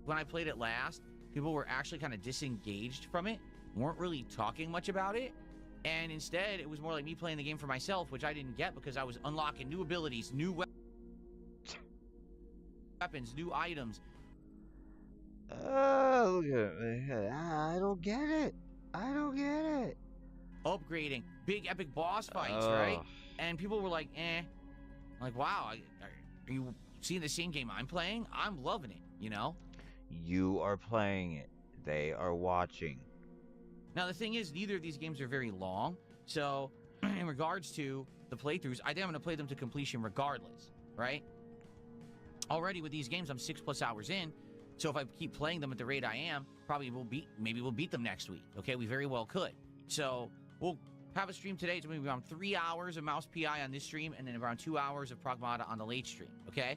When I played it last, people were actually kind of disengaged from it, weren't really talking much about it, and instead it was more like me playing the game for myself, which I didn't get because I was unlocking new abilities, new weapons, new items. Oh, look at it. I don't get it. I don't get it. Upgrading, big epic boss fights, right? And people were like, eh. I'm like, wow, are you seeing the same game I'm playing? I'm loving it, you know? You are playing it. They are watching. Now, the thing is, neither of these games are very long. So, in regards to the playthroughs, I think I'm going to play them to completion regardless, right? Already with these games, I'm 6+ hours in. So if I keep playing them at the rate I am, maybe we'll beat them next week. Okay, we very well could. So we'll have a stream today. It's going to be around 3 hours of Mouse PI on this stream, and then around 2 hours of Pragmata on the late stream. Okay.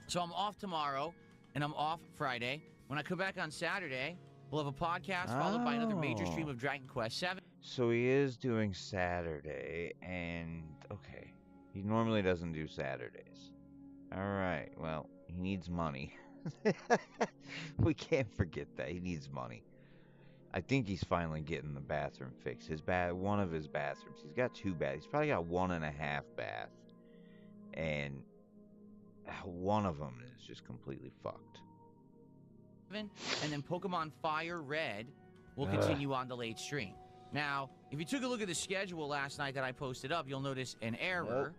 So I'm off tomorrow, and I'm off Friday. When I come back on Saturday, we'll have a podcast followed by another major stream of Dragon Quest VII. So he is doing Saturday, and okay, he normally doesn't do Saturdays. All right, well, he needs money. We can't forget that. He needs money. I think he's finally getting the bathroom fixed. One of his bathrooms. He's got 2 baths. He's probably got 1.5 bath. And one of them is just completely fucked. And then Pokemon Fire Red will continue on the late stream. Now, if you took a look at the schedule last night that I posted up, you'll notice an error.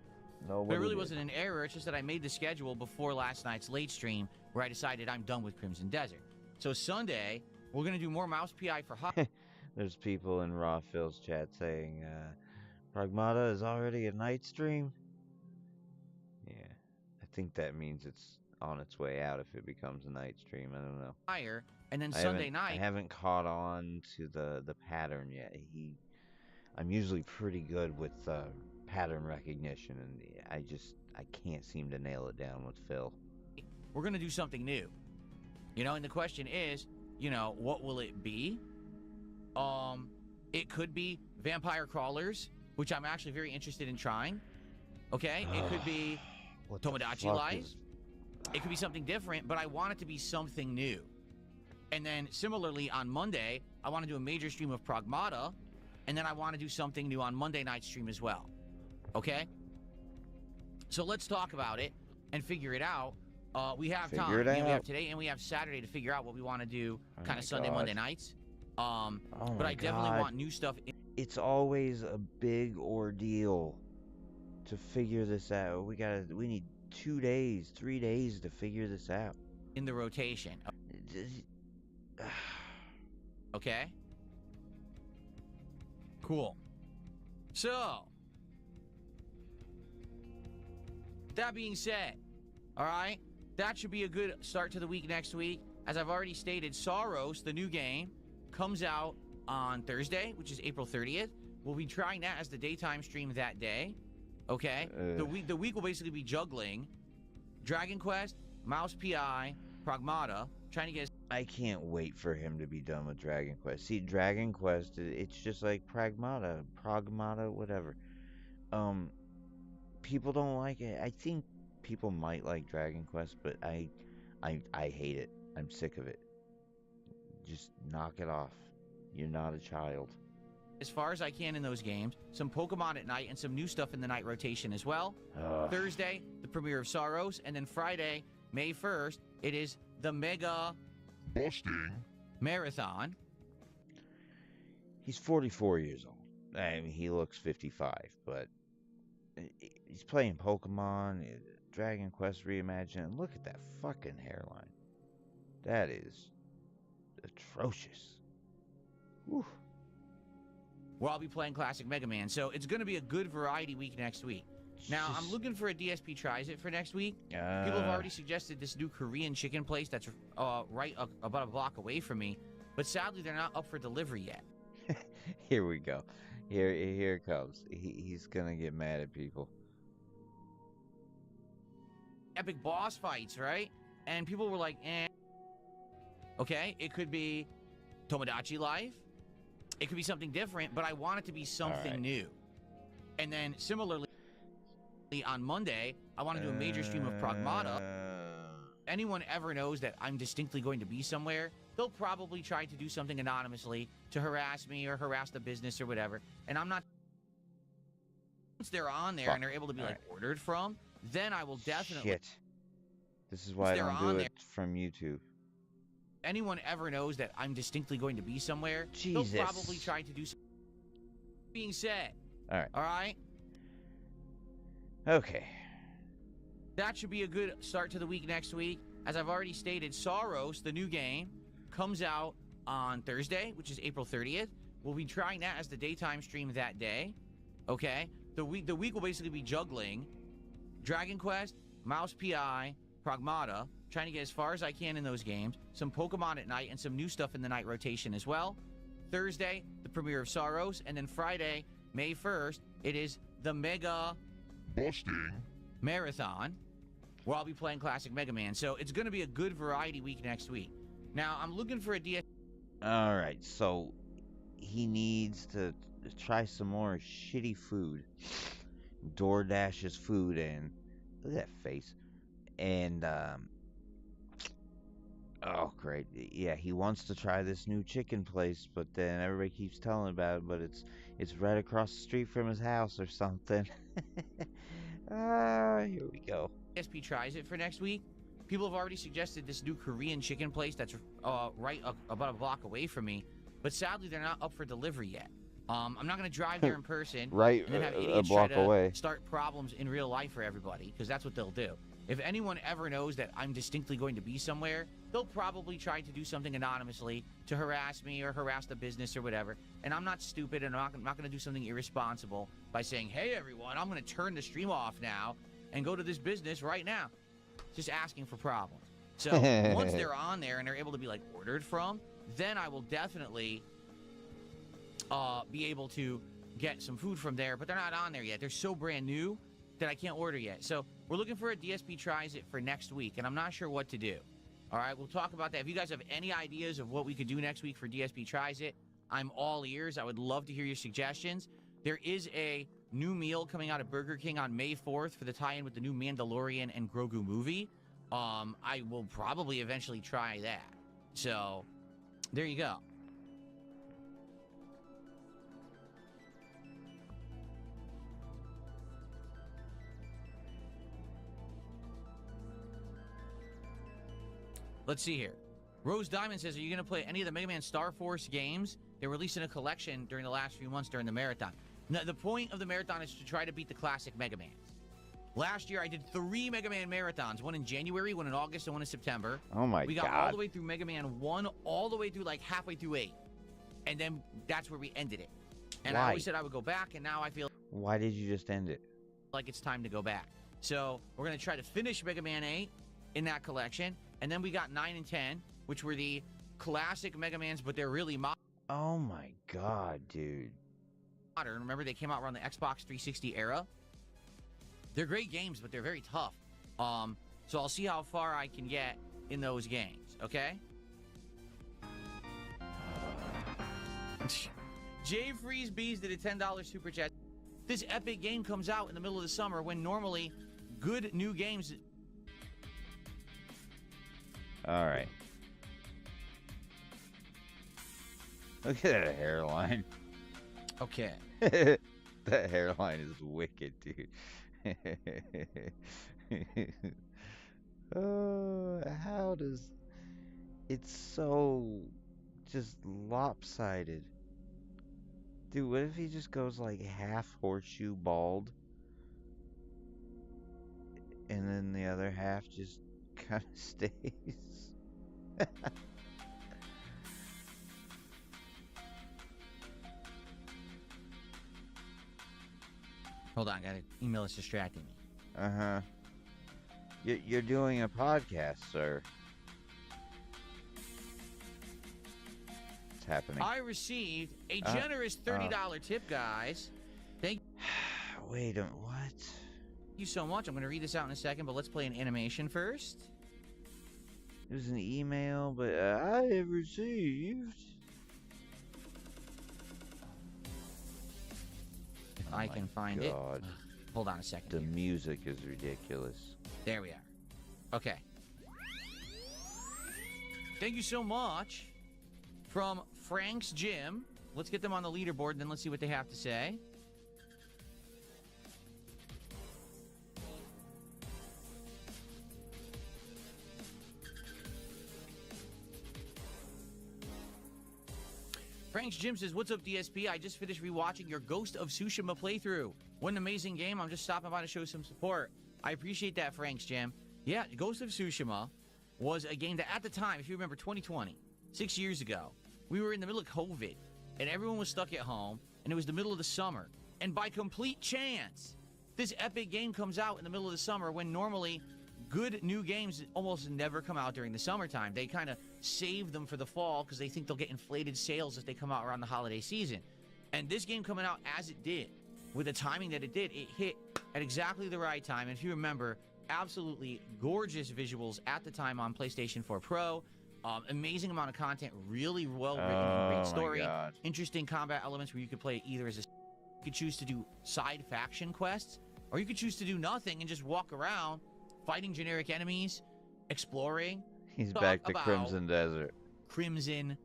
No, but it really wasn't an error. It's just that I made the schedule before last night's late stream where I decided I'm done with Crimson Desert. So Sunday, we're going to do more Mouse PI for hot. There's people in Raw Phil's chat saying, Pragmata is already a night stream. Yeah, I think that means it's on its way out if it becomes a night stream. I don't know. Fire, and then Sunday night. I haven't caught on to the pattern yet. I'm usually pretty good with pattern recognition, and I can't seem to nail it down with Phil. We're going to do something new. You know, and the question is, you know, what will it be? It could be vampire crawlers, which I'm actually very interested in trying. Okay? It could be Tomodachi Lies. It could be something different, but I want it to be something new. And then similarly on Monday, I want to do a major stream of Pragmata, and then I want to do something new on Monday night stream as well. Okay? So let's talk about it and figure it out. We have time. Figure it You know, we have out. today and we have Saturday to figure out what we want to do Oh kind my of Sunday, God. Monday nights. Oh But my I definitely God. want new stuff. It's always a big ordeal to figure this out. We need 2 days, 3 days to figure this out. In the rotation. Okay? Cool. So, that being said, all right, that should be a good start to the week next week. As I've already stated, Soros, the new game, comes out on Thursday, which is April 30th. We'll be trying that as the daytime stream that day. Okay? The week will basically be juggling Dragon Quest, Mouse PI, Pragmata, trying to get... I can't wait for him to be done with Dragon Quest. See, Dragon Quest, it's just like Pragmata, whatever. People don't like it. I think people might like Dragon Quest, but I hate it. I'm sick of it. Just knock it off. You're not a child. As far as I can in those games, some Pokemon at night and some new stuff in the night rotation as well. Thursday, the premiere of Soros, and then Friday, May 1st, it is the Mega Busting Marathon. He's 44 years old. I mean, he looks 55, but he's playing Pokemon, Dragon Quest Reimagined. Look at that fucking hairline. That is atrocious. Whew. Where I'll be playing Classic Mega Man. So it's going to be a good variety week next week. Now, I'm looking for a DSP Tries It for next week. People have already suggested this new Korean chicken place that's right about a block away from me. But sadly, they're not up for delivery yet. Here we go. Here it comes. He's going to get mad at people. Epic boss fights, right? And people were like, eh. Okay, it could be Tomodachi Life. It could be something different, but I want it to be something new. And then similarly, on Monday, I want to do a major stream of Pragmata. Anyone ever knows that I'm distinctly going to be somewhere, they'll probably try to do something anonymously to harass me or harass the business or whatever. And I'm not... Once they're on there and they're able to be ordered from, then I will definitely... Shit. This is why I don't do it from YouTube. Anyone ever knows that I'm distinctly going to be somewhere, Jesus. they'll probably try to do something. Being said, all right, okay, that should be a good start to the week next week. As I've already stated, Soros, the new game, comes out on Thursday, which is April 30th. We'll be trying that as the daytime stream that day. Okay, the week will basically be juggling Dragon Quest, Mouse PI, Pragmata, trying to get as far as I can in those games, some Pokemon at night and some new stuff in the night rotation as well. Thursday, the premiere of Soros, and then Friday, May 1st, it is the Mega Busting Marathon, where I'll be playing Classic Mega Man. So it's going to be a good variety week next week. Now, I'm looking for a DS... Alright, so he needs to try some more shitty food. DoorDash's food, and look at that face. And, oh, great. Yeah, he wants to try this new chicken place, but then everybody keeps telling about it, but it's right across the street from his house or something. Here we go. DSP Tries It for next week. People have already suggested this new Korean chicken place that's right about a block away from me, but sadly, they're not up for delivery yet. I'm not going to drive there in person Right, and then have a idiots block try to away. start problems in real life for everybody, because that's what they'll do. If anyone ever knows that I'm distinctly going to be somewhere, they'll probably try to do something anonymously to harass me or harass the business or whatever. And I'm not stupid, and I'm not going to do something irresponsible by saying, hey, everyone, I'm going to turn the stream off now and go to this business right now. Just asking for problems. So once they're on there and they're able to be ordered from, then I will definitely be able to get some food from there. But they're not on there yet. They're so brand new that I can't order yet. So we're looking for a DSP Tries It for next week, and I'm not sure what to do. All right, we'll talk about that. If you guys have any ideas of what we could do next week for DSP Tries It, I'm all ears. I would love to hear your suggestions. There is a new meal coming out of Burger King on May 4th for the tie-in with the new Mandalorian and Grogu movie. I will probably eventually try that. So there you go. Let's see here. Rose Diamond says, are you going to play any of the Mega Man Star Force games? They're releasing a collection during the last few months during the marathon. Now, the point of the marathon is to try to beat the classic Mega Mans. Last year, I did 3 Mega Man marathons. One in January, one in August, and one in September. Oh, my God. We got all the way through Mega Man 1, all the way through, like, halfway through 8. And then that's where we ended it. And Why? I always said I would go back, and now I feel Why did you just end it? like it's time to go back. So we're going to try to finish Mega Man 8 in that collection. And then we got 9 and 10, which were the classic Mega Mans, but they're really modern. Oh, my God, dude. Remember, they came out around the Xbox 360 era. They're great games, but they're very tough. So I'll see how far I can get in those games, okay? Jay Freeze Bees did a $10 super chat. This epic game comes out in the middle of the summer when normally good new games... All right. Look at that hairline. Okay. That hairline is wicked, dude. How does... It's so just lopsided. Dude, what if he just goes like half horseshoe bald? And then the other half just kind of stays? Hold on, got an email that's distracting me. Uh-huh. You're doing a podcast, sir. What's happening? I received a generous $30 tip, guys. Thank Wait a what? you so much. I'm going to read this out in a second, but let's play an animation first. It was an email, but I have received. If I can find it. Hold on a second. The music is ridiculous. There we are. Okay. Thank you so much. From Frank's Gym. Let's get them on the leaderboard, and then let's see what they have to say. Frank's Gym says, what's up, DSP? I just finished rewatching your Ghost of Tsushima playthrough. What an amazing game. I'm just stopping by to show some support. I appreciate that, Frank's Gym. Yeah, Ghost of Tsushima was a game that at the time, if you remember 2020, 6 years ago, we were in the middle of COVID, and everyone was stuck at home, and it was the middle of the summer. And by complete chance, this epic game comes out in the middle of the summer when normally good new games almost never come out during the summertime. They kind of save them for the fall because they think they'll get inflated sales as they come out around the holiday season. And this game coming out as it did, with the timing that it did, it hit at exactly the right time. And if you remember, absolutely gorgeous visuals at the time on PlayStation 4 Pro. Amazing amount of content, really well written, great story, interesting combat elements where you could play either as a... You could choose to do side faction quests, or you could choose to do nothing and just walk around fighting generic enemies, exploring. He's back to Crimson Desert. Crimson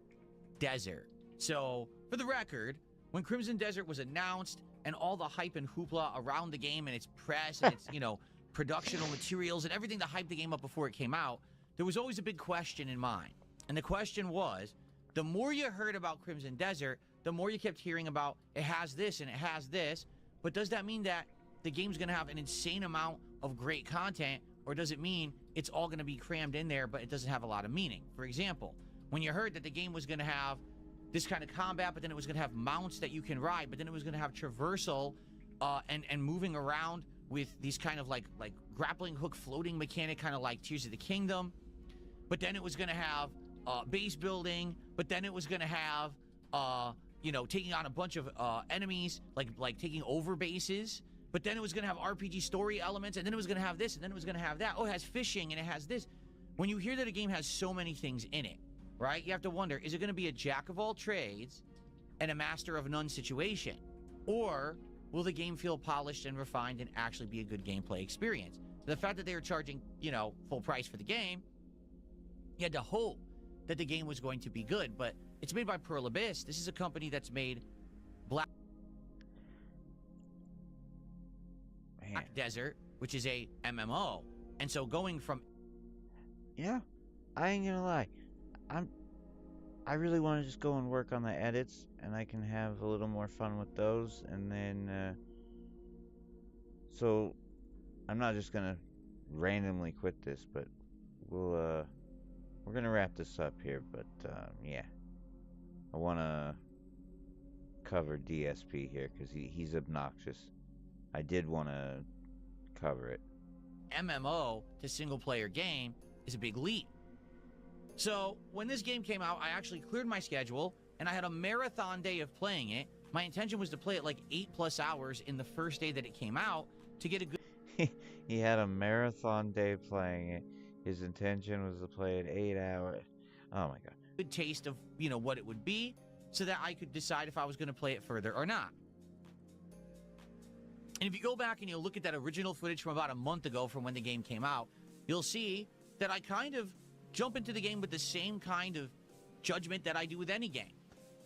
Desert. So, for the record, when Crimson Desert was announced and all the hype and hoopla around the game and its press and its, productional materials and everything to hype the game up before it came out, there was always a big question in mind. And the question was, the more you heard about Crimson Desert, the more you kept hearing about it has this and it has this, but does that mean that the game's going to have an insane amount of great content, or does it mean it's all going to be crammed in there, but it doesn't have a lot of meaning? For example, when you heard that the game was going to have this kind of combat, but then it was going to have mounts that you can ride, but then it was going to have traversal and moving around with these kind of like grappling hook floating mechanic, kind of like Tears of the Kingdom. But then it was going to have base building, but then it was going to have, taking on a bunch of enemies, like taking over bases. But then it was going to have RPG story elements, and then it was going to have this, and then it was going to have that. Oh, it has fishing, and it has this. When you hear that a game has so many things in it, right, you have to wonder, is it going to be a jack of all trades and a master of none situation? Or will the game feel polished and refined and actually be a good gameplay experience? The fact that they were charging, full price for the game, you had to hope that the game was going to be good, but it's made by Pearl Abyss. This is a company that's made Black Desert, which is a MMO. And so going from... Yeah, I ain't gonna lie. I really want to just go and work on the edits, and I can have a little more fun with those, and then, so, I'm not just gonna randomly quit this, but we're gonna wrap this up here, but, yeah. I want to cover DSP here, because he's obnoxious. I did want to cover it. MMO to single-player game is a big leap. So, when this game came out, I actually cleared my schedule, and I had a marathon day of playing it. My intention was to play it like 8+ hours in the first day that it came out to get a good... He had a marathon day playing it. His intention was to play it 8 hours. Oh my god. Good taste of, you know, what it would be, so that I could decide if I was going to play it further or not. And if you go back and you look at that original footage from about a month ago from when the game came out, you'll see that I kind of jump into the game with the same kind of judgment that I do with any game.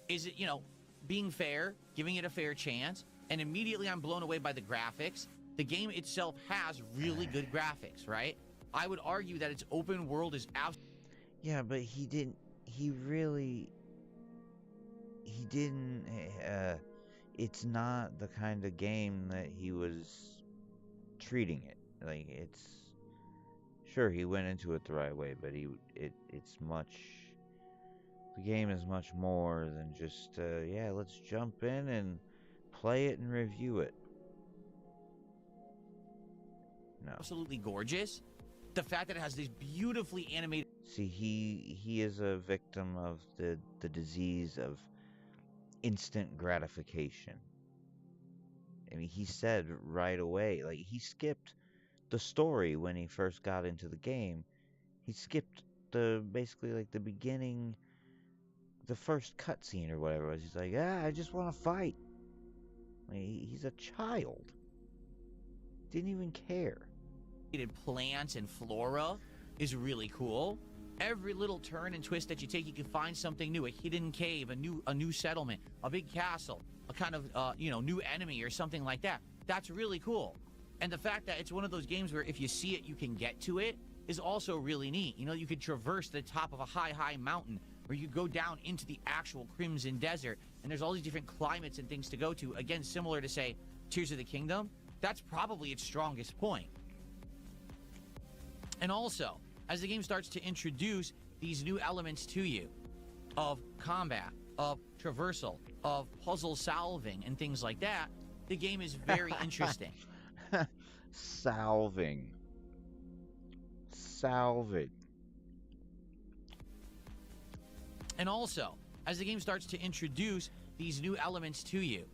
Is it, you know, being fair, giving it a fair chance, and immediately I'm blown away by the graphics. The game itself has really good graphics, right? I would argue that its open world is absolutely... Yeah, but he didn't, it's not the kind of game that he was treating it. Like, it's, sure, he went into it the right way, but it's much, the game is much more than just, yeah, let's jump in and play it and review it. No. Absolutely gorgeous. The fact that it has these beautifully animated... See, he is a victim of the disease of instant gratification. I mean, he said right away, like, he skipped the story when he first got into the game. He skipped basically, like, the beginning, the first cutscene or whatever it was. He's like, I just want to fight. Like, he's a child. Didn't even care. Plants and flora is really cool. Every little turn and twist that you take, you can find something new. A hidden cave, a new settlement, a big castle, a kind of new enemy or something like that. That's really cool. And the fact that it's one of those games where if you see it, you can get to it is also really neat. You know, you could traverse the top of a high mountain, or you go down into the actual Crimson Desert, and there's all these different climates and things to go to. Again, similar to, say, Tears of the Kingdom. That's probably its strongest point. And also, as the game starts to introduce these new elements to you of combat, of traversal, of puzzle solving, and things like that, the game is very interesting. Salving. And also, as the game starts to introduce these new elements to you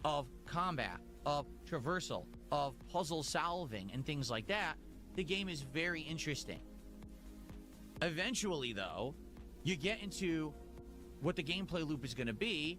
of combat, of traversal, of puzzle solving, and things like that, the game is very interesting. Eventually, though, you get into what the gameplay loop is going to be,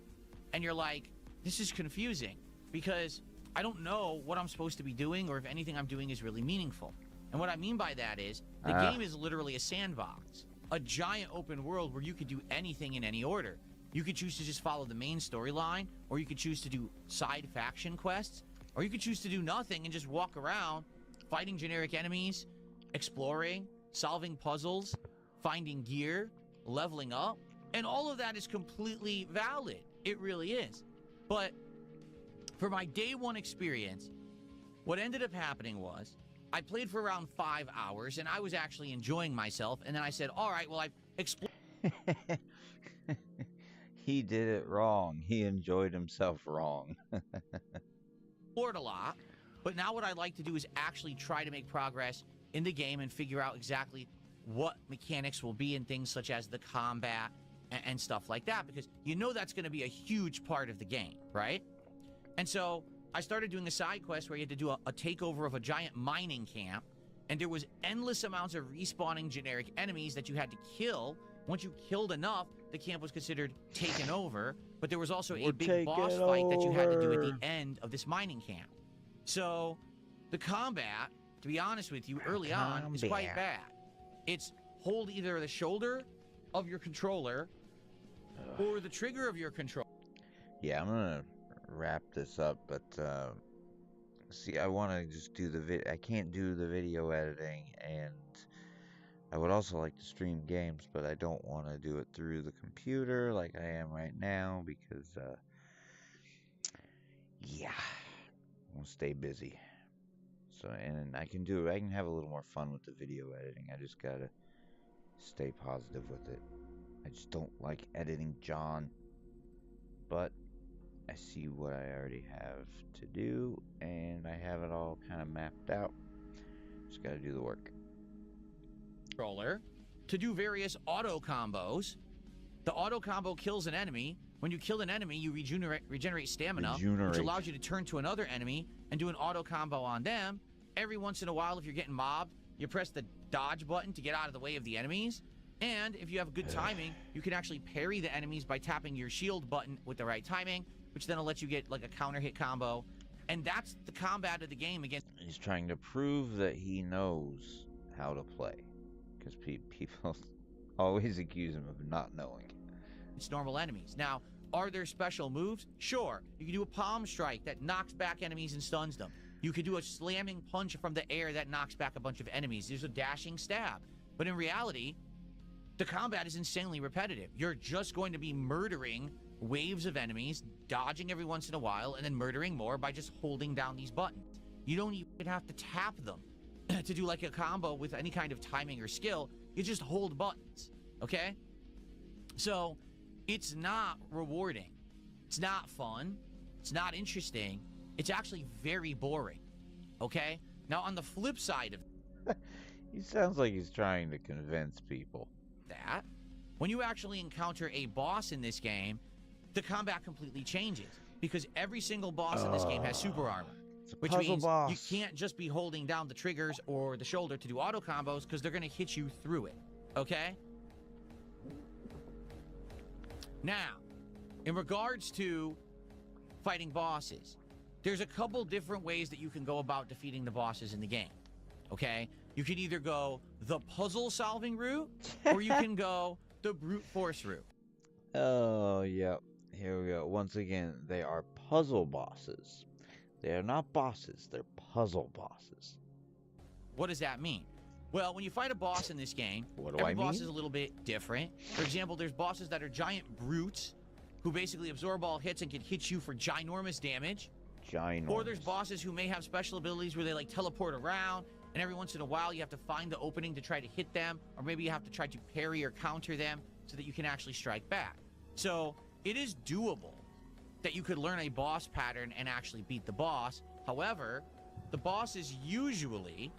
and you're like, this is confusing, because I don't know what I'm supposed to be doing, or if anything I'm doing is really meaningful. And what I mean by that is, the game is literally a sandbox. A giant open world where you could do anything in any order. You could choose to just follow the main storyline, or you could choose to do side faction quests, or you could choose to do nothing and just walk around fighting generic enemies, exploring, solving puzzles, finding gear, leveling up, and all of that is completely valid. It really is. But for my day one experience, what ended up happening was I played for around 5 hours, and I was actually enjoying myself, and then I said, all right, well, I've explored... He did it wrong. He enjoyed himself wrong. Explored a lot, but now what I'd like to do is actually try to make progress in the game and figure out exactly what mechanics will be in things such as the combat and stuff like that, because you know that's going to be a huge part of the game, right? And so I started doing a side quest where you had to do a takeover of a giant mining camp, and there was endless amounts of respawning generic enemies that you had to kill. Once you killed enough, the camp was considered taken over, but there was also a big boss fight that you had to do at the end of this mining camp. So the combat, to be honest with you, early on is quite bad. It's hold either the shoulder of your controller or the trigger of your controller. Yeah, I'm gonna wrap this up, but see, I want to just do the I can't do the video editing, and I would also like to stream games, but I don't want to do it through the computer like I am right now because yeah, I want to stay busy. So, and I can have a little more fun with the video editing. I just gotta stay positive with it. I just don't like editing John, but I see what I already have to do, and I have it all kind of mapped out. Just gotta do the work. Controller to do various auto combos. The auto combo kills an enemy. When you kill an enemy, you regenerate stamina, which allows you to turn to another enemy and do an auto combo on them. Every once in a while, if you're getting mobbed, you press the dodge button to get out of the way of the enemies. And if you have good timing, you can actually parry the enemies by tapping your shield button with the right timing, which then will let you get like a counter hit combo. And that's the combat of the game against. He's trying to prove that he knows how to play, because people always accuse him of not knowing. It's normal enemies. Now, are there special moves? Sure. You can do a palm strike that knocks back enemies and stuns them. You can do a slamming punch from the air that knocks back a bunch of enemies. There's a dashing stab. But in reality, the combat is insanely repetitive. You're just going to be murdering waves of enemies, dodging every once in a while, and then murdering more by just holding down these buttons. You don't even have to tap them to do like a combo with any kind of timing or skill. You just hold buttons, okay? So, it's not rewarding. It's not fun. It's not interesting. It's actually very boring, okay? Now, on the flip side of he sounds like he's trying to convince people. That, when you actually encounter a boss in this game, the combat completely changes. Because every single boss in this game has super armor. Which means you can't just be holding down the triggers or the shoulder to do auto combos, because they're going to hit you through it, okay? Now, in regards to fighting bosses, there's a couple different ways that you can go about defeating the bosses in the game, okay? You can either go the puzzle-solving route, or you can go the brute force route. Oh, yep. Here we go. Once again, they are puzzle bosses. They are not bosses. They're puzzle bosses. What does that mean? Well, when you fight a boss in this game, every boss is a little bit different. For example, there's bosses that are giant brutes who basically absorb all hits and can hit you for ginormous damage. Or there's bosses who may have special abilities where they like teleport around, and every once in a while you have to find the opening to try to hit them, or maybe you have to try to parry or counter them so that you can actually strike back. So it is doable that you could learn a boss pattern and actually beat the boss. However, the bosses usually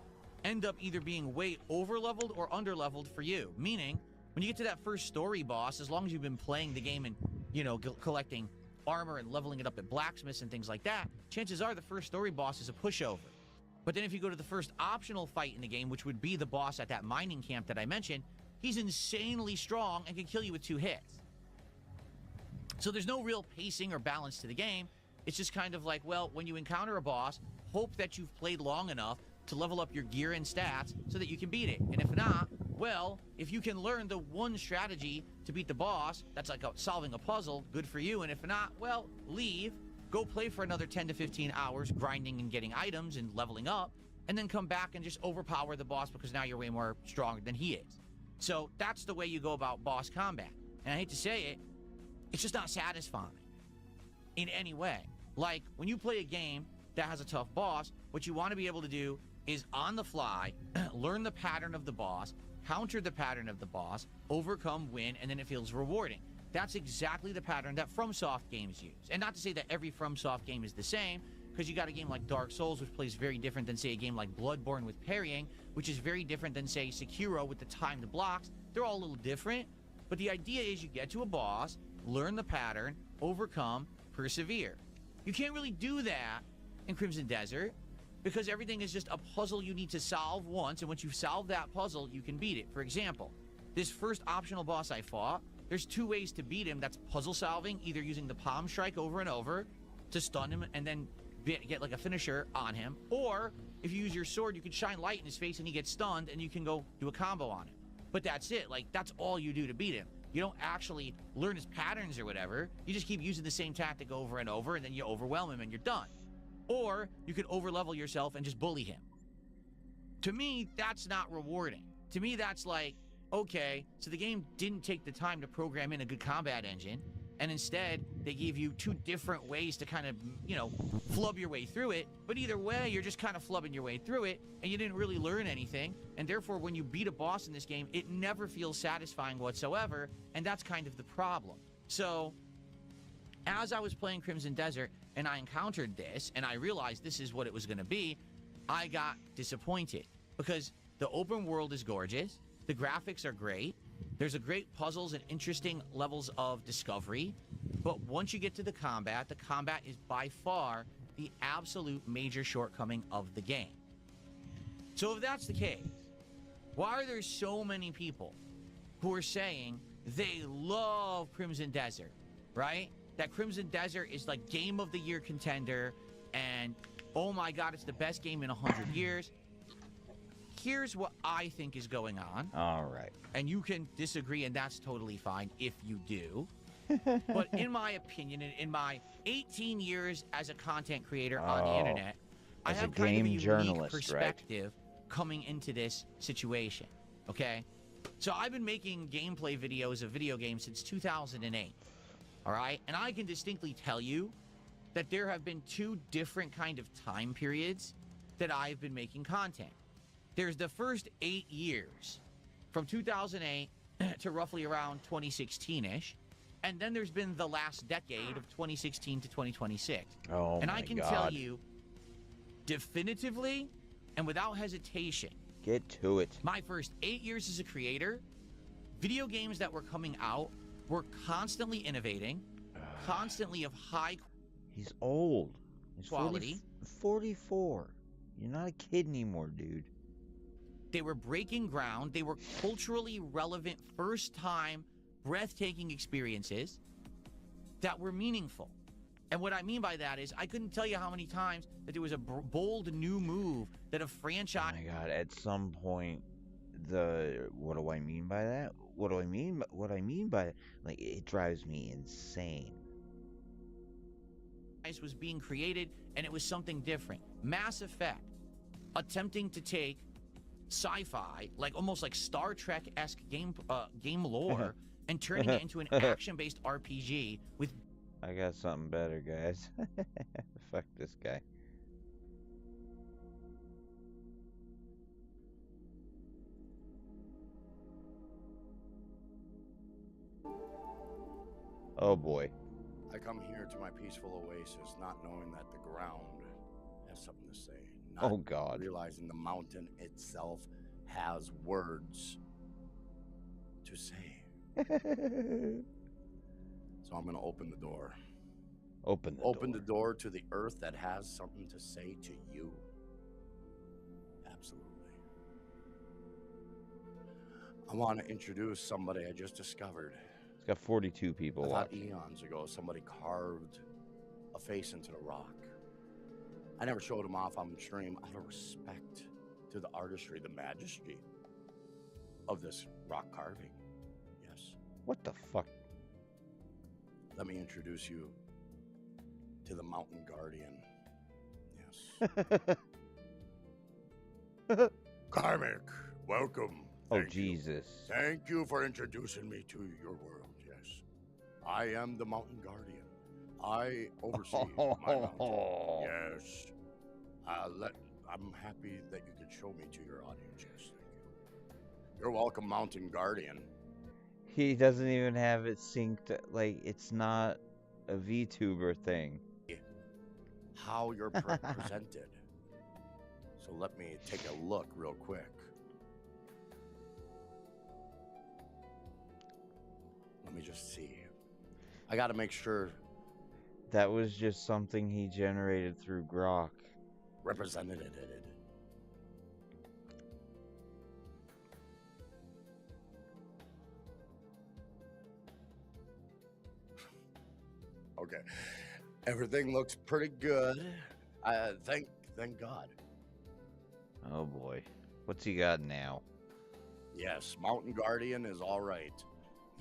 end up either being way over-leveled or under-leveled for you. Meaning, when you get to that first story boss, as long as you've been playing the game and, you know, collecting armor and leveling it up at blacksmiths and things like that, chances are the first story boss is a pushover. But then if you go to the first optional fight in the game, which would be the boss at that mining camp that I mentioned, he's insanely strong and can kill you with 2 hits. So there's no real pacing or balance to the game. It's just kind of like, well, when you encounter a boss, hope that you've played long enough to level up your gear and stats so that you can beat it. And if not, well, if you can learn the one strategy to beat the boss, that's like solving a puzzle, good for you. And if not, well, leave, go play for another 10 to 15 hours grinding and getting items and leveling up, and then come back and just overpower the boss because now you're way more stronger than he is. So that's the way you go about boss combat. And I hate to say it, it's just not satisfying in any way. Like, when you play a game that has a tough boss, what you want to be able to do is on the fly, learn the pattern of the boss, counter the pattern of the boss, overcome, win, and then it feels rewarding. That's exactly the pattern that FromSoft games use. And not to say that every FromSoft game is the same, because you got a game like Dark Souls, which plays very different than, say, a game like Bloodborne with parrying, which is very different than, say, Sekiro with the timed blocks. They're all a little different, but the idea is you get to a boss, learn the pattern, overcome, persevere. You can't really do that in Crimson Desert, because everything is just a puzzle you need to solve once, and once you've solved that puzzle, you can beat it. For example, this first optional boss I fought, there's 2 ways to beat him. That's puzzle solving, either using the palm strike over and over to stun him and then get like a finisher on him, or if you use your sword, you can shine light in his face and he gets stunned and you can go do a combo on him. But that's it. Like, that's all you do to beat him. You don't actually learn his patterns or whatever. You just keep using the same tactic over and over, and then you overwhelm him and you're done. Or you could overlevel yourself and just bully him. To me, that's not rewarding. To me, that's like, okay, so the game didn't take the time to program in a good combat engine, and instead they gave you two different ways to kind of, you know, flub your way through it. But either way, you're just kind of flubbing your way through it, and you didn't really learn anything. And therefore, when you beat a boss in this game, it never feels satisfying whatsoever, and that's kind of the problem. So, as I was playing Crimson Desert, and I encountered this, and I realized this is what it was going to be, I got disappointed. Because the open world is gorgeous, the graphics are great, there's a great puzzles and interesting levels of discovery, but once you get to the combat is by far the absolute major shortcoming of the game. So if that's the case, why are there so many people who are saying they love Crimson Desert, right? That Crimson Desert is like Game of the Year contender, and oh my God, it's the best game in 100 years. Here's what I think is going on. All right. And you can disagree, and that's totally fine if you do. But in my opinion, and in my 18 years as a content creator on the internet, I have kind of a unique perspective coming into this situation, okay? So I've been making gameplay videos of video games since 2008, all right? And I can distinctly tell you that there have been two different kind of time periods that I've been making content. There's the first 8 years, from 2008 to roughly around 2016-ish, and then there's been the last decade of 2016 to 2026. Oh, and I can tell you definitively and without hesitation, get to it. My first 8 years as a creator, video games that were coming out were constantly innovating, constantly of high He's old. He's quality. 44. You're not a kid anymore, dude. They were breaking ground. They were culturally relevant, first-time, breathtaking experiences that were meaningful. And what I mean by that is I couldn't tell you how many times that there was a bold new move that a franchise... Oh my God, at some point, what do I mean by that? What I mean by it, like, it drives me insane. Was being created, and it was something different. Mass Effect, attempting to take sci-fi, like almost like Star Trek-esque game lore, and turning it into an action-based RPG with... I got something better, guys. Fuck this guy. Oh boy. I come here to my peaceful oasis, not knowing that the ground has something to say. Not Oh God. realizing the mountain itself has words to say. So I'm going to open the door. Open the door to the earth that has something to say to you. Absolutely. I want to introduce somebody I just discovered. It's got 42 people I thought watching. eons ago somebody carved a face into the rock. I never showed him off on stream out of respect to the artistry, the majesty of this rock carving. Yes. What the fuck? Let me introduce you to the mountain guardian. Yes. Karmic, welcome. Oh, Thank you. Jesus. Thank you for introducing me to your world. Yes. I am the mountain guardian. I oversee my mountain. Yes. I'm happy that you could show me to your audience. Yes, thank you. You're welcome, mountain guardian. He doesn't even have it synced. Like, it's not a VTuber thing. How you're presented. So let me take a look real quick. Let me just see. I got to make sure. That was just something he generated through Grok. Represented it. Okay. Everything looks pretty good. Thank God. Oh boy. What's he got now? Yes, Mountain Guardian is all right.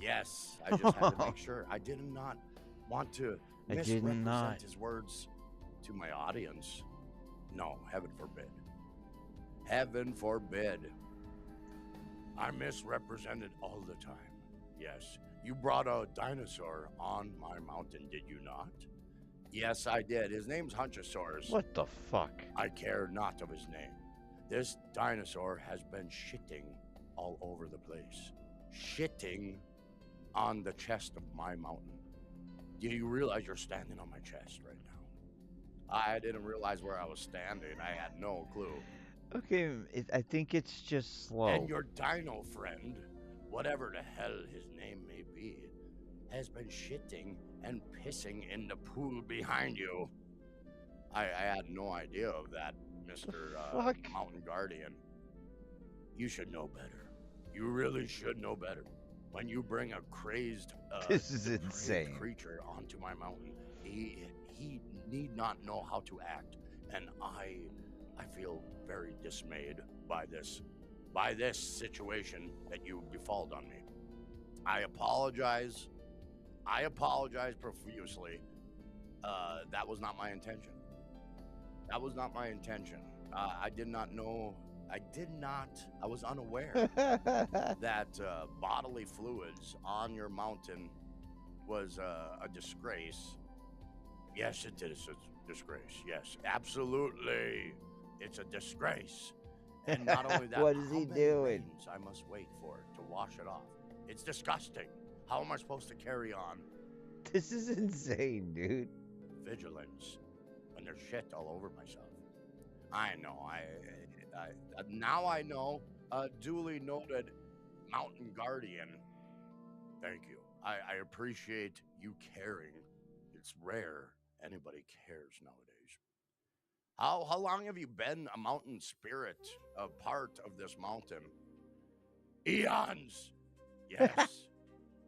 Yes, I just had to make sure. I did not want to I did misrepresent not. his words to my audience. No, heaven forbid. Heaven forbid. I misrepresented all the time. Yes, you brought a dinosaur on my mountain, did you not? Yes, I did. His name's Hunchosaurus. What the fuck? I care not of his name. This dinosaur has been shitting all over the place. Shitting on the chest of my mountain. Do you realize you're standing on my chest right now? I didn't realize where I was standing. I had no clue. Okay, I think it's just slow. And your dino friend, whatever the hell his name may be, has been shitting and pissing in the pool behind you. I had no idea of that, Mr. Mountain Guardian. You should know better. You really should know better. When you bring a crazed, this is insane creature onto my mountain, he need not know how to act, and I feel very dismayed by this situation that you befalled on me. I apologize. I apologize profusely. That was not my intention. That was not my intention. I did not know. I was unaware that bodily fluids on your mountain was a disgrace. Yes, it is a disgrace. Yes, absolutely. It's a disgrace. And not only that, what is he doing? I must wait for it to wash it off. It's disgusting. How am I supposed to carry on? This is insane, dude. Vigilance when there's shit all over myself. I know. Now I know. Duly noted, Mountain Guardian. Thank you. I appreciate you caring. It's rare anybody cares nowadays. How long have you been a mountain spirit, a part of this mountain? Eons. Yes.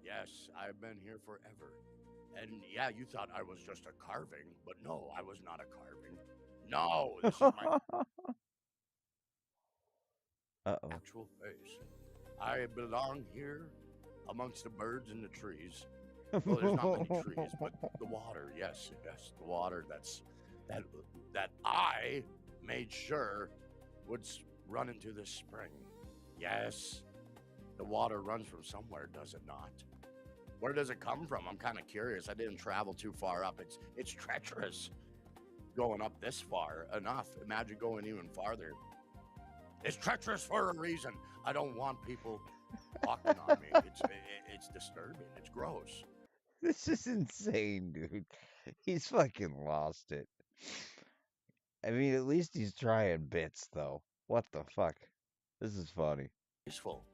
Yes, I've been here forever. And yeah, you thought I was just a carving, but no, I was not a carving. No, this is my actual face. I belong here amongst the birds and the trees. Well, there's not many trees, but the water, yes, the water that I made sure would run into this spring. Yes, the water runs from somewhere, does it not? Where does it come from? I'm kind of curious. I didn't travel too far up. It's treacherous going up this far enough. Imagine going even farther. It's treacherous for a reason. I don't want people walking on me. It's disturbing. It's gross. This is insane, dude. He's fucking lost it. I mean, at least he's trying bits, though. What the fuck? This is funny. Peaceful.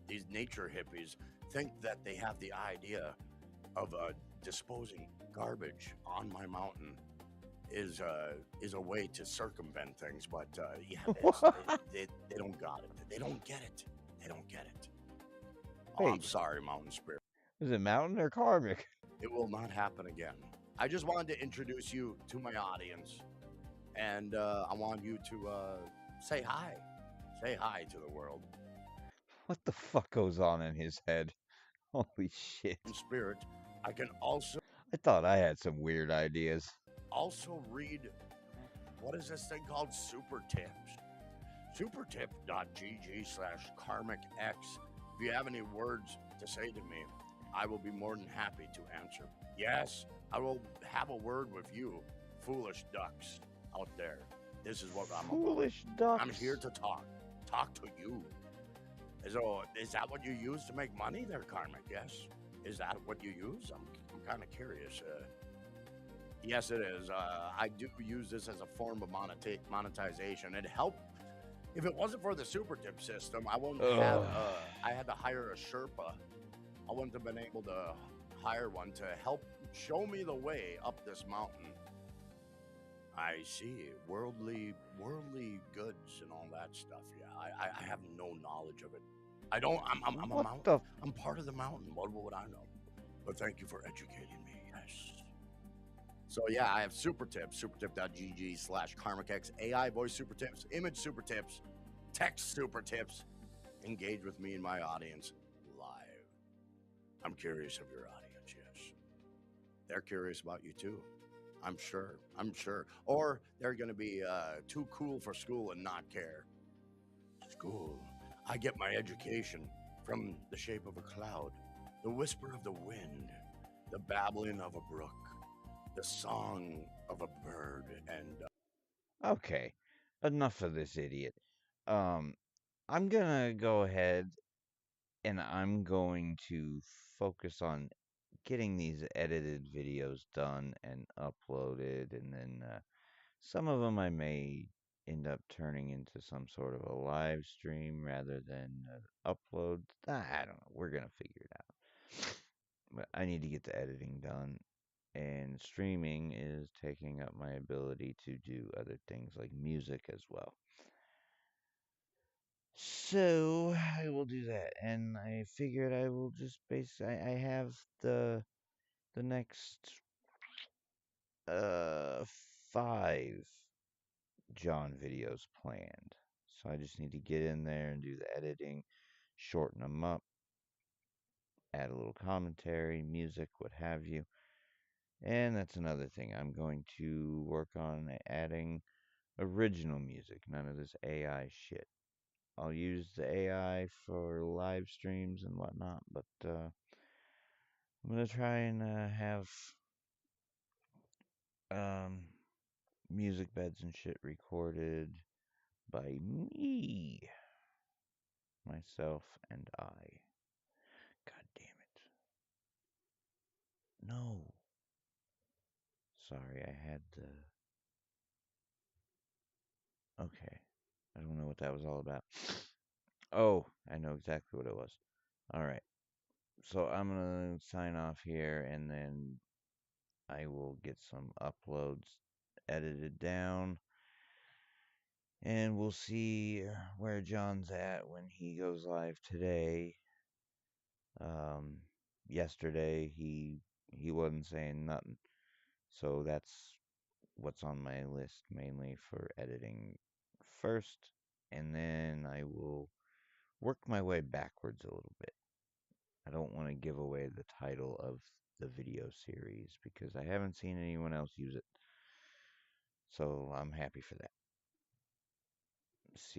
These nature hippies think that they have the idea of disposing garbage on my mountain is a way to circumvent things, but yeah, they don't got it. They don't get it. They don't get it. Oh, I'm sorry, Mountain Spirit. Is it mountain or karmic? It will not happen again. I just wanted to introduce you to my audience, and I want you to say hi. Say hi to the world. What the fuck goes on in his head? Holy shit. Spirit, I can also... I thought I had some weird ideas. Also read, what is this thing called? Super Tips. Supertip.gg/karmicx. If you have any words to say to me, I will be more than happy to answer. Yes, I will have a word with you, foolish ducks out there. This is what I'm foolish about. Ducks. I'm here to talk to you. So, is that what you use to make money there, Karmic? Yes. Is that what you use? I'm kind of curious. Yes, it is. I do use this as a form of monetization. It helped. If it wasn't for the super tip system, I wouldn't have. I had to hire a Sherpa. I wouldn't have been able to hire one to help show me the way up this mountain. I see. Worldly goods and all that stuff. Yeah, I have no knowledge of it. I don't. I'm a mountain. I'm part of the mountain. What would I know? But thank you for educating me. Yes. So yeah, I have super tips. Supertip.gg/karmicx. AI voice super tips. Image super tips. Text super tips. engage with me and my audience live. I'm curious of your audience, yes. They're curious about you too. I'm sure. Or they're going to be too cool for school and not care. School. I get my education from the shape of a cloud, the whisper of the wind, the babbling of a brook, the song of a bird, and... Okay, enough of this idiot. I'm gonna go ahead and I'm going to focus on getting these edited videos done and uploaded, and then some of them I may end up turning into some sort of a live stream rather than upload. I don't know. We're gonna figure it out. But I need to get the editing done, and streaming is taking up my ability to do other things like music as well. So I will do that, and I figured I will just I have the next 5 John videos planned. So I just need to get in there and do the editing, shorten them up, add a little commentary, music, what have you. And that's another thing. I'm going to work on adding original music, none of this AI shit. I'll use the AI for live streams and whatnot, but I'm going to try and have music beds and shit recorded by me, myself, and I. God damn it. No. Sorry, I had the... Okay. I don't know what that was all about. Oh, I know exactly what it was. Alright. So I'm going to sign off here, and then I will get some uploads edited down. And we'll see where John's at when he goes live today. Yesterday he wasn't saying nothing. So that's what's on my list mainly for editing first, and then I will work my way backwards a little bit. I don't want to give away the title of the video series because I haven't seen anyone else use it. So I'm happy for that. See